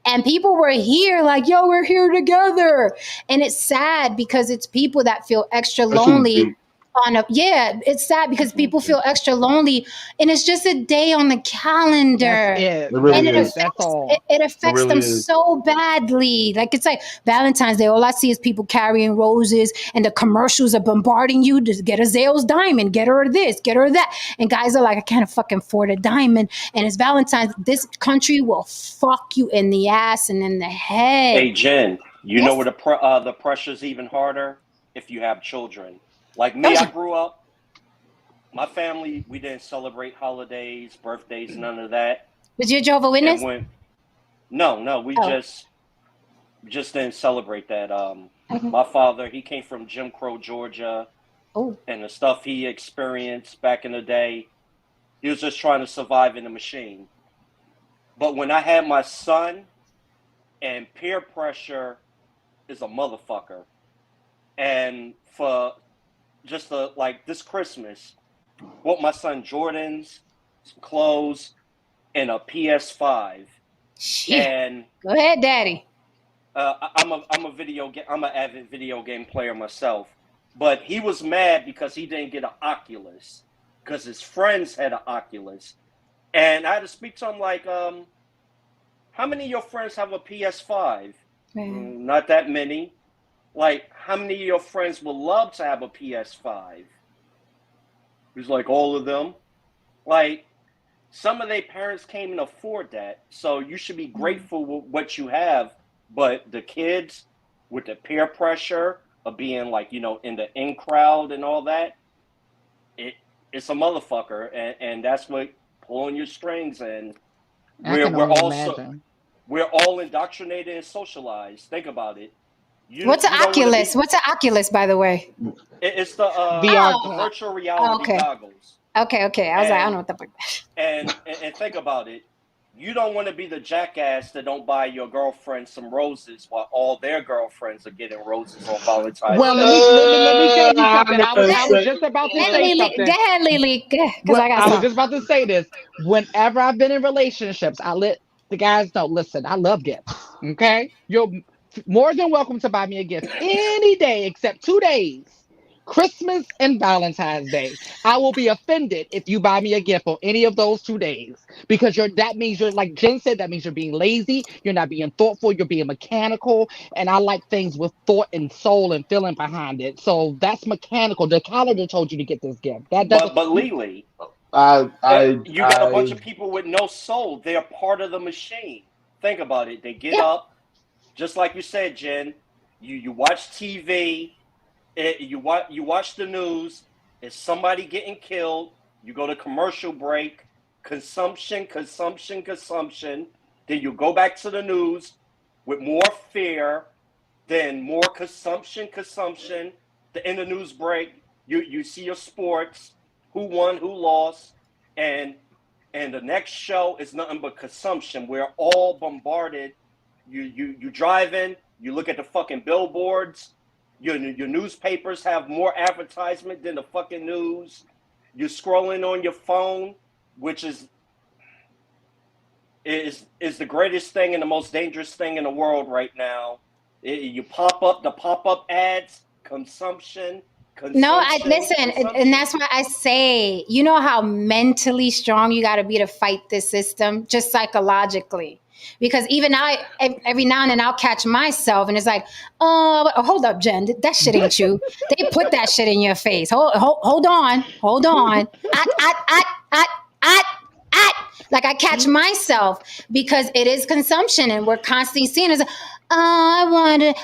And people were here like, yo, we're here together. And it's sad, because it's people that feel extra That's what we lonely do. it's sad because That's what people we do. feel extra lonely, and it's just a day on the That's calendar. it. It And really it is. That's affects all. it It affects really them is. so badly. Like, it's like Valentine's Day. All I see is people carrying roses, and the commercials are bombarding you to get a Zales diamond, get her this, get her that. And guys are like, I can't fucking afford a diamond. And it's Valentine's. This country will fuck you in the ass and in the head. Hey, Jen, you know Yes. where the pressure's even harder? If you have children. Like me, I Children. grew up, my family, we didn't celebrate holidays, birthdays, none of that. Was you a Jehovah's Witness? And no, we Oh. just didn't celebrate that. Okay. My father, he came from Jim Crow, Georgia, Oh. and the stuff he experienced back in the day, he was just trying to survive in the machine. But when I had my son, and peer pressure is a motherfucker. And for just like this Christmas, bought my son Jordans, some clothes, and a PS5. Shit. And Go ahead, Daddy. I'm an avid video game player myself. But he was mad because he didn't get an Oculus, because his friends had an Oculus. And I had to speak to him like, how many of your friends have a PS5? Not that many. Like, how many of your friends would love to have a PS5? He's like, all of them. Like, some of their parents can't even afford that. So you should be grateful with what you have. But the kids with the peer pressure of being like, you know, in the in crowd and all that, it's a motherfucker. And that's what pulling your strings. And I can we're only also imagine. we're all indoctrinated and socialized. Think about it. What's an You don't want to Oculus? be. What's an Oculus, by the way? It's the VR Oh, virtual oh, reality okay. goggles. Okay. I was like, I don't know And what the fuck. and think about it. You don't want to be the jackass that don't buy your girlfriend some roses while all their girlfriends are getting roses on Valentine's Well, Day. let me tell you I'm something. gonna I was say, just about to Go ahead, say Lily. Go something. ahead, Lily. Because I got I was something. just about to say this. Whenever I've been in relationships, I let the guys know, listen, I love gifts. Okay? You're more than welcome to buy me a gift any day except 2 days. Christmas and Valentine's Day. I will be offended if you buy me a gift on any of those 2 days because that means you're, like Jen said, that means you're being lazy, you're not being thoughtful, you're being mechanical, and I like things with thought and soul and feeling behind it. So that's mechanical. The calendar told you to get this gift. That doesn't. But Lily, I, you got a bunch I, of people with no soul. They're part of the machine. Think about it. They get up, just like you said, Jen. You watch TV. You watch the news. Is somebody getting killed? You go to commercial break. Consumption. Then you go back to the news with more fear. Then more consumption. In the news break, you see your sports. Who won? Who lost? And the next show is nothing but consumption. We're all bombarded. You drive in. You look at the fucking billboards. Your newspapers have more advertisement than the fucking news. You're scrolling on your phone, which is the greatest thing and the most dangerous thing in the world right now. You pop up ads, consumption. No, I listen, and that's why I say, you know how mentally strong you got to be to fight this system, just psychologically. Because even every now and then I'll catch myself, and it's like, oh, hold up, Jen, that shit ain't you. They put that shit in your face. Hold on. Like I catch myself because it is consumption, and we're constantly seeing it. I want it.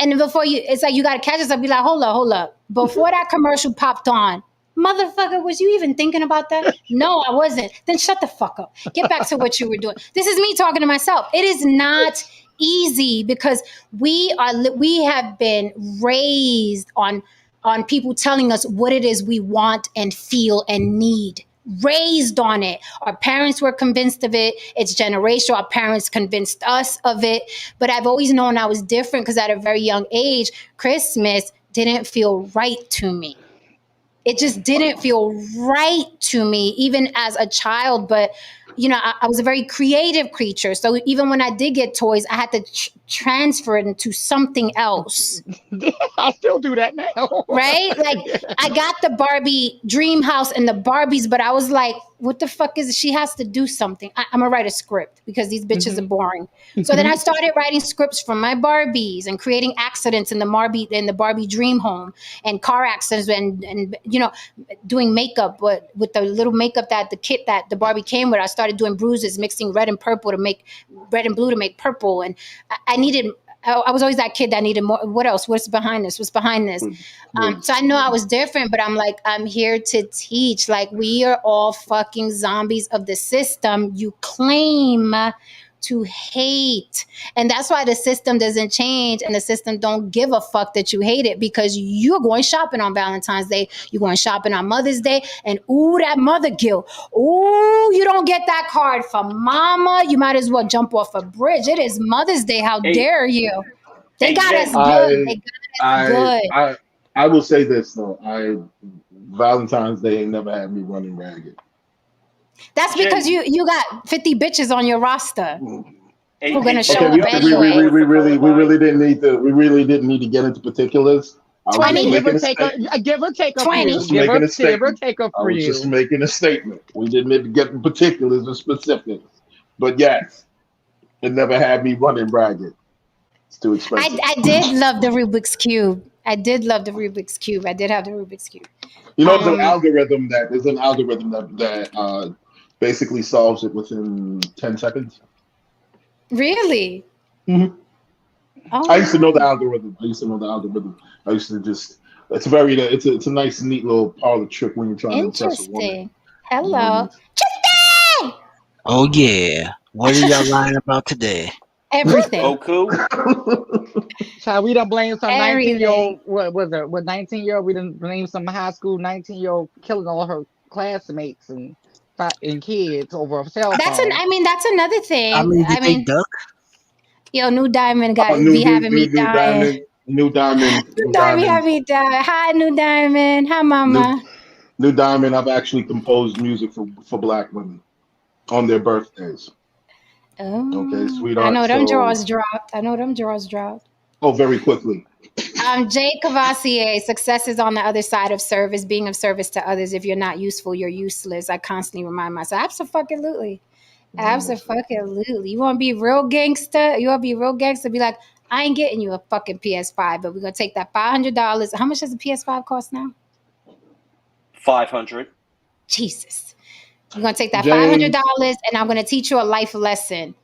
And then before it's like you got to catch yourself. Be like, hold up. Before that commercial popped on, motherfucker, was you even thinking about that? No, I wasn't. Then shut the fuck up. Get back to what you were doing. This is me talking to myself. It is not easy because we have been raised on people telling us what it is we want and feel and need. Raised on it. Our parents were convinced of it. It's generational. Our parents convinced us of it. But I've always known I was different because at a very young age, Christmas didn't feel right to me. It just didn't feel right to me, even as a child. But, you know, I was a very creative creature. So even when I did get toys, I had to transfer it into something else. I still do that now. Right? Like I got the Barbie dream house and the Barbies, but I was like, what the fuck is it? She has to do something. I'm gonna write a script because these bitches are boring. So then I started writing scripts for my Barbies and creating accidents in the Barbie dream home and car accidents and you know, doing makeup with the little makeup that the kit that the Barbie came with. I started doing bruises, mixing red and blue to make purple. And I was always that kid that needed more. What else? What's behind this? So I know I was different, but I'm like, I'm here to teach. Like, we are all fucking zombies of the system you claim to hate. And that's why the system doesn't change and the system don't give a fuck that you hate it, because you're going shopping on Valentine's Day. You're going shopping on Mother's Day. And ooh, that mother guilt. Ooh, you don't get that card from mama. You might as well jump off a bridge. It is Mother's Day. How dare you? They got us good. They got us good. I will say this though. Valentine's Day ain't never had me running ragged. That's because you got 50 bitches on your roster. We're gonna show okay, up anyway. we really didn't need to get into particulars. I mean, give or take a 20. few. Give or take a I was few. just making a statement. We didn't need to get into particulars and specifics. But yes, it never had me running ragged. It's too expensive. I did love the Rubik's Cube. I did have the Rubik's Cube. You know, there's an algorithm that basically solves it within 10 seconds. Really? Mhm. Oh, I used to know the wow. algorithm. I used to just. It's a nice, neat little parlor trick when you're trying to impress a woman. Interesting. You know what I Hello, mean? Tristan. Oh yeah. What are y'all lying about today? Everything. Oku. Child, we done blame some 19-year-old, Everything. what was it? What 19-year-old? We done blame some high school 19-year-old killing all her classmates and kids over a cell phone. That's another I thing. mean, I did they mean, duck? yo, New Diamond Oh, got be having me new dying. diamond, new diamond, New new Diamond diamond, having me die. Hi, New Diamond. Hi, new Mama. new diamond. I've actually composed music for black women on their birthdays. Okay, Oh, I sweetheart. know them So, drawers dropped. I know them drawers dropped. oh, very quickly. Jay Cavassier, success is on the other side of service, being of service to others. If you're not useful, you're useless. I constantly remind myself. Absolutely. Absolutely. You want to be real gangster? You want to be real gangster? Be like, I ain't getting you a fucking PS5, but we're going to take that $500. How much does a PS5 cost now? 500. Jesus. We're going to take that $500 James, and I'm going to teach you a life lesson.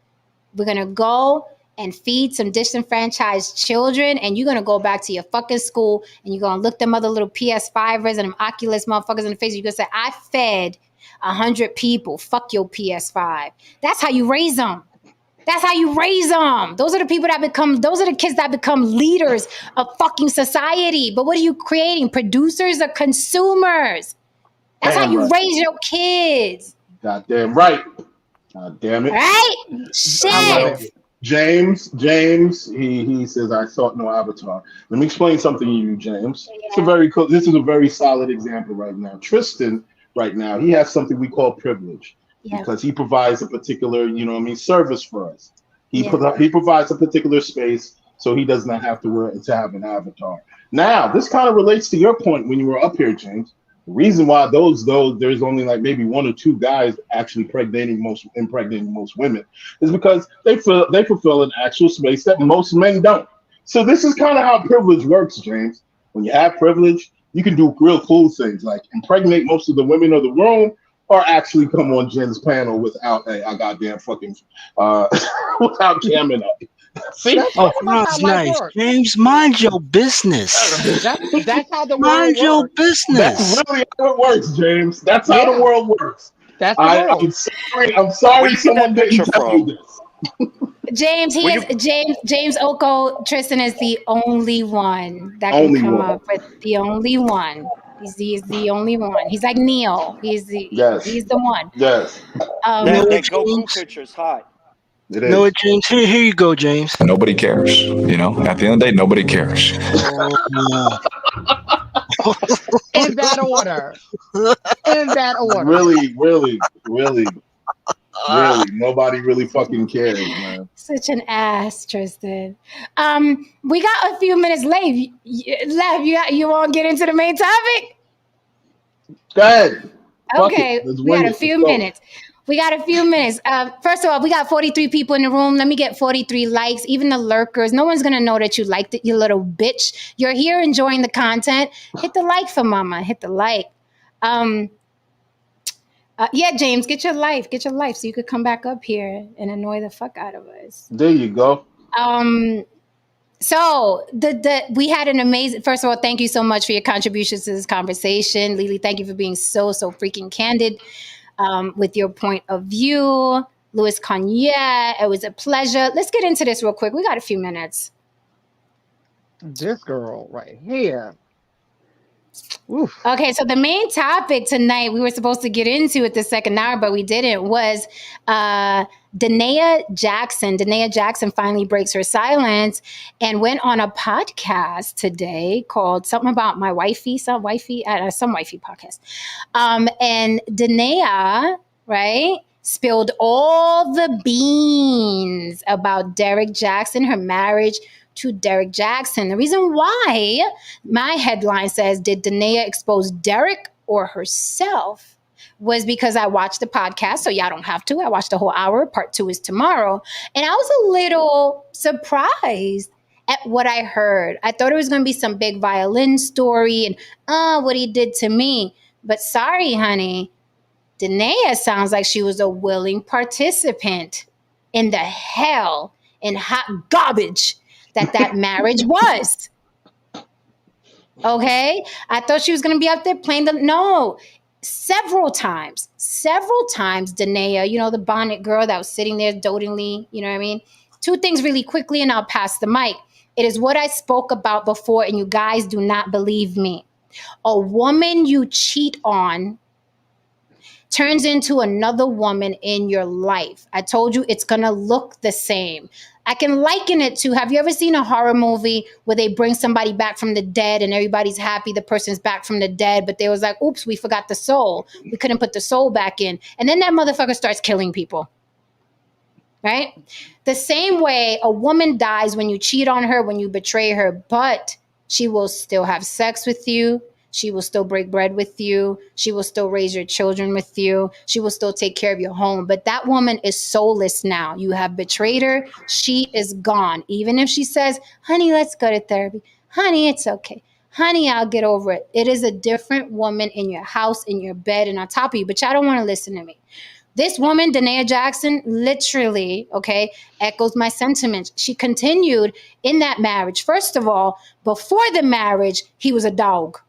We're going to go and feed some disenfranchised children, and you're going to go back to your fucking school, and you're going to look them other little PS5ers and them Oculus motherfuckers in the face. You're going to say, I fed 100 people. Fuck your PS5. That's how you raise them. That's how you raise them. Those are the kids that become leaders of fucking society. But what are you creating? Producers or consumers? That's how damn you right. raise your kids. Goddamn right. God damn it. Right? I love Shit. it. James, he says, I thought no avatar. Let me explain something to you, James. Yeah. This is a very solid example right now. Tristan, right now, he has something we call privilege Yeah. because he provides a particular, service for us. Yeah. He provides a particular space so he does not have to have an avatar. Now, this kind of relates to your point when you were up here, James. The reason why there's only like maybe one or two guys actually impregnating most women is because they fulfill an actual space that most men don't. So this is kind of how privilege works, James. When you have privilege, you can do real cool things like impregnate most of the women of the room, or actually come on Jen's panel without a goddamn fucking without camming up. See, That's Oh, pretty much how sounds life nice. works. James, mind your business. That's how the world Mind your works. that's business. really how it works, James. That's how the Yeah, world works. that's the world. I'm Where sorry you get someone that picture didn't tell you from? this. James, Where you James Oko Tristan is the only one that can Only come one. up with the only one. He's the only one. He's like Neo. Yes. He's the one. Yes. You know Um, what, that Goku James? picture is hot. It You know is. what, James? Here you go, James. Nobody cares. At the end of the day, nobody cares. Oh, In that order. In that order. Really, really, really, really. Nobody really fucking cares, man. such an ass, Tristan. We got a few minutes left. You won't get into the main topic? Go ahead. Fuck it. Okay, Let's we wing got a it. Let's few go. minutes. We got a few minutes. First of all, we got 43 people in the room. Let me get 43 likes. Even the lurkers. No one's going to know that you liked it, you little bitch. You're here enjoying the content. Hit the like for mama. Hit the like. Yeah, James, get your life. Get your life so you could come back up here and annoy the fuck out of us. There you go. So we had an amazing. First of all, thank you so much for your contributions to this conversation, Lily. Thank you for being so freaking candid with your point of view. Louis Cognier, it was a pleasure. Let's get into this real quick. We got a few minutes. This girl right here. Oof. Okay, so the main topic tonight we were supposed to get into at the second hour, but we didn't, was Detaching Jaxn. Detaching Jaxn finally breaks her silence and went on a podcast today called something about my wifey, some wifey podcast. And Detaching, right, spilled all the beans about Derrick Jaxn, her marriage to Derrick Jaxn. The reason why my headline says, did Danae expose Derrick or herself, was because I watched the podcast, so y'all don't have to. I watched the whole hour. Part 2 is tomorrow. And I was a little surprised at what I heard. I thought it was going to be some big violin story and what he did to me. But sorry, honey, Danae sounds like she was a willing participant in the hell and hot garbage that marriage was. Okay? I thought she was going to be out there playing no. Several times, Danae, you know, the bonnet girl that was sitting there dotingly, you know what I mean? Two things really quickly, and I'll pass the mic. It is what I spoke about before, and you guys do not believe me. A woman you cheat on turns into another woman in your life. I told you it's going to look the same. I can liken it to, have you ever seen a horror movie where they bring somebody back from the dead and everybody's happy the person's back from the dead, but they was like, oops, we forgot the soul. We couldn't put the soul back in. And then that motherfucker starts killing people. Right? The same way a woman dies when you cheat on her, when you betray her, but she will still have sex with you. She will still break bread with you. She will still raise your children with you. She will still take care of your home. But that woman is soulless now. You have betrayed her. She is gone. Even if she says, honey, let's go to therapy. Honey, it's okay. Honey, I'll get over it. It is a different woman in your house, in your bed, and on top of you. But y'all don't want to listen to me. This woman, Derrick Jaxn, literally, okay, echoes my sentiments. She continued in that marriage. First of all, before the marriage, he was a dog.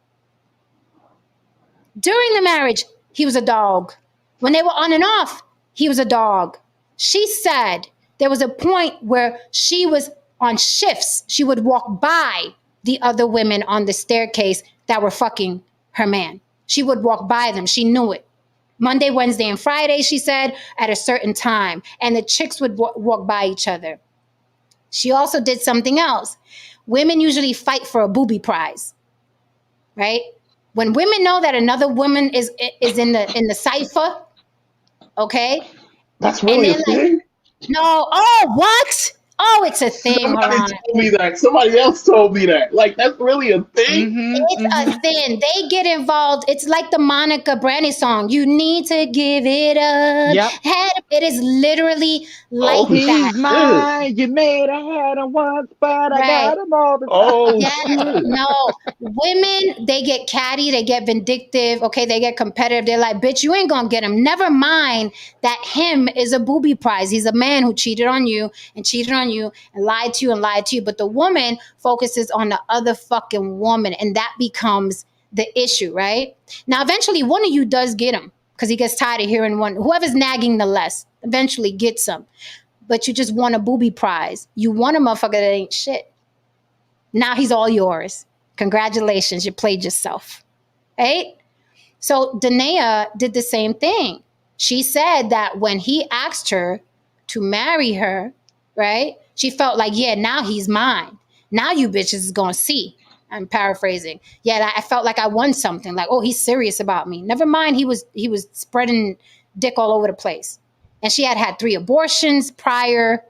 During the marriage, he was a dog. When they were on and off, he was a dog. She said there was a point where she was on shifts. She would walk by the other women on the staircase that were fucking her man. She would walk by them. She knew it. Monday, Wednesday, and Friday, she said, at a certain time. And the chicks would walk by each other. She also did something else. Women usually fight for a booby prize, right? When women know that another woman is in the cipher, okay? That's really a thing? No, oh, what? Oh, it's a thing. Somebody told me that. Somebody else told me that. Like, that's really a thing? It's a thing. They get involved. It's like the Monica Brandy song. You need to give it up. Yep. It is literally like Oh, that. He's mine. You made a had him once, but I got him all the time. Oh, Yeah, shit. no. Women, they get catty, they get vindictive, okay, they get competitive. They're like, bitch, you ain't gonna get him. Never mind that him is a booby prize. He's a man who cheated on you and cheated on you and lied to you and lied to you. But the woman focuses on the other fucking woman, and that becomes the issue, right? Now, eventually, one of you does get him because he gets tired of hearing one. Whoever's nagging the less eventually gets him. But you just want a booby prize. You want a motherfucker that ain't shit. Now he's all yours. Congratulations, you played yourself. Right? So Danae did the same thing. She said that when he asked her to marry her, right? She felt like, yeah, now he's mine. Now you bitches is gonna see. I'm paraphrasing. Yeah, I felt like I won something. Like, oh, he's serious about me. Never mind, he was spreading dick all over the place. And she had 3 abortions prior.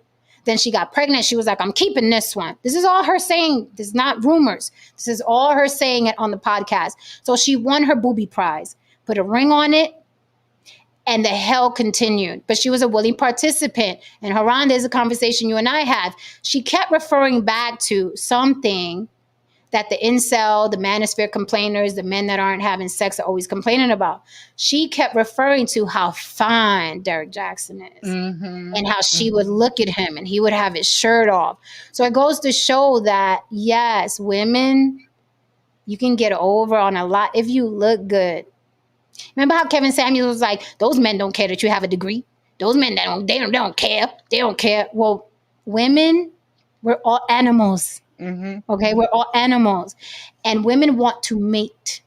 Then she got pregnant. She was like, I'm keeping this one. This is all her saying. This is not rumors. This is all her saying it on the podcast. So she won her booby prize, put a ring on it, and the hell continued. But she was a willing participant. And Haran, there's a conversation you and I had. She kept referring back to something that the incel, the manosphere complainers, the men that aren't having sex are always complaining about. She kept referring to how fine Derrick Jaxn is and how she would look at him and he would have his shirt off. So it goes to show that, yes, women, you can get over on a lot if you look good. Remember how Kevin Samuels was like, those men don't care that you have a degree. Those men, they don't care. They don't care. Well, women, we're all animals. Okay, we're all animals, and women want to mate,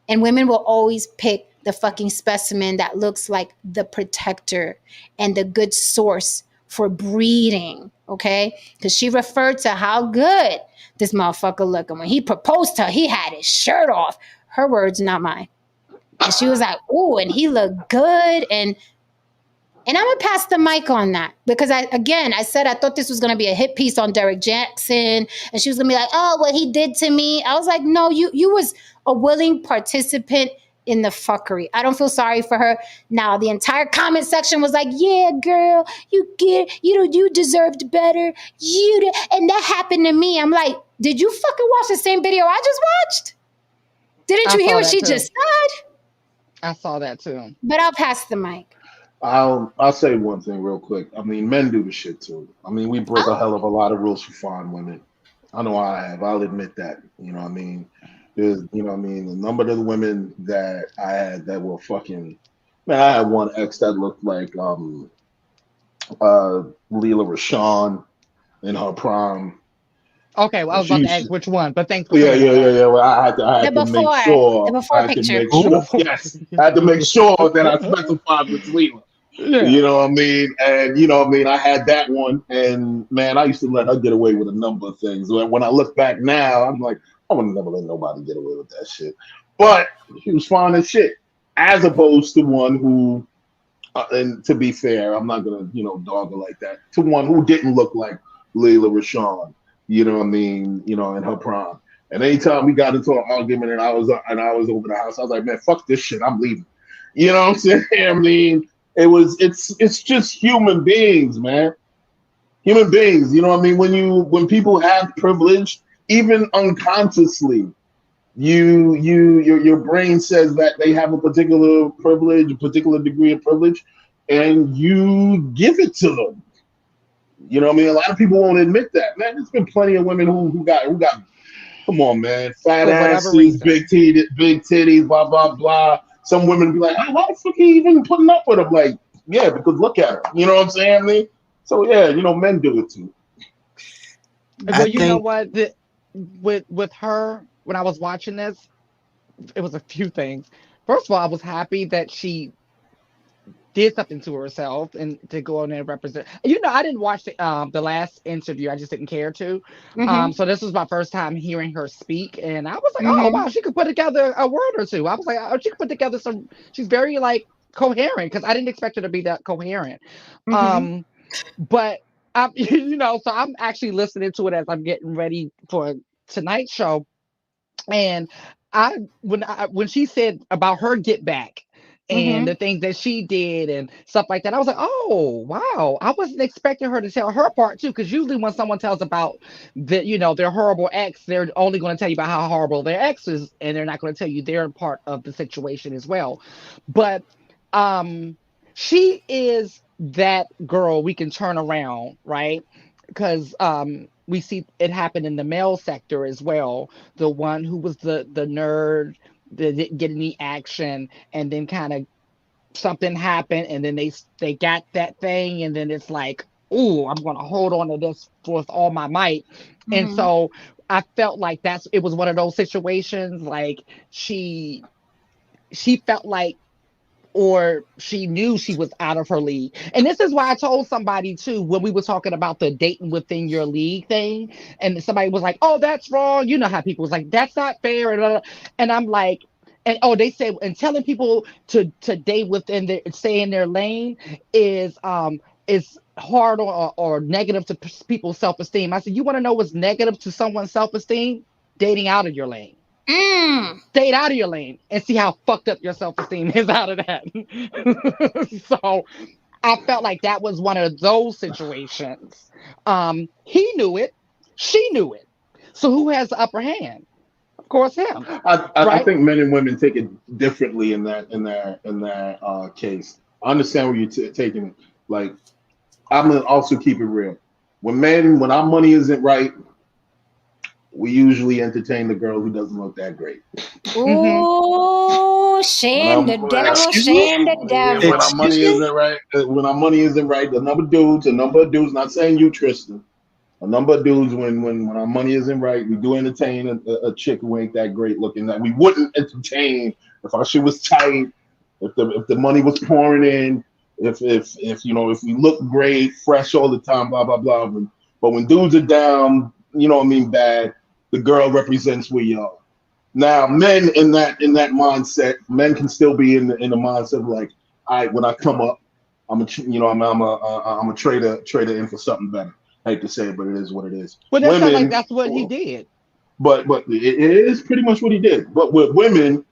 and women will always pick the fucking specimen that looks like the protector and the good source for breeding. Okay, because she referred to how good this motherfucker looked, and when he proposed to her, he had his shirt off. Her words, not mine. And she was like, "Ooh, and he looked good." And I'm going to pass the mic on that because I said I thought this was going to be a hit piece on Derrick Jaxn. And she was going to be like, oh, what he did to me. I was like, no, you was a willing participant in the fuckery. I don't feel sorry for her. Now, the entire comment section was like, yeah, girl, you deserved better. And that happened to me. I'm like, did you fucking watch the same video I just watched? Didn't you hear what she just said? I saw that too. But I'll pass the mic. I'll say one thing real quick. I mean, men do the shit too. I mean, we break a hell of a lot of rules for fine women. I know I have. I'll admit that. You know what I mean? There's, you know what I mean? The number of the women that I had that were fucking, man, I had one ex that looked like Leela Rashawn in her prime. Okay, well, I was She about to used ask which one, but thanks for yeah, clearing yeah, that yeah, up. yeah. Well, I had to make sure. The before I had to picture. make sure. Yes, I had to make sure that I specified which Leela. Yeah. You know what I mean? And you know what I mean? I had that one, and man, I used to let her get away with a number of things. When I look back now, I'm like, I would never let nobody get away with that shit. But she was fine as shit, as opposed to one who, and to be fair, I'm not gonna dog her like that. To one who didn't look like Layla Rashawn, you know what I mean? You know, in her prime. And anytime we got into an argument and I was over the house, I was like, man, fuck this shit, I'm leaving. You know what I'm saying? I mean, it's just human beings, man. Human beings. You know what I mean? When people have privilege, even unconsciously, your brain says that they have a particular privilege, a particular degree of privilege, and you give it to them. You know what I mean? A lot of people won't admit that, man. There's been plenty of women who got come on, man, fat asses, big titties, blah blah blah. Some women be like, why the fuck are you even putting up with them? Like, yeah, because look at her. You know what I'm saying? I mean, so yeah, men do it too. Well, you know what? With her, when I was watching this, it was a few things. First of all, I was happy that she did something to herself and to go on there and represent. I didn't watch the last interview. I just didn't care to. So this was my first time hearing her speak, and I was like, oh wow, she could put together a word or two. I was like, oh, she could put together some. She's very like coherent, because I didn't expect her to be that coherent. But I'm, so I'm actually listening to it as I'm getting ready for tonight's show, and when she said about her get back and the things that she did and stuff like that, I was like, oh wow, I wasn't expecting her to tell her part too, because usually when someone tells about their horrible ex, they're only going to tell you about how horrible their ex is, and they're not going to tell you their part of the situation as well. But she is that girl we can turn around, right? Because we see it happen in the male sector as well. The one who was the nerd that didn't get any action, and then kind of something happened, and then they got that thing, and then it's like, ooh, I'm gonna hold on to this with all my might. And so I felt like it was one of those situations, like she felt like, or she knew she was out of her league. And this is why I told somebody too, when we were talking about the dating within your league thing, and somebody was like, oh, that's wrong. You know how people was like, that's not fair. And I'm like, they say, and telling people to date within stay in their lane is hard or negative to people's self-esteem. I said, you want to know what's negative to someone's self-esteem? Dating out of your lane. Stay out of your lane and see how fucked up your self-esteem is out of that. So I felt like that was one of those situations. He knew it, she knew it. So who has the upper hand? Of course, him. I think men and women take it differently in that case. I understand where you're taking it. Like, I'm gonna also keep it real. When our money isn't right, we usually entertain the girl who doesn't look that great. Ooh, shame the devil, shame the devil. When our money isn't right, the number of dudes, not saying you, Tristan, a number of dudes, when our money isn't right, we do entertain a chick who ain't that great looking, that we wouldn't entertain if our shit was tight, if the money was pouring in, if we look great, fresh all the time, blah blah blah. But when dudes are down, bad, the girl represents where you are. Now, men in that mindset, men can still be in the mindset of like, all right, when I come up, I'm a trader in for something better. I hate to say it, but it is what it is. Well, that sounds like that's what he did. But it is pretty much what he did. But with women,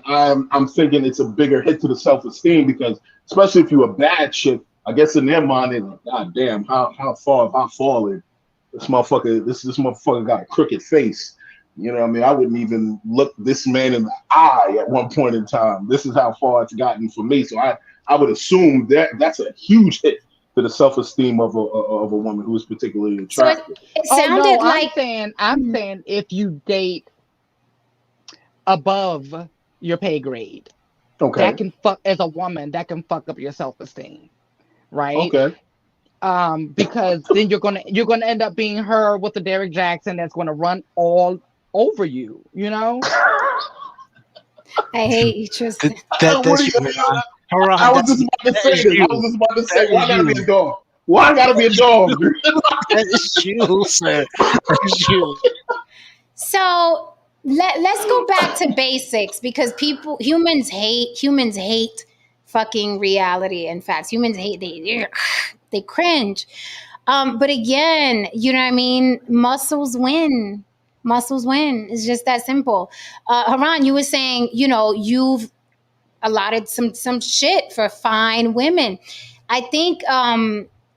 I'm thinking it's a bigger hit to the self-esteem, because especially if you're a bad chick, I guess in their mind, they're like, God damn, how far have I fallen? This motherfucker got a crooked face. You know what I mean? I wouldn't even look this man in the eye at one point in time. This is how far it's gotten for me. So I would assume that that's a huge hit to the self-esteem of a woman who is particularly So attractive. it Oh no, sounded like I'm saying if you date above your pay grade, Okay. that can fuck as a woman, that can fuck up your self-esteem, right? Okay. Because then you're gonna end up being her with the Derrick Jaxn that's gonna run all over you, you know? I hate you, Tristan. That What do that's you, you, Haran. I was That's just about to that say is this. I was you. just about to That say, why is gotta be you. a dog? Why gotta be a dog? That is you, sir. That's you. So let's go back to basics because humans hate fucking reality and facts. Humans hate they cringe. But again, you know what I mean? Muscles win. Muscles win. It's just that simple. Haran, you were saying, you know, you've allotted some shit for fine women. I think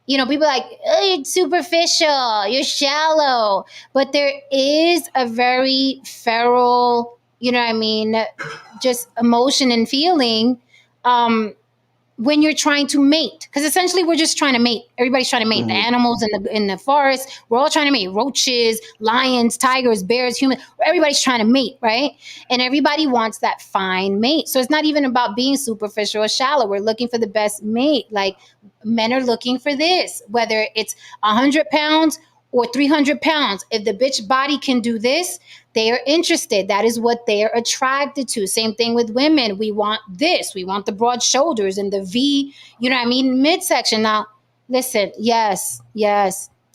you know, people are like, oh, you're superficial, you're shallow, but there is a very feral, you know what I mean, just emotion and feeling when you're trying to mate, because essentially we're just trying to mate. Everybody's trying to mate. The Mhm. animals in the forest, we're all trying to mate. Roaches, lions, tigers, bears, humans. Everybody's trying to mate, right? And everybody wants that fine mate. So it's not even about being superficial or shallow. We're looking for the best mate. Like men are looking for this, whether it's 100 pounds or 300 pounds. If the bitch body can do this, they are interested. That is what they are attracted to. Same thing with women. We want this. We want the broad shoulders and the V, you know what I mean, midsection. Now, listen, yes,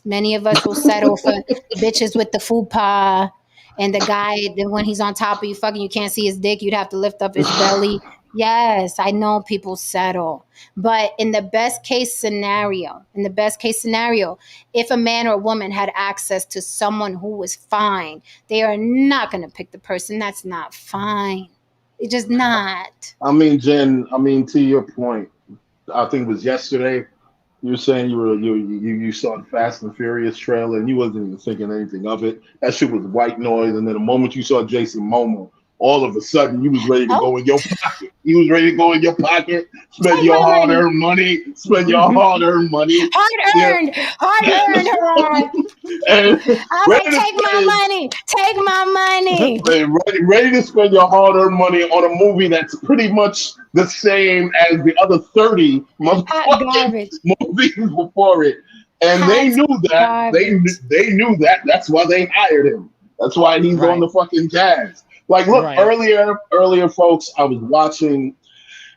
many of us will settle for bitches with the fupa and the guy, then when he's on top of you fucking, you can't see his dick. You'd have to lift up his belly. Yes, I know people settle. But in the best case scenario, if a man or a woman had access to someone who was fine, they are not going to pick the person that's not fine. It's just not. I mean, Jen. I mean, to your point, I think it was yesterday. You were saying you saw the Fast and Furious trailer and you wasn't even thinking anything of it. That shit was white noise. And then the moment you saw Jason Momoa, all of a sudden you was ready to Oh, go in your pocket. You was ready to go in your pocket, spend take your my money. hard-earned money, spend your hard-earned money. Yeah. Hard earned, Haran. And I was ready like, to take my spend money. Take my money. ready to spend your hard-earned money on a movie that's pretty much the same as the other 30 Hot motherfucking garbage. movies before it. And they Hot knew that. garbage. They knew that. That's why they hired him. That's why he's on Right. the fucking cast. Like, look, Right. earlier, folks, I was watching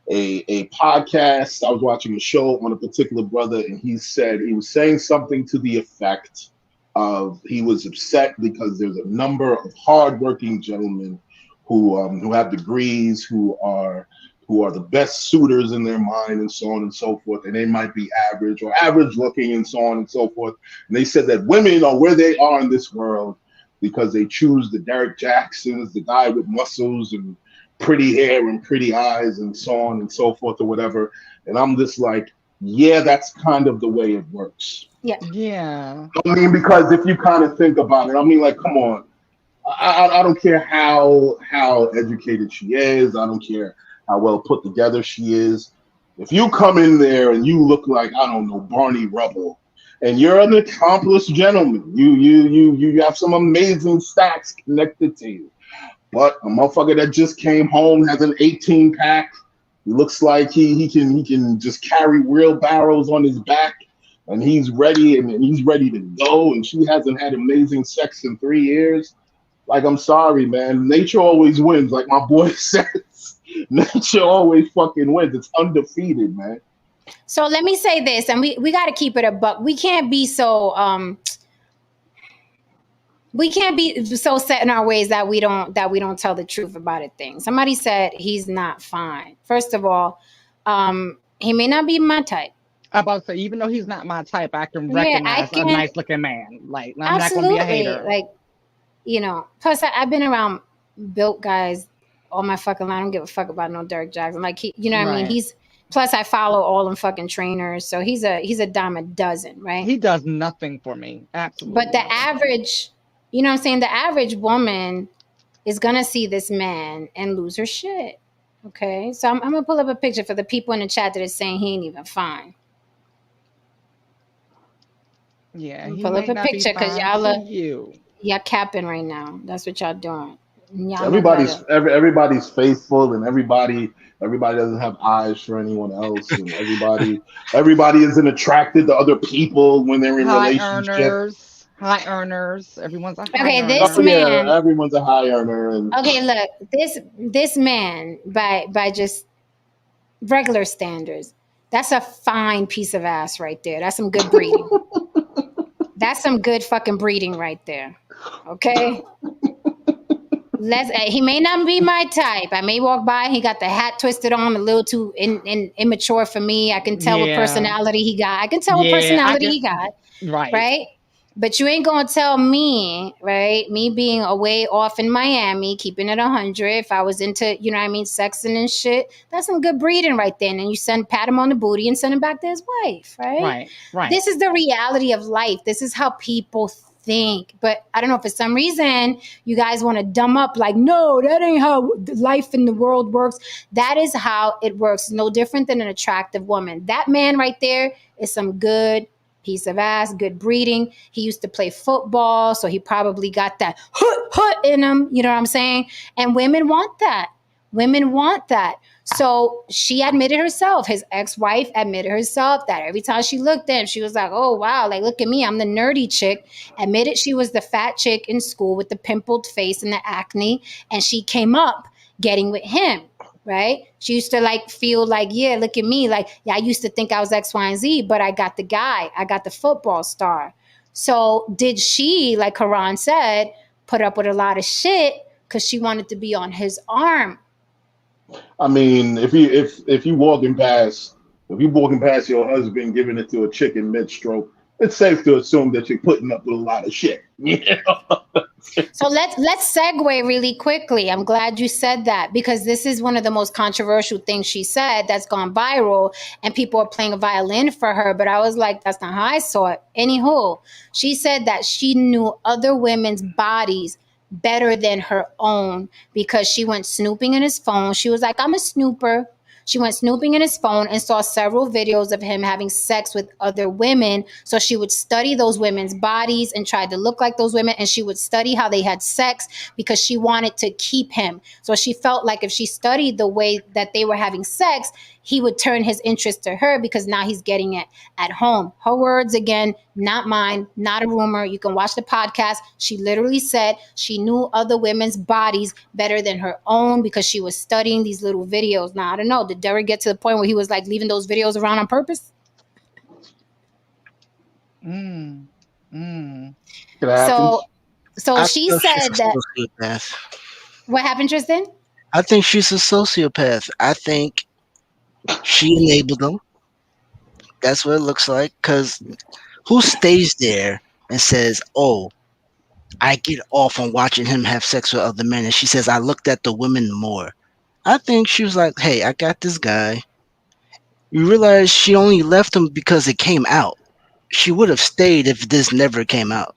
a podcast. I was watching a show on a particular brother, and he was saying something to the effect of he was upset because there's a number of hardworking gentlemen who have degrees, who are the best suitors in their mind, and so on and so forth, and they might be average or average looking, and so on and so forth. And they said that women are where they are in this world because they choose the Derrick Jacksons, the guy with muscles and pretty hair and pretty eyes and so on and so forth or whatever. And I'm just like, yeah, that's kind of the way it works. Yeah. Yeah. I mean, because if you kind of think about it, I mean, like, come on. I don't care how educated she is. I don't care how well put together she is. If you come in there and you look like, I don't know, Barney Rubble, and you're an accomplished gentleman, you have some amazing stats connected to you. But a motherfucker that just came home has an 18 pack. He looks like he can just carry wheelbarrows on his back, and he's ready to go. And she hasn't had amazing sex in 3 years. Like, I'm sorry, man. Nature always wins. Like my boy says, nature always fucking wins. It's undefeated, man. So let me say this, and we got to keep it a buck. We can't be so set in our ways that we don't tell the truth about a thing. Somebody said he's not fine. First of all, he may not be my type. I'm about to say, even though he's not my type, I can Yeah, I recognize a can nice looking man. Like, I'm not gonna be a absolutely hater. like, you know. Plus, I've been around built guys all my fucking life. I don't give a fuck about no Derrick Jaxn. Like, he, you know what I mean? Right. Plus I follow all them fucking trainers, so he's a dime a dozen, right? He does nothing for me. Absolutely. But the nothing. average, you know what I'm saying? The average woman is going to see this man and lose her shit. Okay. So I'm going to pull up a picture for the people in the chat that is saying he ain't even fine. Yeah, he Pull up might a not be picture because fine to you. y'all capping right now. That's what y'all doing. Y'all know Everybody's better. everybody's faithful, and everybody doesn't have eyes for anyone else, and everybody isn't attracted to other people when they're in High relationship. earners, high earners. Everyone's a high Okay, this Oh earner. yeah, man. everyone's a high earner, and Okay, look, this man by just regular standards, that's a fine piece of ass right there. That's some good breeding. That's some good fucking breeding right there. Okay. He may not be my type. I may walk by, he got the hat twisted on a little too immature for me. I can tell what Yeah, personality he got. I can tell what yeah, I personality can. he got, Right, right? But you ain't gonna tell me, right? Me being away off in Miami, keeping it 100. If I was into, you know what I mean, sexing and shit, that's some good breeding right there. And then you pat him on the booty and send him back to his wife, right? right. This is the reality of life. This is how people think. But I don't know, for some reason, you guys want to dumb up like, no, that ain't how life in the world works. That is how it works. No different than an attractive woman. That man right there is some good piece of ass, good breeding. He used to play football, so he probably got that hoot in him. You know what I'm saying? And women want that. Women want that. So she admitted herself, his ex-wife admitted herself that every time she looked at him, she was like, oh, wow, like, look at me. I'm the nerdy chick. Admitted she was the fat chick in school with the pimpled face and the acne. And she came up getting with him, right? She used to like feel like, yeah, look at me. Like, yeah, I used to think I was X, Y, and Z, but I got the guy. I got the football star. So did she, like Karan said, put up with a lot of shit because she wanted to be on his arm? I mean, if you walking past your husband giving it to a chicken mid stroke, it's safe to assume that you're putting up with a lot of shit. So let's segue really quickly. I'm glad you said that because this is one of the most controversial things she said that's gone viral, and people are playing a violin for her. But I was like, that's not how I saw it. Anywho, she said that she knew other women's bodies better than her own because she went snooping in his phone. She was like, I'm a snooper. She went snooping in his phone and saw several videos of him having sex with other women. So she would study those women's bodies and try to look like those women. And she would study how they had sex because she wanted to keep him. So she felt like if she studied the way that they were having sex, he would turn his interest to her because now he's getting it at home. Her words again, not mine, not a rumor. You can watch the podcast. She literally said she knew other women's bodies better than her own because she was studying these little videos. Now, I don't know. Did Derrick get to the point where he was like leaving those videos around on purpose? Mm, mm. It happens. So I she feel she's said a that. sociopath. What happened, Tristan? I think she's a sociopath. I think she enabled them. That's what it looks like. Because who stays there and says, oh, I get off on watching him have sex with other men? And she says, I looked at the women more. I think she was like, hey, I got this guy. You realize she only left him because it came out. She would have stayed if this never came out.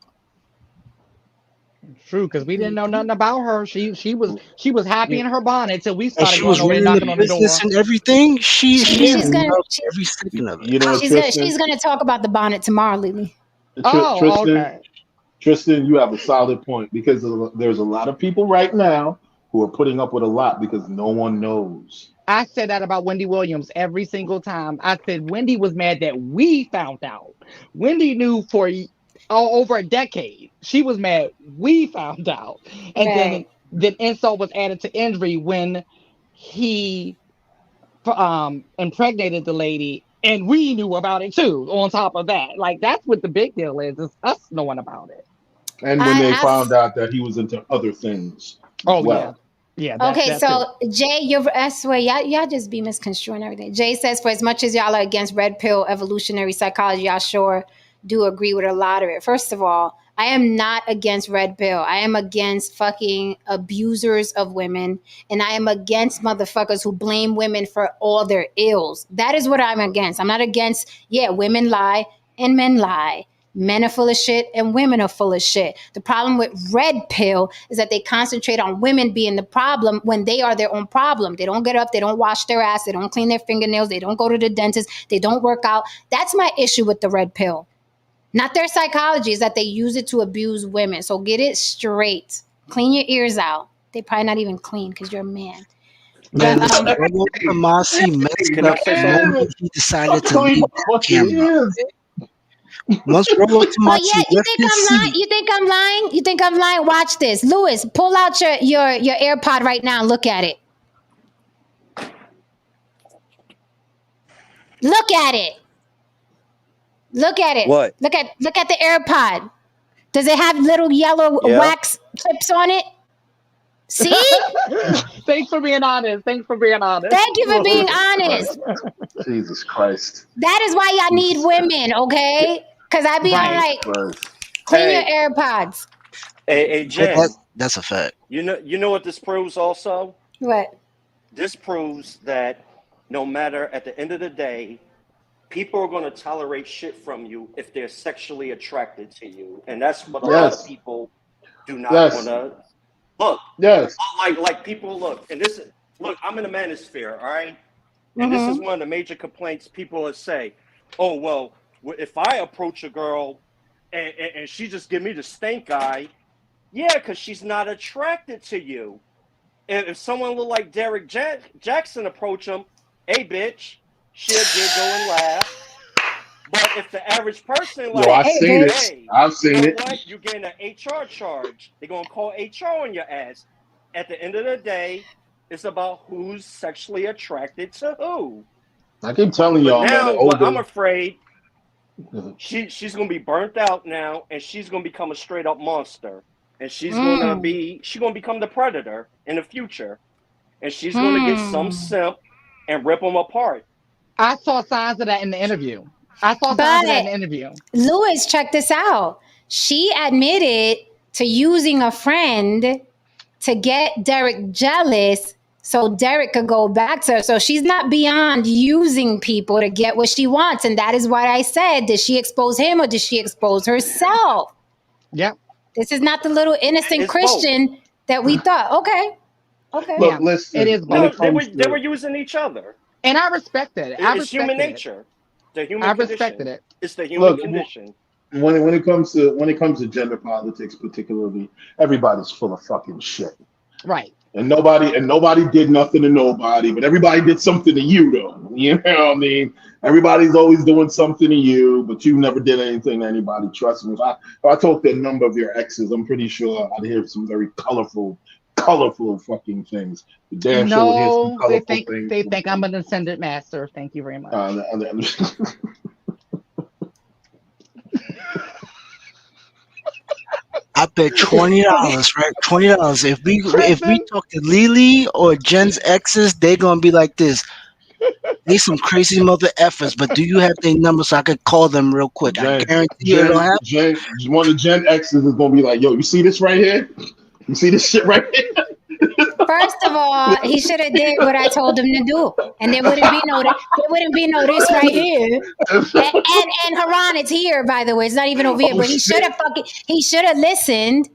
True, because we didn't know nothing about her. She was happy in her bonnet till we And started she going was over there running the knocking on the business door. and everything. She She's gonna loved every second of it. You know what, Tristan? she's gonna talk about the bonnet tomorrow, Lily. Oh, Tristan, okay. Tristan, you have a solid point because there's a lot of people right now who are putting up with a lot because no one knows. I said that about Wendy Williams every single time. I said Wendy was mad that we found out. Wendy knew for over a decade. She was mad we found out. And Right. then insult was added to injury when he impregnated the lady and we knew about it too on top of that. Like that's what the big deal is us knowing about it. And when they I found out that he was into other things as Oh yeah. well. Yeah, Okay, that too. so Jay, I swear, y'all just be misconstruing everything. Jay says, for as much as y'all are against red pill evolutionary psychology, y'all sure do agree with a lot of it. First of all, I am not against red pill. I am against fucking abusers of women, and I am against motherfuckers who blame women for all their ills. That is what I'm against. I'm not against, yeah, women lie and men lie. Men are full of shit and women are full of shit. The problem with red pill is that they concentrate on women being the problem when they are their own problem. They don't get up, they don't wash their ass, they don't clean their fingernails, they don't go to the dentist, they don't work out. That's my issue with the red pill. Not their psychology, is that they use it to abuse women. So get it straight. Clean your ears out. They probably not even clean because you're a man. Man, But, listen, Rollo Tomasi messed Can I up say the something? moment he decided to Clean leave my the fucking camera. ears. Once Rollo oh Tomasi yeah, you left think his I'm lying? seat, You think I'm lying? You think I'm lying? Watch this. Lewis, pull out your AirPod right now and look at it. Look at it. Look at it. What? Look at the AirPod. Does it have little yellow Yeah. wax tips on it? See? Thanks for being honest. Thank Thank you for being honest. Jesus Christ. That is why y'all need women, okay? Because I be on like, Christ. clean Hey. your AirPods. Hey, Jen, that's a fact. you know what this proves also? What? This proves that no matter, at the end of the day, people are going to tolerate shit from you if they're sexually attracted to you. And that's what a lot of people do not want to look. Yes. Like people look, and this is, look, I'm in the manosphere, all right? And this is one of the major complaints people will say, oh, well, if I approach a girl and she just give me the stink eye, yeah, because she's not attracted to you. And if someone look like Derrick Jaxn approach him, hey, bitch, she'll giggle and laugh. But if the average person like, I've seen it. hey, I've seen you know it. what? You're getting an HR charge. They're going to call HR on your ass. At the end of the day, it's about who's sexually attracted to who. I keep telling But y'all, man. now, the what older- I'm afraid, she's going to be burnt out now, and she's going to become a straight up monster. And she's going to become the predator in the future. And she's going to get some simp and rip them apart. I saw signs of that in the interview. Lewis, check this out. She admitted to using a friend to get Derrick jealous so Derrick could go back to her. So she's not beyond using people to get what she wants. And that is why I said, did she expose him or did she expose herself? Yep. This is not the little innocent It's Christian that we thought. Okay. Look, listen. It is No, they were using each other. And I respect it. It's human nature. The human I condition. respected it. It's the human condition. When it comes to gender politics, particularly, everybody's full of fucking shit. Right. And nobody did nothing to nobody, but everybody did something to you, though. You know what I mean? Everybody's always doing something to you, but you never did anything to anybody. Trust me. If I talk to a number of your exes, I'm pretty sure I'd hear some very colorful fucking things. The damn sure would hear some colorful things. They think I'm an ascendant master. Thank you very much. I bet $20, right? $20. If we talk to Lily or Jen's exes, they're gonna be like this. They some crazy mother effers, but do you have their number so I could call them real quick? I guarantee you it'll happen. One of Gen X's is gonna be like, yo, you see this right here? You see this shit right here? First of all, he should have did what I told him to do, and there wouldn't be no this right here. And Haran, it's here, by the way. It's not even over here, but he should have listened.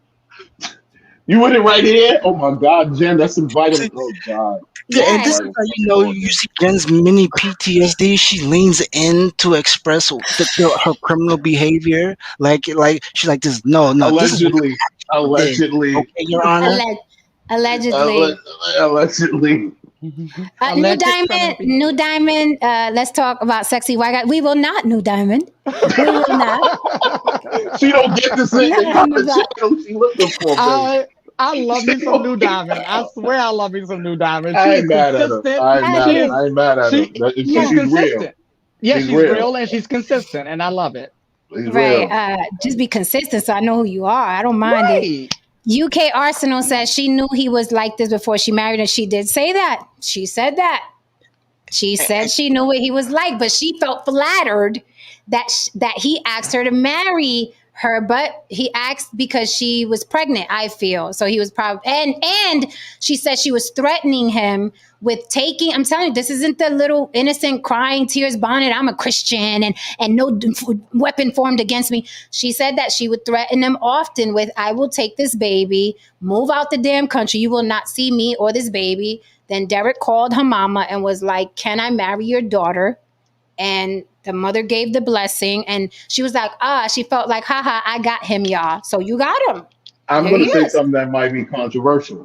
You with it right here? Oh my God, Jen, that's some vitamin. Oh God. Yeah, and this is how you see Jen's mini PTSD. She leans in to express her criminal behavior. Like she's like this. No, allegedly. Okay, Your Honor. Allegedly. New Diamond. Let's talk about sexy white guy. We will not, New Diamond. We will not. She don't get to say the she looking for. I love me some New Diamond. I swear I love me some New Diamond. I ain't mad at her. I ain't mad at her. She's real. Yeah, she's real and she's consistent, and I love it. Right. Just be consistent so I know who you are. I don't mind it. UK Arsenal says she knew he was like this before she married, and she did say that. She said that. She said she knew what he was like, but she felt flattered that he asked her to marry her butt. He asked because she was pregnant, I feel. So he was probably, and she said she was threatening him with taking, I'm telling you, this isn't the little innocent crying tears bonnet, I'm a Christian and no weapon formed against me. She said that she would threaten him often with, I will take this baby, move out the damn country, you will not see me or this baby. Then Derrick called her mama and was like, can I marry your daughter? And the mother gave the blessing, and she was like, she felt like, haha, I got him, y'all. So you got him. I'm There going he to say is. something that might be controversial.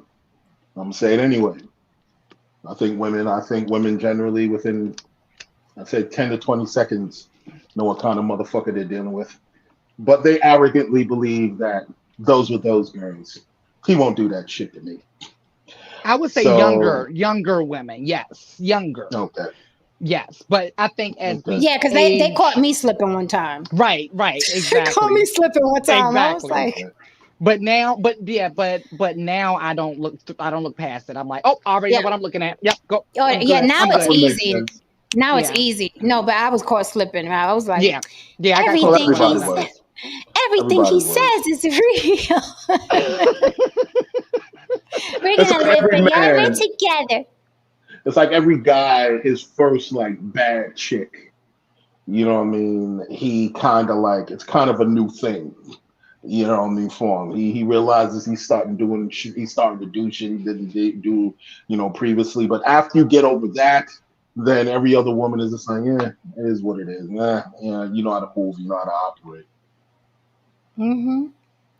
I'm going to say it anyway. I think women generally within, I'd say 10 to 20 seconds know what kind of motherfucker they're dealing with. But they arrogantly believe that those were those girls. He won't do that shit to me. I would say So- younger women. Yes, younger. Okay. Yes, but I think as Okay. we Yeah, because they age- caught me slipping one time. Right, They caught exactly. me slipping one time. I was Exactly. like, But now, but now I don't look past it. I'm like, oh, I already know Yeah. what I'm looking at. Yep, go. oh, I'm yeah, good. now I'm it's good. Would make easy. sense. Now it's Yeah. easy. No, but I was caught slipping. I was like, Yeah, I got Everything caught he Everybody slipping. was. everything he Everybody was. says is real. We're It's gonna like live every forever man. together. It's like every guy, his first like bad chick. You know what I mean? He kind of like, it's kind of a new thing. You know what I mean? For him, he realizes he's starting to do shit he didn't do, previously. But after you get over that, then every other woman is just like, yeah, it is what it is. Yeah, you know how to move, you know how to operate. Mm-hmm.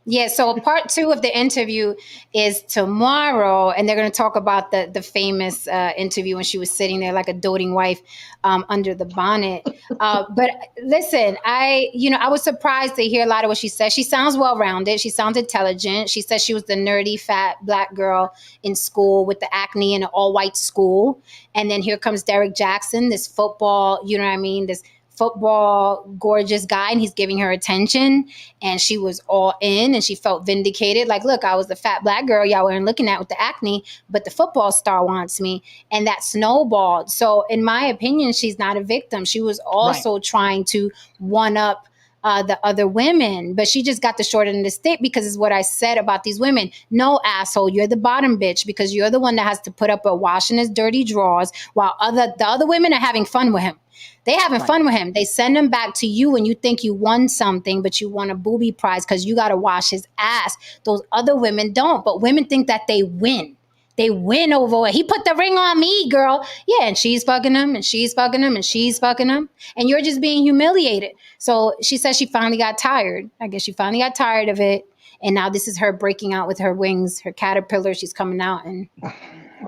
Yeah, so part 2 of the interview is tomorrow, and they're going to talk about the famous interview when she was sitting there like a doting wife under the bonnet. But listen, I was surprised to hear a lot of what she said. She sounds well-rounded. She sounds intelligent. She said she was the nerdy, fat black girl in school with the acne in an all-white school. And then here comes Derrick Jaxn, this football, you know what I mean, this football gorgeous guy, and he's giving her attention, and she was all in and she felt vindicated, like, look, I was the fat black girl y'all weren't looking at with the acne, but the football star wants me, and that snowballed. So in my opinion, she's not a victim. She was also trying to one up the other women, but she just got the short end of the stick, because it's what I said about these women. No, asshole, you're the bottom bitch, because you're the one that has to put up with washing his dirty drawers while the other women are having fun with him. They having fun with him. They send him back to you when you think you won something, but you won a booby prize because you got to wash his ass. Those other women don't, but women think that they win. They win over it. He put the ring on me, girl. Yeah, and she's fucking him, and she's fucking him, and she's fucking him, and you're just being humiliated. So she says she finally got tired. I guess she finally got tired of it, and now this is her breaking out with her wings, her caterpillar. She's coming out, and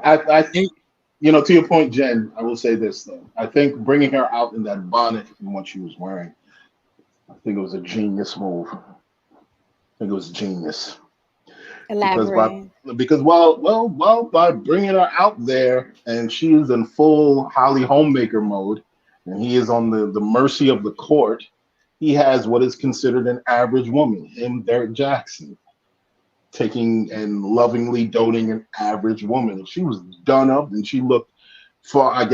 I think, to your point, Jen, I will say this though. I think bringing her out in that bonnet and what she was wearing, I think it was a genius move. I think it was genius. elaborate. Because by bringing her out there, and she is in full Holly homemaker mode, and he is on the mercy of the court, he has what is considered an average woman, him, Derrick Jaxn, taking and lovingly doting an average woman. If she was done up and she looked far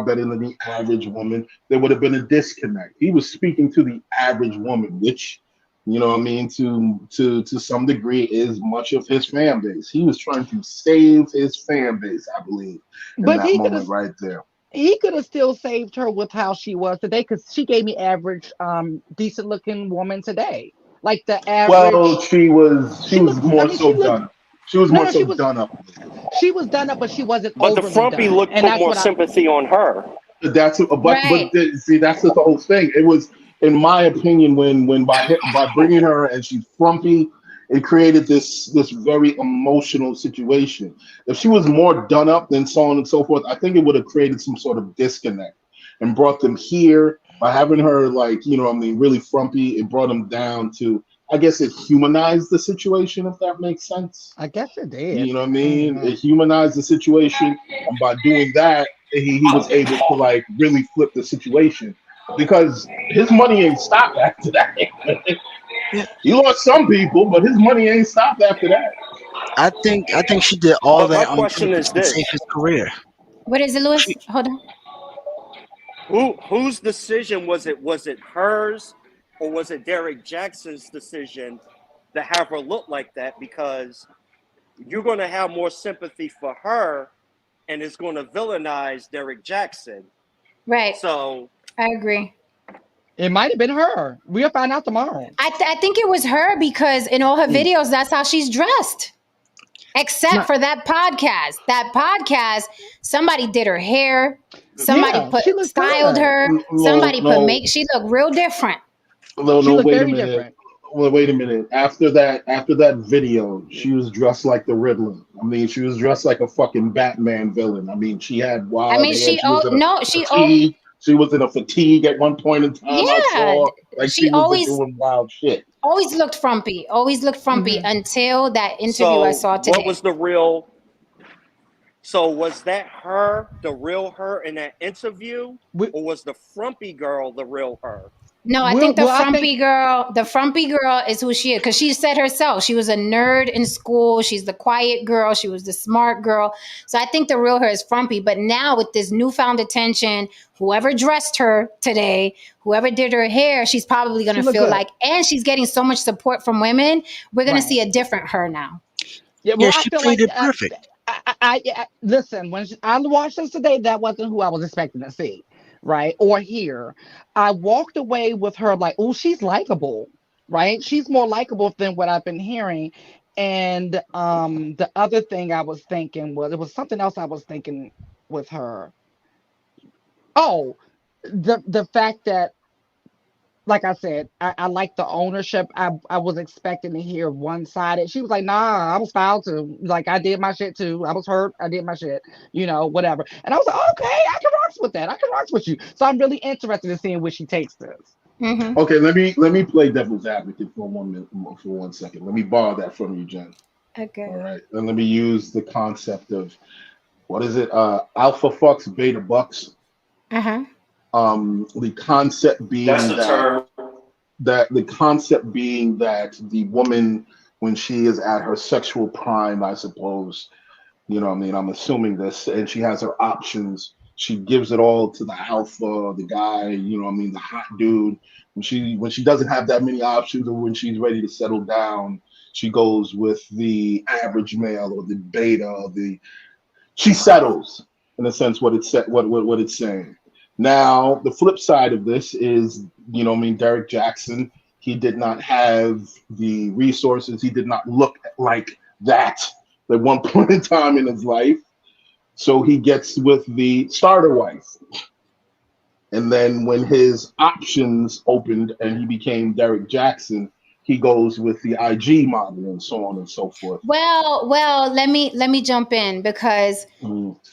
better than the average woman, there would have been a disconnect. He was speaking to the average woman, which, to some degree is much of his fan base. He was trying to save his fan base, I believe, in But that moment right there. He could have still saved her with how she was today, because she gave me average, decent looking woman today. Like the average. Well, she was more so done up. She was more so done up. She was done up, but she wasn't. But the overly frumpy done. look And put that's more what sympathy on her. That's Right. see, that's just the whole thing. It was, in my opinion, when by bringing her and she's frumpy, it created this very emotional situation. If she was more done up than so on and so forth, I think it would have created some sort of disconnect and brought them here. By having her, like, really frumpy, it brought them down to, I guess it humanized the situation, if that makes sense. I guess it did. You know what I mean? It humanized the situation, and by doing that, he was able to, like, really flip the situation, because his money ain't stopped after that. He lost some people, but his money ain't stopped after that. I think she did all But my that on question purpose is to this. save his career. What is it, Louis? She- Hold on. Whose decision was it? Was it hers or was it Derrick Jaxn's decision to have her look like that? Because you're going to have more sympathy for her, and it's going to villainize Derrick Jaxn. Right. So I agree. It might have been her. We'll find out tomorrow. I think it was her because in all her videos, that's how she's dressed. Except for that podcast. That podcast, somebody did her hair. Somebody styled her. Somebody she looked real different. No, She looked wait a very minute. different. Well, wait a minute. After that video, she was dressed like the Riddler. I mean, she was dressed like a fucking Batman villain. I mean, she had wild hair. She was in a fatigue at one point in time. Yeah, I saw like she was always doing wild shit. Always looked frumpy. Always looked frumpy until that interview I saw today. What was the real? So was that her, the real her in that interview, or was the frumpy girl the real her? No, I think the frumpy girl is who she is, because she said herself she was a nerd in school. She's the quiet girl. She was the smart girl. So I think the real her is frumpy. But now with this newfound attention, whoever dressed her today, whoever did her hair, she's probably going to feel good. And she's getting so much support from women. We're going to see a different her now. Yeah, well, she played it perfect. Listen, when I watched this today, that wasn't who I was expecting to see. Right, or hear. I walked away with her like, oh, she's likable, right? She's more likable than what I've been hearing. And the other thing I was thinking was, it was something else I was thinking with her. Oh, the fact that, like I said, I like the ownership. I was expecting to hear one-sided. She was like, nah, I was foul too. Like, I did my shit too. I was hurt. I did my shit, whatever. And I was like, okay, I can rock with that. I can rock with you. So I'm really interested in seeing where she takes this. Mm-hmm. Okay, let me play devil's advocate for 1 minute, for 1 second. Let me borrow that from you, Jen. Okay. All right. And let me use the concept of, what is it? Alpha fucks, beta bucks. Uh-huh. The concept being that the woman, when she is at her sexual prime, I suppose, I'm assuming this, and she has her options, she gives it all to the alpha, the guy, the hot dude. When she doesn't have that many options, or when she's ready to settle down, she goes with the average male or the beta, she settles, in a sense, what it's saying. Now, the flip side of this is, Derrick Jaxn, he did not have the resources. He did not look like that at one point in time in his life. So he gets with the starter wife. And then when his options opened and he became Derrick Jaxn, he goes with the IG model and so on and so forth. Well, let me jump in, because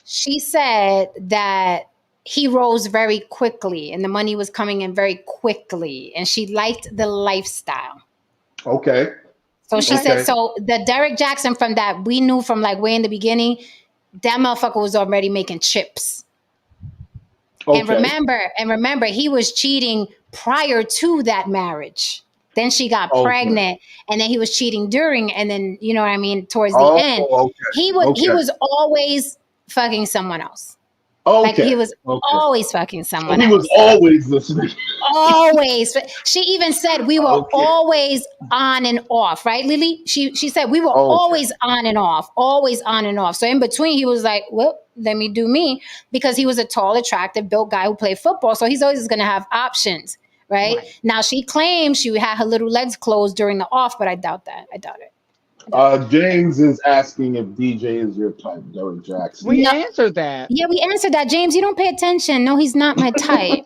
she said that he rose very quickly and the money was coming in very quickly and she liked the lifestyle. Okay. So she said, so the Derrick Jaxn from that we knew from like way in the beginning, that motherfucker was already making chips. Okay. And remember, he was cheating prior to that marriage. Then she got pregnant, and then he was cheating during, and then, towards the end. Okay. He was always fucking someone else. Okay. Like he was always fucking someone else. He was always listening. Always. She even said we were always on and off, right, Lily? She said we were always on and off, always on and off. So in between, he was like, well, let me do me, because he was a tall, attractive, built guy who played football. So he's always going to have options, right? Now, she claims she had her little legs closed during the off, but I doubt that. I doubt it. James is asking if DJ is your type, Derrick Jaxn. We answered that. Yeah, we answered that. James, you don't pay attention. No, he's not my type.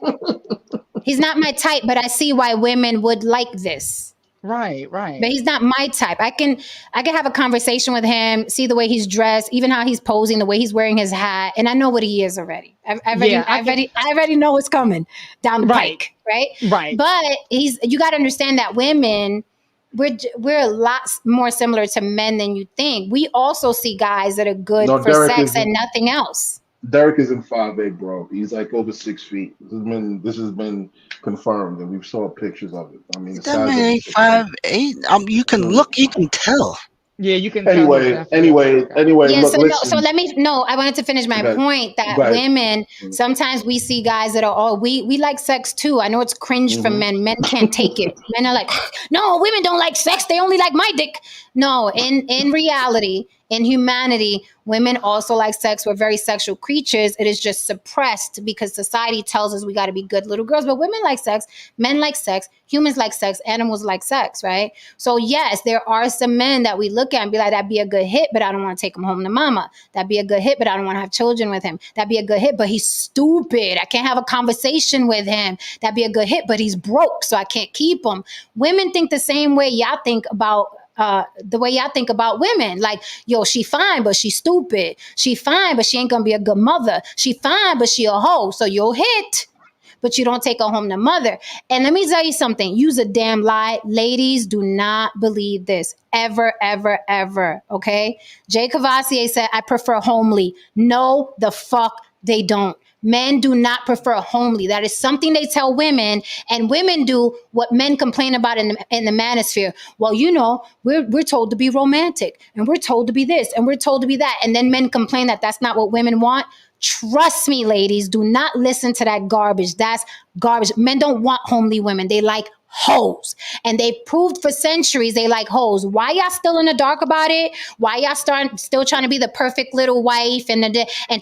He's not my type, but I see why women would like this. Right. But he's not my type. I can have a conversation with him, see the way he's dressed, even how he's posing, the way he's wearing his hat, and I know what he is already. I already know what's coming down the pike, right? Right. But you got to understand that women, we're a lot more similar to men than you think. We also see guys that are good for sex and nothing else. Derrick isn't 5'8", bro. He's like over 6 feet. This has been confirmed, and we saw pictures of it. I mean, that man ain't 5'8". You can look, you can tell. Yeah, you can tell he's definitely a sex guy. Yeah, Look, so listen. let me I wanted to finish my Okay, point that go ahead. women, sometimes we see guys that are we like sex too. I know it's cringe for men. Men can't take it. Men are like, no, women don't like sex. They only like my dick. No, in reality, in humanity, women also like sex. We're very sexual creatures. It is just suppressed because society tells us we got to be good little girls. But women like sex, men like sex, humans like sex, animals like sex, right? So yes, there are some men that we look at and be like, that'd be a good hit, but I don't want to take him home to mama. That'd be a good hit, but I don't want to have children with him. That'd be a good hit, but he's stupid. I can't have a conversation with him. That'd be a good hit, but he's broke, so I can't keep him. Women think the same way y'all think about the way y'all think about women. Like, yo, she fine, but she stupid. She fine, but she ain't gonna be a good mother. She fine, but she a hoe. So you'll hit, but you don't take her home to mother. And let me tell you something. Use a damn lie. Ladies, do not believe this. Ever, ever, ever. Okay? Jay Cavassier said, I prefer homely. No, the fuck they don't. Men do not prefer homely. That is something they tell women, and women do what men complain about in the manosphere. Well, you know, we're told to be romantic, and we're told to be this, and we're told to be that, and then men complain that that's not what women want. Trust me, ladies, do not listen to that garbage. That's garbage. Men don't want homely women. They like hoes. And they've proved for centuries they like hoes. Why y'all still in the dark about it? Why y'all still trying to be the perfect little wife and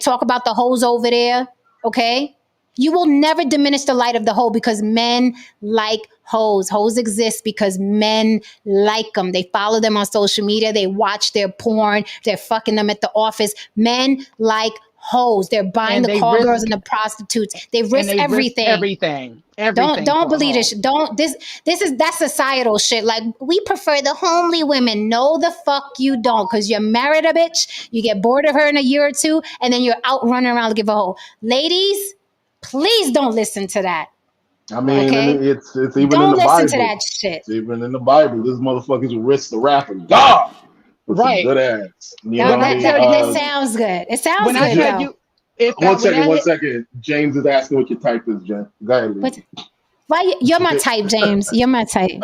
talk about the hoes over there? Okay? You will never diminish the light of the hoe because men like hoes. Hoes exist because men like them. They follow them on social media. They watch their porn. They're fucking them at the office. Men like hoes. They're buying And the they call girls risk and the prostitutes. They risk everything. everything Don't for a believe hoe. this. Don't this is that societal shit. Like, we prefer the homely women. No, the fuck you don't, because you're married a bitch. You get bored of her in a year or two, and then you're out running around looking for a hoe. Ladies, please don't listen to that. I mean, and Okay? it's even in Don't the listen to Bible. that shit. It's even in the Bible. This motherfuckers will risk the wrath of God for some Right. good ass. You know That, When what I I that, mean? tell that, you, that sounds good. It sounds when I good tell though. you, if I when I One hit second. James is asking what your type is, Jen. Go ahead, But Lee. why you're my type, James. You're my type.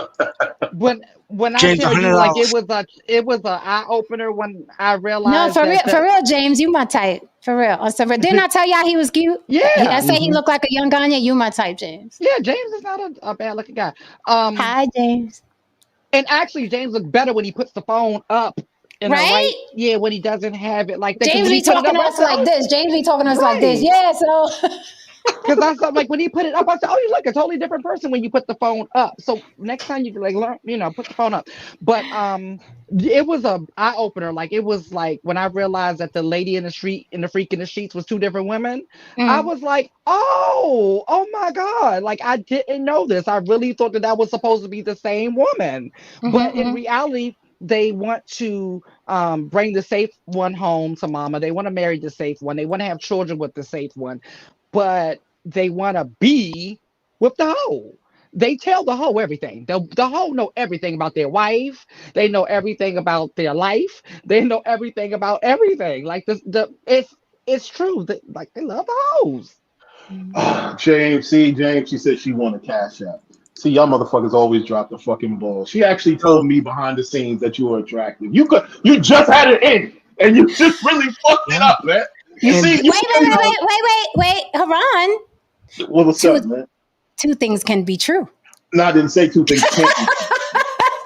when I James, tell you, like, $100. it was a eye opener when I No, realized for real, that James, you my type. For real. Didn't I tell y'all he was cute? I yeah, say he looked like a young Ganya. You my type, James. yeah, James is not a bad looking guy. Um, Hi, James. and actually, James looks better when he puts the phone up in a right. Right? Yeah, when he doesn't have it like that. Because James when he be put it talking up, to I us said, like "Oh, this. James be talking to us like this. right." Yeah, so Because I thought, like, when he put it up, I said, "Oh, you look a totally different person when you put the phone up." So next time you can, like, learn, put the phone up. But it was a eye opener. Like, it was like when I realized that the lady in the street and the freak in the sheets was two different women. I mm, was like, oh my god! Like, I didn't know this. I really thought that was supposed to be the same woman, but in mm-hmm. reality. They want to bring the safe one home to mama. They want to marry the safe one. They want to have children with the safe one, but they want to be with the hoe. They tell the hoe everything. The hoe know everything about their wife. They know everything about their life. They know everything about everything. Like it's true that, like, they love the hoes. James, she said she wanted cash out. See, y'all motherfuckers always drop the fucking ball. She actually So told me behind the scenes that you were attractive. You just had it in, and you just really fucked it yeah, up, man. You and see, Wait, Haran. what's Two up, man? two things can be true. No, I didn't say two things can't be true.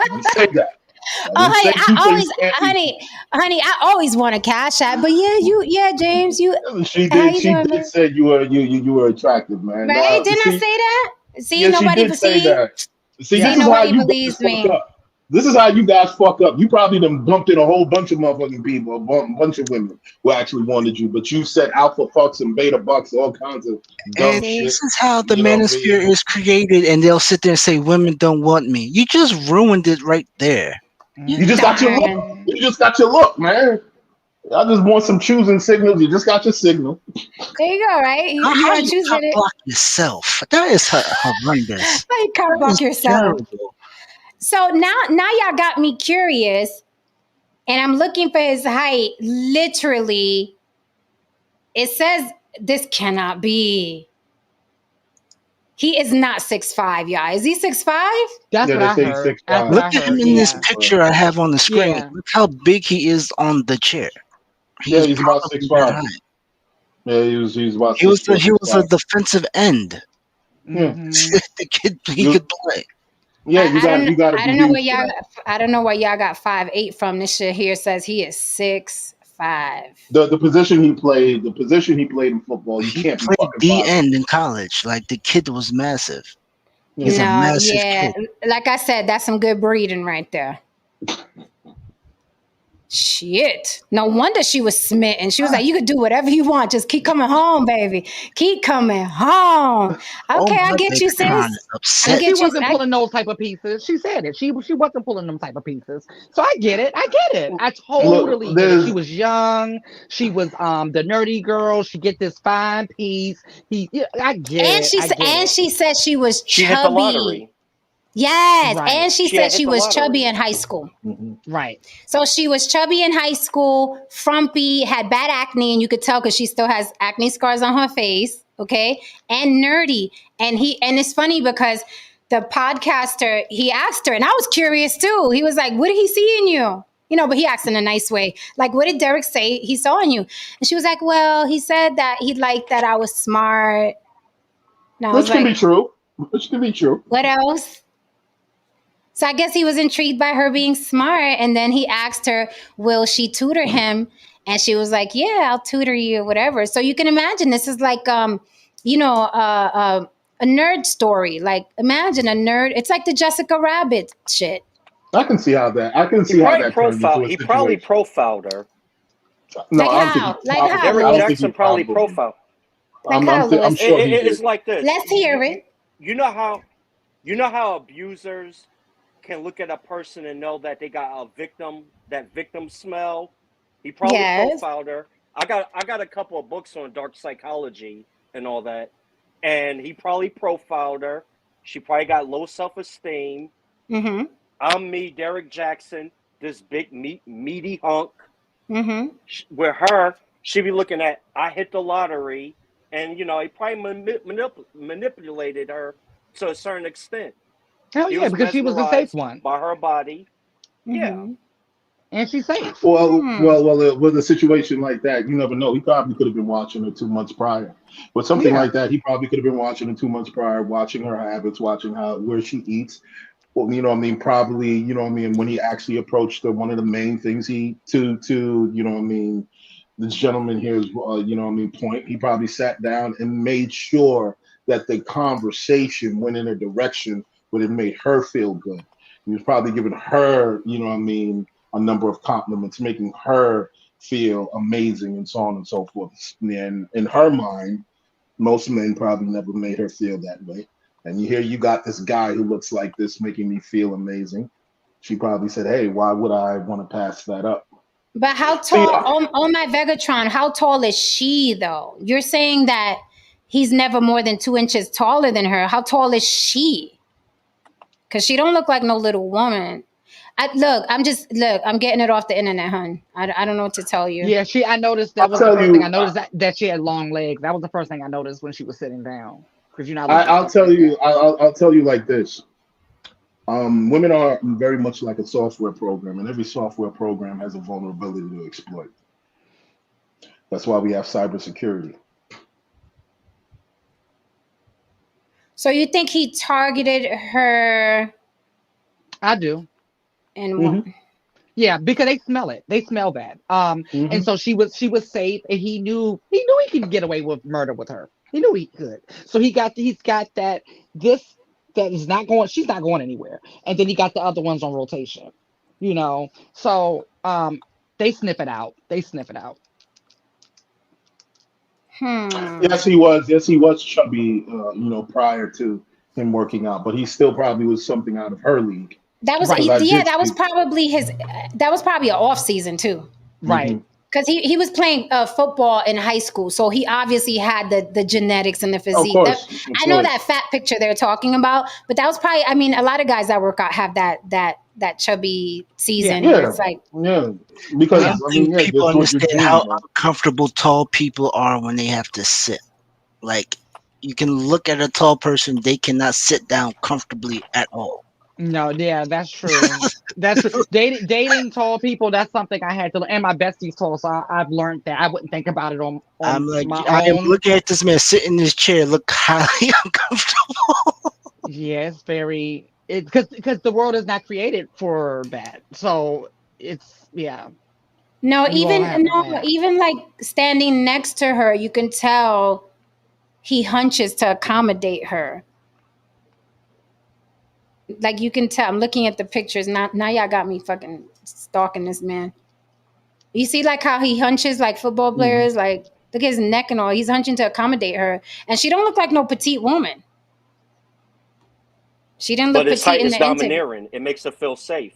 I didn't say that. I Oh, didn't say two things can't be honey, I always want a cash app. But yeah, James, true. She how did. you She doing, did man? say you were attractive, man. Right? Now, Didn't I see, say that? See, yeah, she did say that. See, see, this Yes. is how nobody you guys believes fuck me. up. This is how you guys fuck up. You probably done bumped in a whole bunch of motherfucking people, a bunch of women who actually wanted you, but you said alpha fucks and beta bucks, all kinds of dumb and See, shit. this is how the You know what I manosphere mean? is created, and they'll sit there and say women don't want me. You just ruined it right there. You just got your look. Mhm. You just got your look, man. I just want some choosing signals. You just got your signal. there you go. Right? You How want do to you choose top it? block yourself? That is horrendous. How you cock That block is yourself? terrible. So now y'all got me curious, and I'm looking for his height. Literally, it says this cannot be. He is not 6'5", y'all. Is he 6'5"? That's Yeah, what they I say heard. 6'5". That's what Look I at him heard. in this Yeah. picture I have on the screen. Yeah. Look how big he is on the chair. Yeah, he's about probably 6'5". that high. Yeah, he's about He was 6'4", he was a 6'5". defensive end. Yeah. Mhm. The kid he You, could play. yeah, you got to I be don't know where huge for y'all. that. I don't know where y'all got 5'8" from. This shit here says he is 6'5". The position he played in football, you He can't be played fucking D 5'8". end in college. Like the kid was massive. He's a No, massive yeah, kid. like I said, that's some good breeding right there. Shit. No wonder she was smitten. She was like, you could do whatever you want. Just keep coming home, baby. Keep coming home. Oh Okay, I my get you, Megatron sis. is I upset. And she get you. wasn't pulling those type of pieces. She said it. She wasn't pulling them type of pieces. So I get it. I get it. I Look, totally get it. She was young. She was the nerdy girl. She get this fine piece. I get And it. I get it. she said she was She hit the chubby. lottery. Yes, Right. and she She had said hit she the was lottery. chubby in high school. Right. So she was chubby in high school, frumpy, had bad acne, and you could tell because she still has acne scars on her face, okay? And nerdy. And it's funny because the podcaster, he asked her, and I was curious too. He was like, what did he see in you? You know, but he asked in a nice way. Like, what did Derrick say he saw in you? And she was like, well, he said that he liked that I was smart. And I was which can be like, true. Which can be true. what else? So I guess he was intrigued by her being smart. And then he asked her, will she tutor him? And she was like, yeah, I'll tutor you or whatever. So you can imagine this is like, a nerd story. Like imagine a nerd. It's like the Jessica Rabbit shit. I can see how that. I can He see how probably that turned into a He probably situation. profiled her. No, Like I don't think he how? Like probably. how, Derrick I don't Lewis? think he Jaxn probably probably. profiled. Like how, I'm Lewis? sure he It's did. like this. Let's hear it. You know how abusers can look at a person and know that they got that victim smell. He probably Yes. profiled her. I got a couple of books on dark psychology and all that, and he probably profiled her. She probably got low self-esteem. Mm-hmm. I'm me, Derrick Jaxn, this big meaty hunk. Mm-hmm. With her, she be looking at, I hit the lottery, and he probably manipulated her to a certain extent. Hell He yeah, was because she was the safe mesmerized one. by her body. Yeah. Mm-hmm. And she's safe. Well, Hmm. with a situation like that, you never know. He probably could have been watching her 2 months prior. With something Yeah. like that, he probably could have been watching her 2 months prior, watching her habits, watching where she eats. Well, you know what I mean? Probably, you know what I mean? When he actually approached her, one of the main things you know what I mean? This gentleman here's, you know what I mean, point. He probably sat down and made sure that the conversation went in a direction where it made her feel good. He was probably giving her, you know what I mean, a number of compliments, making her feel amazing and so on and so forth. And in her mind, most men probably never made her feel that way. And you got this guy who looks like this making me feel amazing. She probably said, hey, why would I want to pass that up? But how See, tall? Oh my Vegatron, how tall is she though? You're saying that he's never more than 2 inches taller than her. How tall is she? Because she don't look like no little woman. I'm getting it off the internet, hun. I don't know what to tell you. Yeah, I noticed that I'll was the tell first thing you, I noticed that she had long legs. That was the first thing I noticed when she was sitting down. Because I looked at I'll stuff tell like you, that. I'll tell you like this. Women are very much like a software program, and every software program has a vulnerability to exploit. That's why we have cybersecurity. So you think he targeted her I do. and what? Yeah, because they smell it. They smell bad. And so she was safe, and he knew he could get away with murder with her. He knew he could. So he's got that that is not going. She's not going anywhere. And then he got the other ones on rotation. So they sniff it out. Yes, he was. Yes, he was chubby. Prior to him working out, but he still probably was something out of her league. That was Right. that was probably that was probably an off season too. Right. Because he was playing football in high school, so he obviously had the genetics and the physique. Of course. I know that fat picture they're talking about, but that was probably. I mean, a lot of guys that work out have that chubby season. Yeah. It's like Because I don't think people just do what you're understand how doing, uncomfortable tall people are when they have to sit. Like you can look at a tall person, they cannot sit down comfortably at all. No, yeah, that's true. That's true. Dating tall people, that's something I had to. And my bestie's tall, so I've learned that. I wouldn't think about it on I'm like, my I am own. looking at this man sitting in his chair, look highly uncomfortable. Yeah, it's very because the world is not created for that. So it's yeah, No, you all have that. even like standing next to her, you can tell he hunches to accommodate her. Like you can tell. I'm looking at the pictures. Now y'all got me fucking stalking this man. You see like how he hunches like football players, like look at his neck and all. He's hunching to accommodate her. And she don't look like no petite woman. She didn't look But his petite height in is the interview. domineering. It makes her feel safe.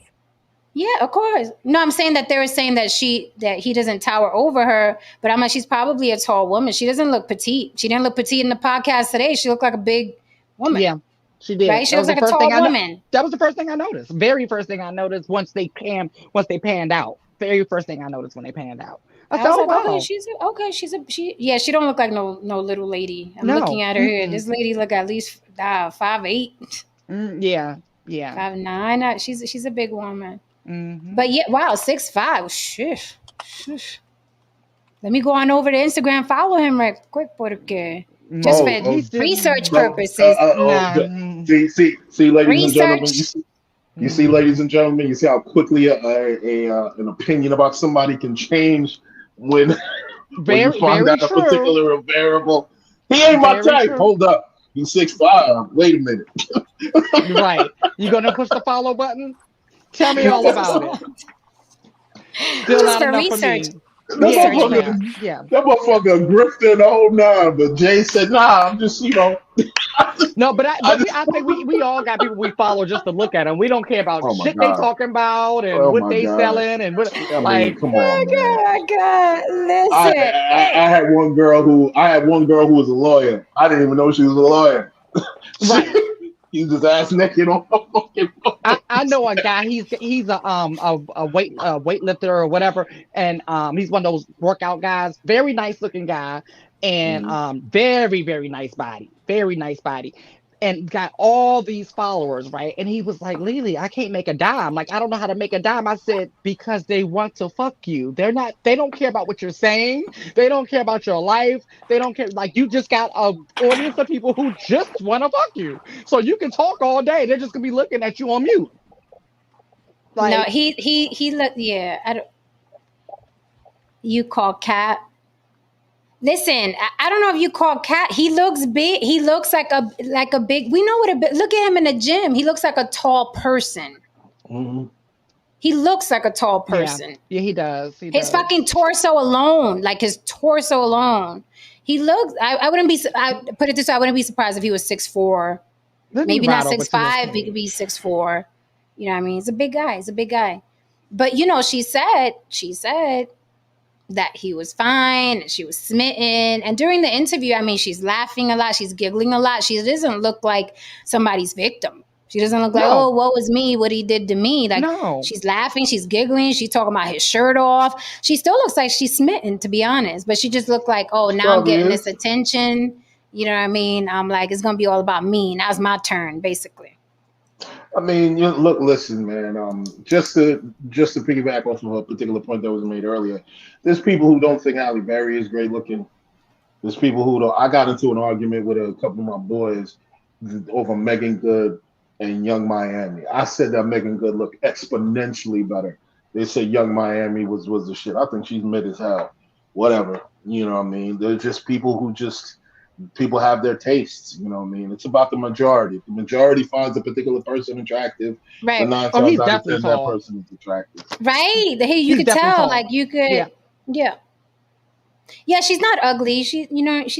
Yeah, of course. No, I'm saying that they were saying that he doesn't tower over her, but I'm like, she's probably a tall woman. She doesn't look petite. She didn't look petite in the podcast today. She looked like a big woman. Yeah, she did. Right? She That was looks the like a first thing tall I know. woman. That was the first thing I noticed. Very first thing I noticed once they panned out. Very first thing I noticed when they panned out. I I said, was "Oh like, wow." she don't look like no little lady. I'm looking No. at her here. This lady look at least 5'8", Yeah. Yeah. 5'9". She's a big woman. Mhm. But yeah, wow, 6'5". Shush. Let me go on over to Instagram, follow him right quick, porque just No, for he's still research No, purposes. nah. see, ladies and gentlemen, Research. you see, ladies and gentlemen, you see how quickly an opinion about somebody can change when when you Very, find very out a true. particular variable. He ain't my Very type. true. Hold up, he's 6'5". Wait a minute. Right. You gonna push the follow button? Tell me all about it. Still Just not for enough for research. me. That Yeah, Research yeah, purposes. motherfucker, yeah. that motherfucker grifted the whole nine. But Jay said, "Nah, I'm just, No, but I just." I think we all got people we follow just to look at them. We don't care about Oh my shit they god. talking about and Oh what my they god. selling and what I mean, like. come Oh on, man. God, listen. I Hey, had one girl who was a lawyer. I didn't even know she was a lawyer. Right. He was just ass naked on the fucking phone. I know a guy. He's a weightlifter or whatever, and he's one of those workout guys. Very nice looking guy, and Mhm. very very nice body, and got all these followers, right? And he was like, "Lily, I can't make a dime. Like I don't know how to make a dime." I said, "Because they want to fuck you. They're not. They don't care about what you're saying. They don't care about your life. They don't care. Like you just got a audience of people who just want to fuck you." So you can talk all day. They're just gonna be looking at you on mute. no, Like, he look. Yeah, you call Cat. Listen, I don't know if you call Cat. He looks big. He looks like a big. We know what a big. Look at him in the gym. He looks like a tall person. Mhm. He looks like a tall yeah, person. yeah, he does. He His does. fucking torso alone, like his torso alone. He looks. I wouldn't be. I put it this way. I wouldn't be surprised if he was 6'4". Let me Maybe not ride over to his 6'5". He could be 6'4". You know what I mean? He's a big guy. He's a big guy. But you know, she said that he was fine and she was smitten. And during the interview, I mean, she's laughing a lot, she's giggling a lot. She doesn't look like somebody's victim. She doesn't look like, No, oh, what was me, what he did to me. Like no, she's laughing, she's giggling, she's talking about his shirt off. She still looks like she's smitten, to be honest. But she just looked like, oh, She now I'm probably getting this is. attention. You know what I mean? I'm like, it's gonna be all about me. Now it's my turn, basically. I mean, look, listen, man. Just to piggyback off of a particular point that was made earlier, there's people who don't think Halle Berry is great looking. There's people who don't. I got into an argument with a couple of my boys over Megan Good and Young Miami. I said that Megan Good looked exponentially better. They said Young Miami was the shit. I think she's mid as hell. Whatever. You know what I mean? They're just people who just people have their tastes. You know what I mean? It's about the majority. If the majority finds a particular person attractive, then Right. nine oh, times he's out of definitely ten that tall. person is attractive. Right. Hey, you He's could definitely tell, tall. like you could, Yeah. yeah. Yeah, she's not ugly. She's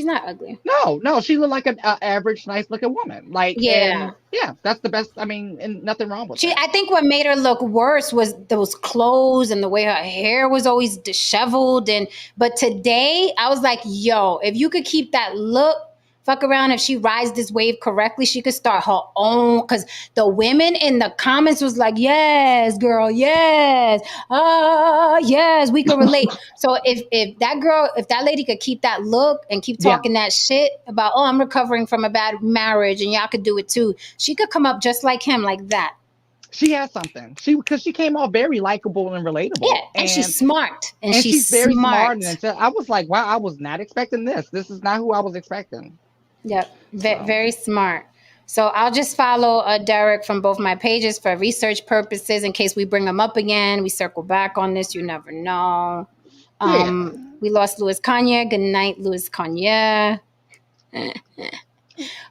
not ugly. No, she looked like an average, nice looking woman. Like, Yeah. and yeah, that's the best. I mean, and nothing wrong with that. I think what made her look worse was those clothes and the way her hair was always disheveled. But today I was like, yo, if you could keep that look Fuck around, if she rides this wave correctly, she could start her own. Because the women in the comments was like, yes, girl, yes, yes, we can relate. So if that lady could keep that look and keep Yeah. talking that shit about, oh, I'm recovering from a bad marriage and y'all could do it too, she could come up just like him, like that. She has something. Because she came off very likable and relatable. Yeah, and she's smart. And she's very smart. smart. And I was like, wow, I was not expecting this. This is not who I was expecting. Yep, very smart. So I'll just follow Derrick from both my pages for research purposes in case we bring him up again. We circle back on this. You never know. We lost Louis Kanye. Good night, Louis Kanye.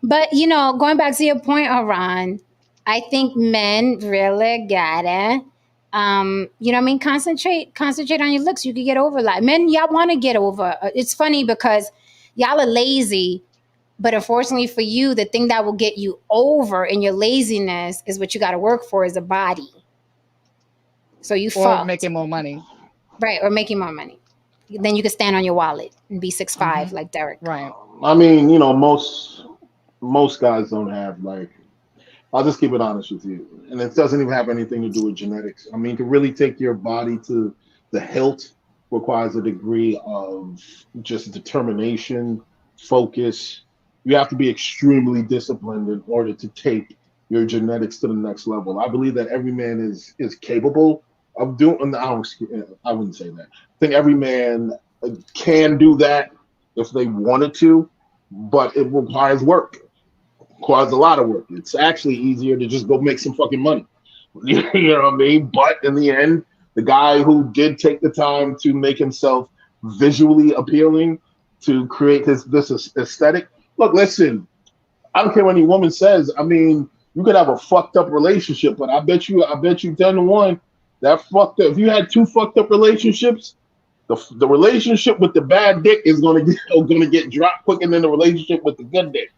But, going back to your point, Aran, I think men really gotta, concentrate on your looks. You could get over a lot. Men, y'all want to get over. It's funny because y'all are lazy. But unfortunately for you, the thing that will get you over in your laziness is what you got to work for, is a body. So you fucked. Or making more money. Right, or making more money. Then you can stand on your wallet and be 6'5", like Derrick. Right. I mean, most guys don't have, like, I'll just keep it honest with you. And it doesn't even have anything to do with genetics. I mean, to really take your body to the hilt requires a degree of just determination, focus. You have to be extremely disciplined in order to take your genetics to the next level. I believe that every man is capable of doing. I wouldn't say that. I think every man can do that if they wanted to, but it requires work. It requires a lot of work. It's actually easier to just go make some fucking money. You know what I mean? But in the end, the guy who did take the time to make himself visually appealing, to create this aesthetic. Look, listen, I don't care what any woman says. I mean, you could have a fucked up relationship, but I bet you 10 to 1 that fucked up. If you had 2 fucked up relationships, the relationship with the bad dick is gonna get dropped quicker than the relationship with the good dick.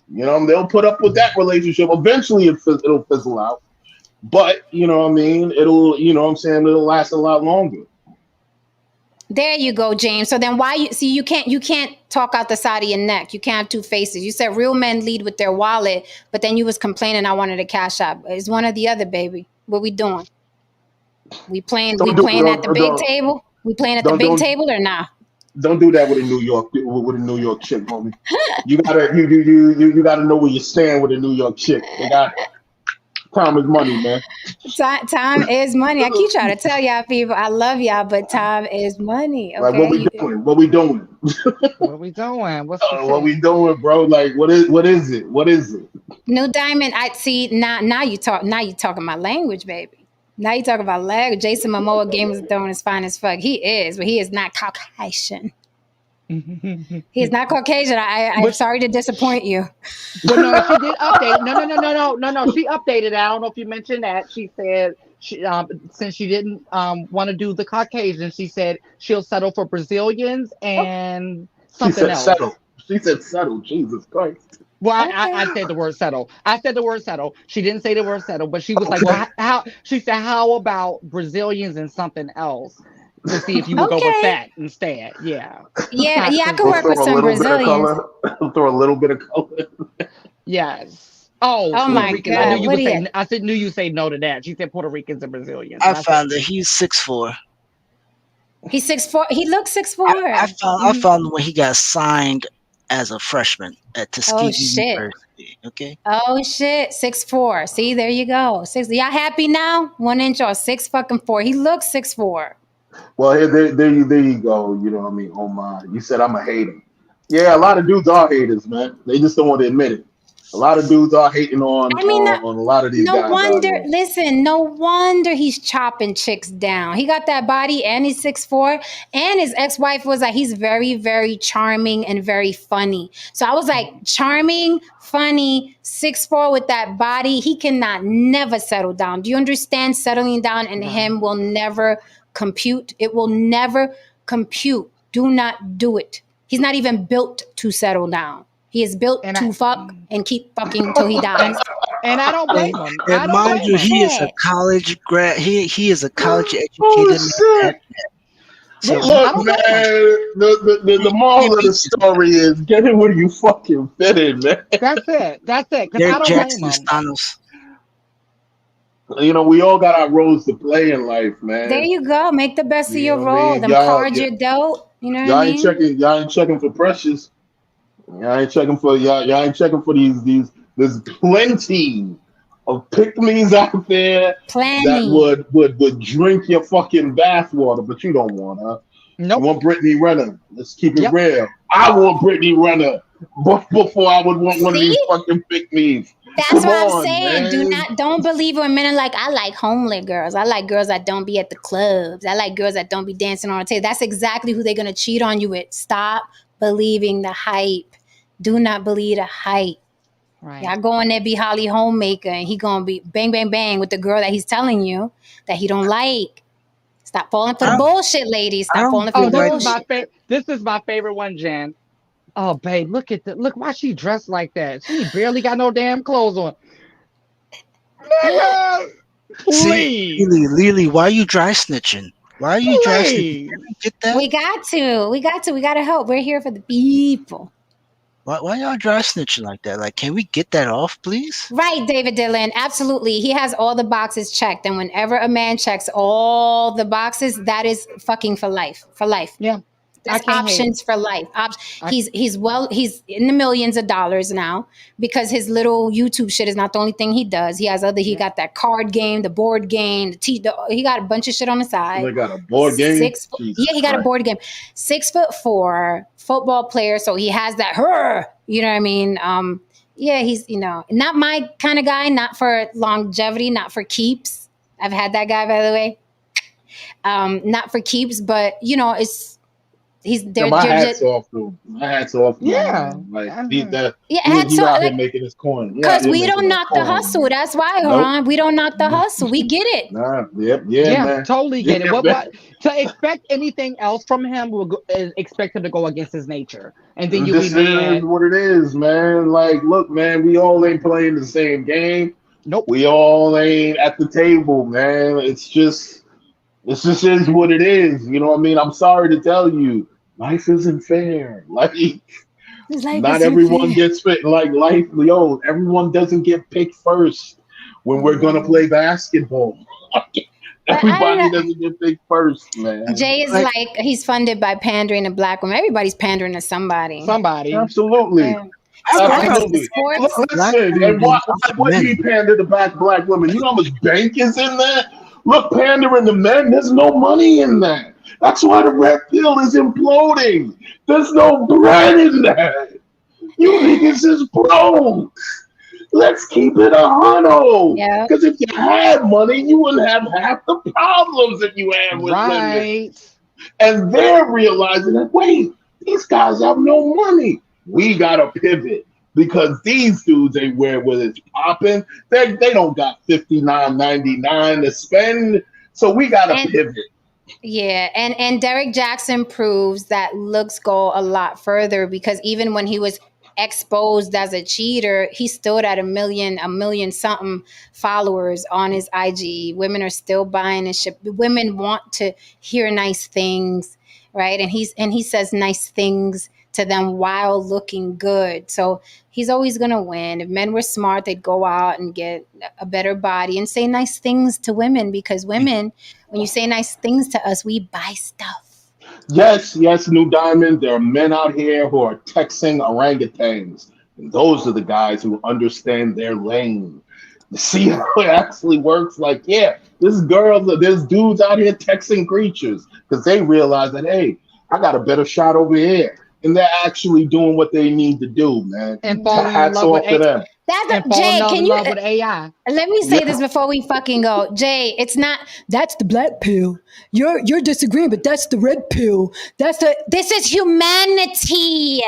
They'll put up with that relationship. Eventually, it'll fizzle out. But I mean, it'll last a lot longer. There you go, James. So then why you can't talk out the side of your neck. You can't have 2 faces. You said real men lead with their wallet, but then you was complaining I wanted a cash app. It's one or the other, baby. What we doing? We playing at the big table? We playing at the big table or nah? Don't do that with a New York chick, homie. You gotta know where you stand with a New York chick. Time is money, man. Time is money. I keep trying to tell y'all people I love y'all, but time is money. Okay? Like, what we doing? What we doing? What we doing? What we doing, bro? Like, what is it? What is it? New Diamond. I see. Now you talking my language, baby. Now you talking about language. Jason Momoa, Game of Thrones, is fine as fuck. He is, but he is not Caucasian. He is not Caucasian. I'm sorry to disappoint you. Well, no, she did update. No. She updated. I don't know if you mentioned that. She said since she didn't want to do the Caucasian, she said she'll settle for Brazilians and something else. Settle. She said settle. Jesus Christ. Well, I said the word settle. I said the word settle. She didn't say the word settle, but she was like, well, how? She said, how about Brazilians and something else? To see if you would go with that instead. Yeah, I could work with some Brazilians. Throw a little bit of color. Yes. Oh my God! I knew you say no to that. She said Puerto Ricans and Brazilians. I found that he's 6'4". He's 6'4". He looks 6'4". I found when he got signed as a freshman at Tuskegee University. Okay. Oh shit, 6'4". See, there you go. 6. Y'all happy now? 1 inch or 6'4". He looks 6'4". Well, there you go. You know what I mean? Oh my! You said I'm a hater. Yeah, a lot of dudes are haters, man. They just don't want to admit it. A lot of dudes are hating on a lot of these guys. No wonder he's chopping chicks down. He got that body and he's 6'4", and his ex-wife was like, he's very, very charming and very funny. So I was like, charming, funny, 6'4" with that body. He cannot never settle down. Do you understand? Settling down and him will never compute. It will never compute. Do not do it. He's not even built to settle down. He is built to fuck and keep fucking till he dies. And I don't blame him. And mind you, he is a college grad. He is a college educated man. So Yeah, I Look, don't man, blame him. the moral of the story is get in where you fucking fit in, man. That's it. That's it. Because I Derrick don't blame Jaxn, him. Thanos. You know, we all got our roles to play in life, There man. you go. Make the best of You your know what I role. mean? Them cards you're dealt. You know what I mean? Y'all ain't checking for precious. Y'all ain't checking for y'all ain't checking for these there's plenty of pick-me's out there that Plenty. would drink your fucking bathwater, but you don't want her. You Nope. want Brittany Renner. Let's keep it Yep. real. I want Brittany Renner before I would want one of See? these fucking pick-me's. That's Come what I'm on, saying. man. Don't believe when men are like, I like homely girls. I like girls that don't be at the clubs. I like girls that don't be dancing on the table. That's exactly who they're gonna cheat on you with. Stop believing the hype. Do not believe the hype. Right. Y'all go in there be Holly Homemaker and he gonna be bang bang bang with the girl that he's telling you that he don't like. Stop falling for the I, bullshit, ladies. I Stop don't falling for Oh, the feel this like is my bullshit. favorite. This is my favorite one, Jen. Oh, babe, look why she dressed like that. She barely got no damn clothes on. Nigga, see please, Lily, why are you dry snitching? Why are you dry snitching? please. Can we get that? We got to. We gotta help. We're here for the people. Why y'all dry snitching like that? Like, can we get that off, please? Right, David Dillon. Absolutely. He has all the boxes checked. And whenever a man checks all the boxes, that is fucking for life. For life. Yeah, I There's can't hate. options for life. I, He's in the millions of dollars now because his little YouTube shit is not the only thing he does. He has he yeah. got that card game, the board game, he got a bunch of shit on the side. They got a board game. Jesus He got a Christ. board game. 6'4" football player, so he has that you know what I mean? Yeah, he's not my kind of guy, not for longevity, not for keeps. I've had that guy, by the way. Not for keeps, but he's Yeah, there. my You're hat's just off to him. My hat's off to him, yeah. man. Like I- hats he off, out here like making his coin. He out because here we making don't his knock the coin, hustle. man. That's why, Nope. Haran. We don't knock the hustle. We get it. Nah, yeah, man. totally get it. Yeah, man. What to expect anything else from him is expect him to go against his nature, and then you'll be This is mad. what it is, man. Like, look, man, we all ain't playing the same game. Nope. We all ain't at the table, man. It's just is what it is. You know what I mean? I'm sorry to tell you, life isn't fair. Like, His life not isn't everyone fair. gets fit. Like life, everyone doesn't get picked first when we're gonna No. play basketball. But I don't Everybody know. doesn't get picked first, man. Jay is Like, like he's funded by pandering to black women. Everybody's pandering to somebody. Somebody. Absolutely. Yeah. I Sports, don't Absolutely. sports. black Listen, women and being why tough to wouldn't he men. pander to black women? You know how much bank is in that? Look, pandering to men, there's no money in that. That's why the red pill is imploding. There's no bread in that. You niggas is broke. Let's keep it a hundo. Yeah. Because if you had money, you wouldn't have half the problems that you have with women. Right. And they're realizing that, wait, these guys have no money. We got to pivot because these dudes ain't where it's popping. They don't got $59.99 to spend. So we got to And pivot. yeah, and Derrick Jaxn proves that looks go a lot further because even when he was exposed as a cheater, he stood at a million something followers on his IG. Women are still buying his shit. Women want to hear nice things, right? And he says nice things to them while looking good. So he's always gonna win. If men were smart, they'd go out and get a better body and say nice things to women because women, when you say nice things to us, we buy stuff. Yes, New Diamond. There are men out here who are texting orangutans. And those are the guys who understand their lane. You see how it actually works? Like, yeah, there's dudes out here texting creatures because they realize that, hey, I got a better shot over here. And they're actually doing what they need to do, man. And falling in Hats love with off to them. Jay, can in you love with AI. let me say Yeah. this before we fucking go. Jay, it's not that's the black pill. You're disagreeing, but that's the red pill. This is humanity.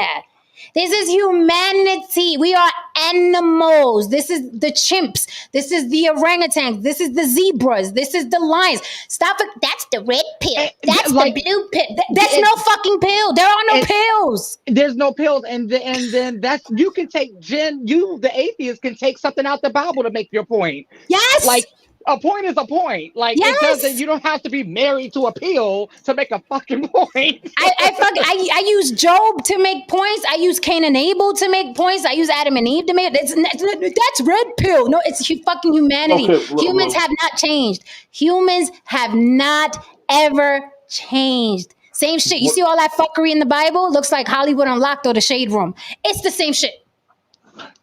This is humanity. We are animals. This is the chimps. This is the orangutans. This is the zebras. This is the lions. Stop it. That's the red pill. That's like- the blue pill. That's no fucking pill. There are no pills. There's no pills, and then that's you can take Jen. You, the atheist, can take something out the Bible to make your point. Yes. Like A point is a point. Like it doesn't. Yes. You don't have to be married to appeal to make a fucking point. I use Job to make points. I use Cain and Abel to make points. I use Adam and Eve to make. That's red pill. No, it's fucking humanity. Okay, Humans have not changed. Humans have not ever changed. Same shit. You see all that fuckery in the Bible? Looks like Hollywood Unlocked or the Shade Room. It's the same shit.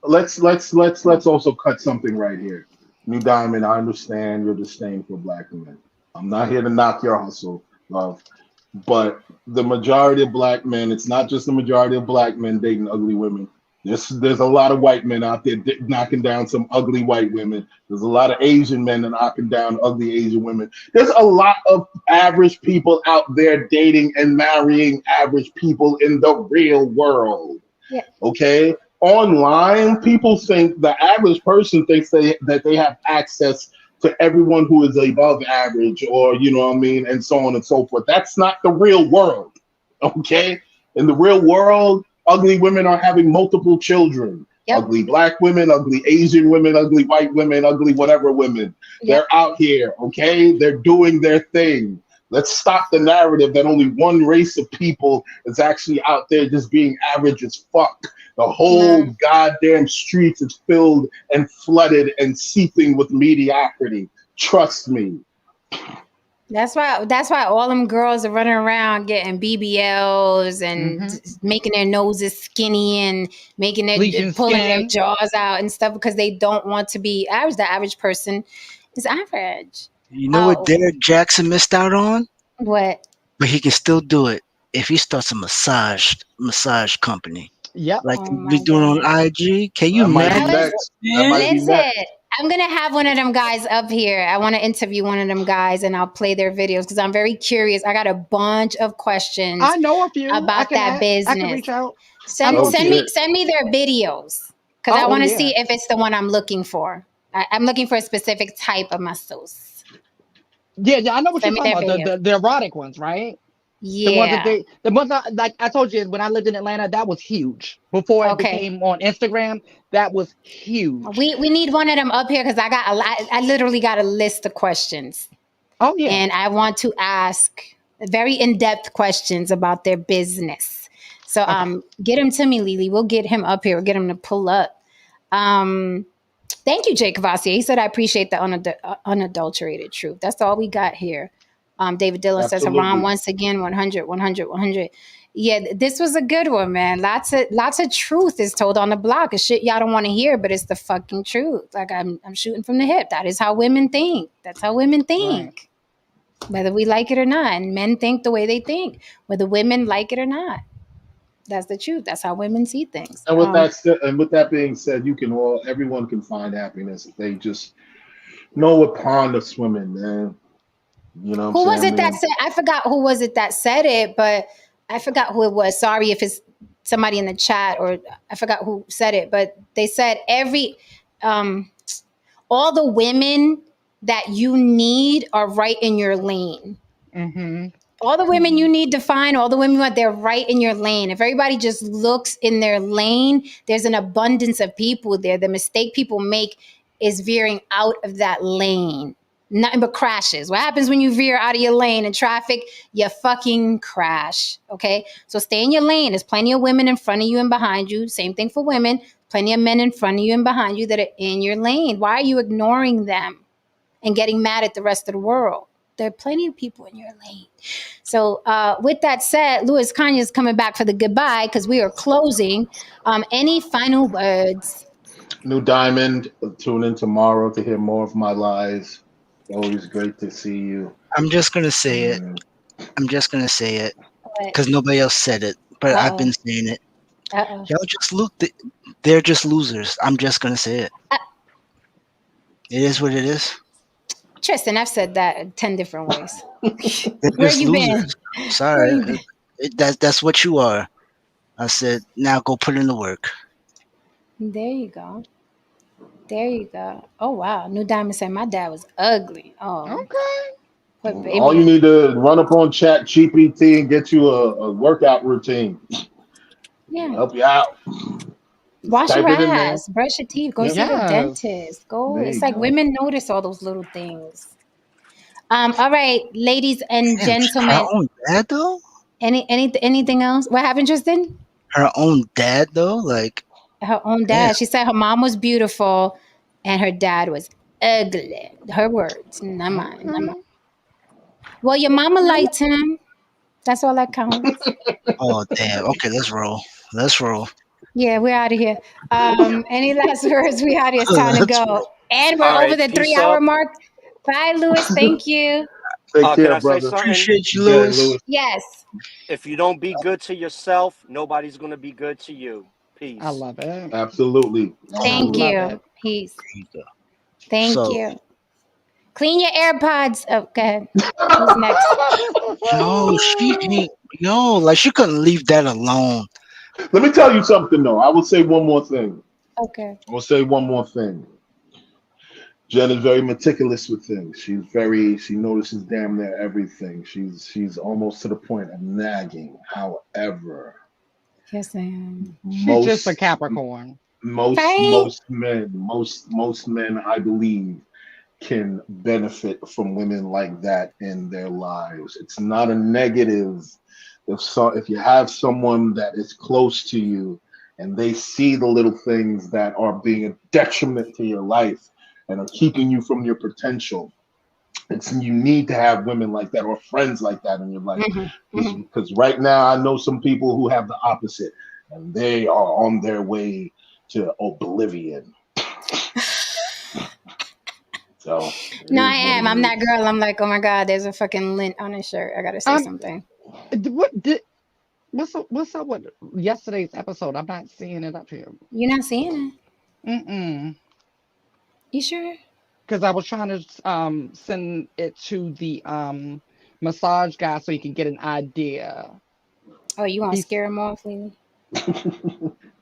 let's also cut something right here. New Diamond, I understand your disdain for black men. I'm not here to knock your hustle, love. But the majority of black men, it's not just the majority of black men dating ugly women. There's a lot of white men out there knocking down some ugly white women. There's a lot of Asian men knocking down ugly Asian women. There's a lot of average people out there dating and marrying average people in the real world. Yeah. Okay? Online, people think the average person thinks that they have access to everyone who is above average, or you know what I mean, and so on and so forth. That's not the real world. Okay? In the real world, ugly women are having multiple children. Yep. Ugly black women, ugly Asian women, ugly white women, ugly whatever women. Yep. They're out here, okay? They're doing their thing. Let's stop the narrative that only one race of people is actually out there just being average as fuck. The whole goddamn streets is filled and flooded and seeping with mediocrity. Trust me. That's why all them girls are running around getting BBLs and making their noses skinny and making pulling their jaws out and stuff, because they don't want to be average. The average person is average. You know what Derrick Jaxn missed out on? What? But he can still do it if he starts a massage company. Yep. Like we doing on IG. Can you imagine? Listen, I'm going to have one of them guys up here. I want to interview one of them guys and I'll play their videos because I'm very curious. I got a bunch of questions. I know a few about that business. I can reach out. Send me their videos because I want to see if it's the one I'm looking for. I'm looking for a specific type of muscles. Yeah, I know what you're talking about. The erotic ones, right? Yeah. The ones that like I told you when I lived in Atlanta, that was huge. Before it became on Instagram, that was huge. We need one of them up here because I literally got a list of questions. Oh yeah. And I want to ask very in-depth questions about their business. So get him to me, Lily. We'll get him up here. We'll get him to pull up. Thank you, Jay Cavassier. He said, I appreciate the unadulterated truth. That's all we got here. David Dillon says, Haram, once again, 100, 100, 100. Yeah, this was a good one, man. Lots of truth is told on the block. It's shit y'all don't want to hear, but it's the fucking truth. Like I'm shooting from the hip. That is how women think. That's how women think. Right. Whether we like it or not. And men think the way they think, whether women like it or not. That's the truth. That's how women see things. And with that being said, everyone can find happiness if they just know what pond to swim in, man. You know who was it that said? I forgot who was it that said it, but I forgot who it was. Sorry if it's somebody in the chat or I forgot who said it, but they said all the women that you need are right in your lane. Mm-hmm. All the women you need to find, all the women you want, they're right in your lane. If everybody just looks in their lane, there's an abundance of people there. The mistake people make is veering out of that lane. Nothing but crashes. What happens when you veer out of your lane in traffic? You fucking crash. Okay? So stay in your lane. There's plenty of women in front of you and behind you. Same thing for women. Plenty of men in front of you and behind you that are in your lane. Why are you ignoring them and getting mad at the rest of the world? There are plenty of people in your lane. So with that said, Louis Kanye's coming back for the goodbye because we are closing. Any final words? New Diamond, tune in tomorrow to hear more of my lies. Always great to see you. I'm just going to say it. I'm just going to say it because nobody else said it, but I've been saying it. Y'all just look. They're just losers. I'm just going to say it. It is what it is. Tristan, I've said that 10 different ways. Where you losers. Been? Sorry. That's what you are. I said, now go put in the work. There you go. There you go. Oh, wow. New Diamond said my dad was ugly. Oh, okay. All you need to run up on Chat GPT and get you a workout routine. Yeah. Help you out. Wash Type your it in there. ass, brush your teeth, go Yep. see the Yes. dentist. Go. There It's you like go. women notice all those little things. All right, ladies and Damn, her gentlemen. own dad though. Anything else? What happened, Tristan? Her own dad though, like Her own damn. dad. She said her mom was beautiful and her dad was ugly. Her words, not mine. Not mine. Okay. Well, your mama liked him. That's all that counts. Oh damn. Okay, let's roll. Let's roll. Yeah, we're out of here. Any last words? We out of here. It's time to Let's go. roll. And we're All over right, the peace 3-hour up. mark. Bye, Lewis. Thank you. Take Can care, I say brother. something? Appreciate you, You got it, Lewis. Lewis. Yes. If you don't be good to yourself, nobody's gonna be good to you. Peace. I love it. Absolutely. Thank Love you. it. Peace. There you go. Thank So you. Clean your AirPods. Oh, go ahead. Who's next? no, she ain't. No, like she couldn't leave that alone. Let me tell you something, though. I will say one more thing. Okay. I will say one more thing. Jen is very meticulous with things. She notices damn near everything. She's almost to the point of nagging. However, Yes, I am. She's just a most Capricorn. Right? most men, I believe, can benefit from women like that in their lives. It's not a negative. If you have someone that is close to you and they see the little things that are being a detriment to your life and are keeping you from your potential, you need to have women like that or friends like that in your life. Because right now I know some people who have the opposite and they are on their way to oblivion. So No, I am. I'm that girl. I'm like, oh my God, there's a fucking lint on his shirt. I gotta say something. What's up with yesterday's episode? I'm not seeing it up here. You're not seeing it? Mm-mm. You sure? Because I was trying to send it to the massage guy so he can get an idea. Oh, you want to scare him off, Lily?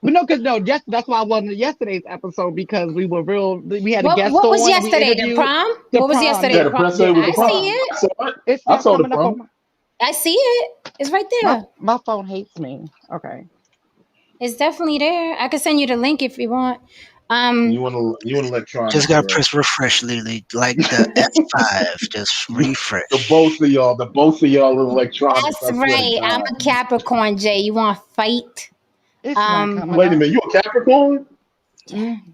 But no, that's why I wasn't yesterday's episode because we had a guest What on. was yesterday? The prom? What was yesterday? Yeah, the press day was the I prom. see it. It's I not saw the coming up prom. on I see it. It's right there. my phone hates me. Okay. It's definitely there. I can send you the link if you want. You want electronic? Just gotta girl. press refresh, Lily, like the F5. Just refresh. The both of y'all in electronics. That's I swear to right. I'm God. a Capricorn, Jay. You want to fight? It's not coming Wait a up. minute, you a Capricorn?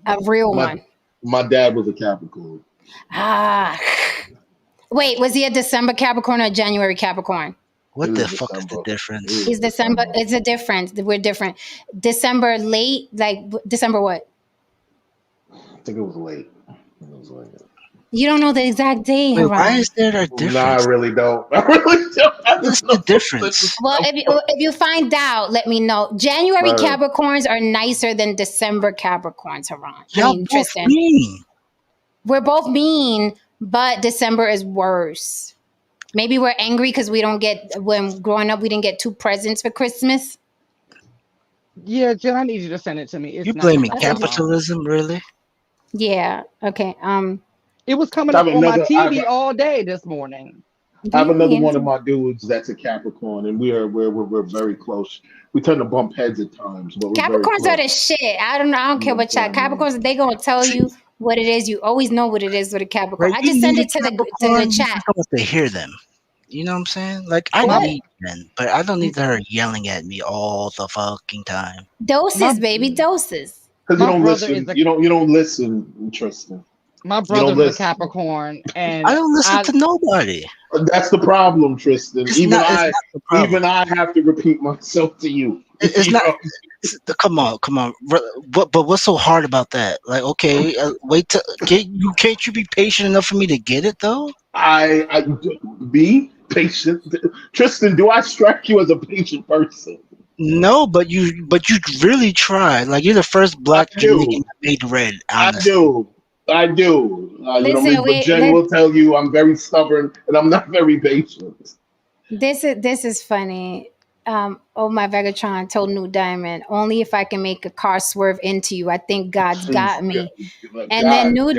A real one. My dad was a Capricorn. Ah. Wait, was he a December Capricorn or a January Capricorn? What It the was fuck is the December. difference? He's December. It's a difference. We're different. December late, like December what? I think it was late. You don't know the exact day, Wait, why Haran. is there a Nah, I difference? really don't. I really don't. I What's just the know difference? Well, if you find out, let me know. January Capricorns are nicer than December Capricorns, Haran. Y'all both Tristan. mean. We're both mean, but December is worse. Maybe we're angry because when growing up, we didn't get 2 presents for Christmas. Yeah, Jen, I need you to send it to me. It's You not blaming coming up on my phone. capitalism, really? Yeah. Okay. It was coming up on my TV all day this morning. I have another one of my dudes that's a Capricorn, and we're very close. We tend to bump heads at times, but we're Capricorns very are the shit. I don't care what y'all. Capricorns, they gonna tell you what it is. You always know what it is with a Capricorn. Right, I just send it to the Capricorn, you chat. just don't have to hear them. You know what I'm saying? Like I What? need men, but I don't need her yelling at me all the fucking time. Doses, baby, doses. Because you My don't brother listen. is a- You don't listen, Tristan. My You don't brother's a listen. Capricorn, and I don't listen to nobody. That's the problem, Tristan. It's Even not the problem. even I have to repeat myself to you. It's You not. know? Come on. But what's so hard about that? Like, okay, wait till can't you be patient enough for me to get it though? I be patient, Tristan. Do I strike you as a patient person? No, but you really try. Like you're the first black Jamaican that made red. Honestly. I do. Listen, but Jen will tell you I'm very stubborn and I'm not very patient. This is funny. Oh my Vegatron told New Diamond, only if I can make a car swerve into you. I think God's got me. And then New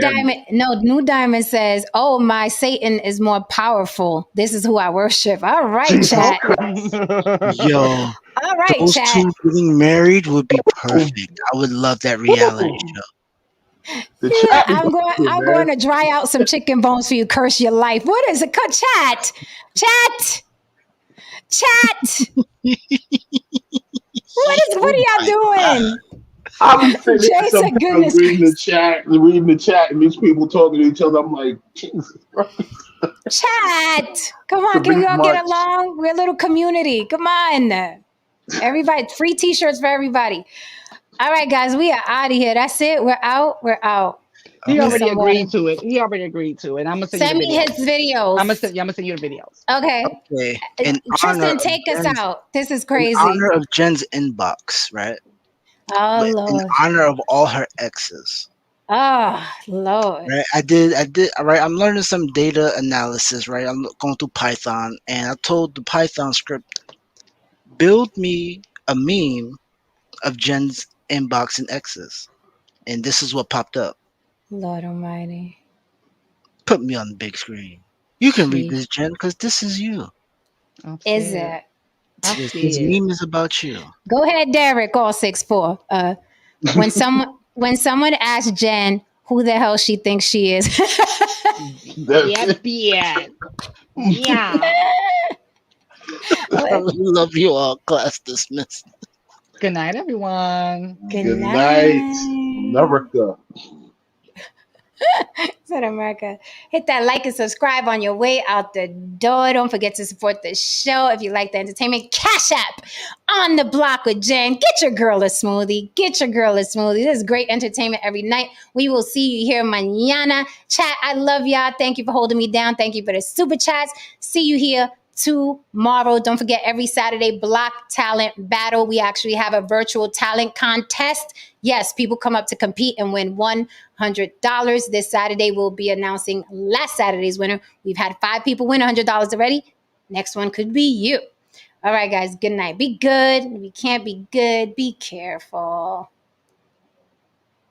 Diamond says, "Oh, my Satan is more powerful. This is who I worship." All right, Jesus chat. Christ. Yo, All right, those chat. two getting married would be perfect. I would love that reality show. The Yeah, chat is I'm man. going to dry out some chicken bones for you. Curse your life. What is it? Chat. What are y'all doing? I'm sitting there Jay said, sometimes "Goodness gracious." reading the chat, and these people talking to each other. I'm like, Jesus Christ. Chat. Come on, To can be we all much. get along? We're a little community. Come on. Everybody, free t-shirts for everybody. All right, guys, we are out of here. That's it. We're out. He Need already some water. agreed to it. I'm gonna send you Send the me his videos. I'm videos. gonna send you the videos. Okay. Okay, in honor Tristan, of take us Jen's, out. This is in crazy. honor of Jen's inbox, right? Oh, In Lord. honor of all her exes, Oh, Lord. right? I did. All right. I'm learning some data analysis, right? I'm going through Python, and I told the Python script, build me a meme of Jen's inbox and exes, and this is what popped up. Lord Almighty. Put me on the big screen. You can read Jeez. this, Jen, because this is you. I'm Is scared. it? I'm This scared. meme is about you. Go ahead, Derrick, all 6'4". When someone asks Jen who the hell she thinks she is, That's it. Yeah. Yeah. I love you all. Class dismissed. Good night, everyone. good Good night, night. America. Said America. Hit that like and subscribe on your way out the door. Don't forget to support the show if you like the entertainment. Cash App on the block with Jen. Get your girl a smoothie. This is great entertainment every night. We will see you here mañana. Chat, I love y'all. Thank you for holding me down. Thank you for the super chats. See you here tomorrow. Don't forget, every Saturday, Block Talent Battle. We actually have a virtual talent contest. Yes, people come up to compete and win $100. This Saturday, we'll be announcing last Saturday's winner. We've had 5 people win $100 already. Next one could be you. All right, guys, good night. Be good. If you can't be good, be careful.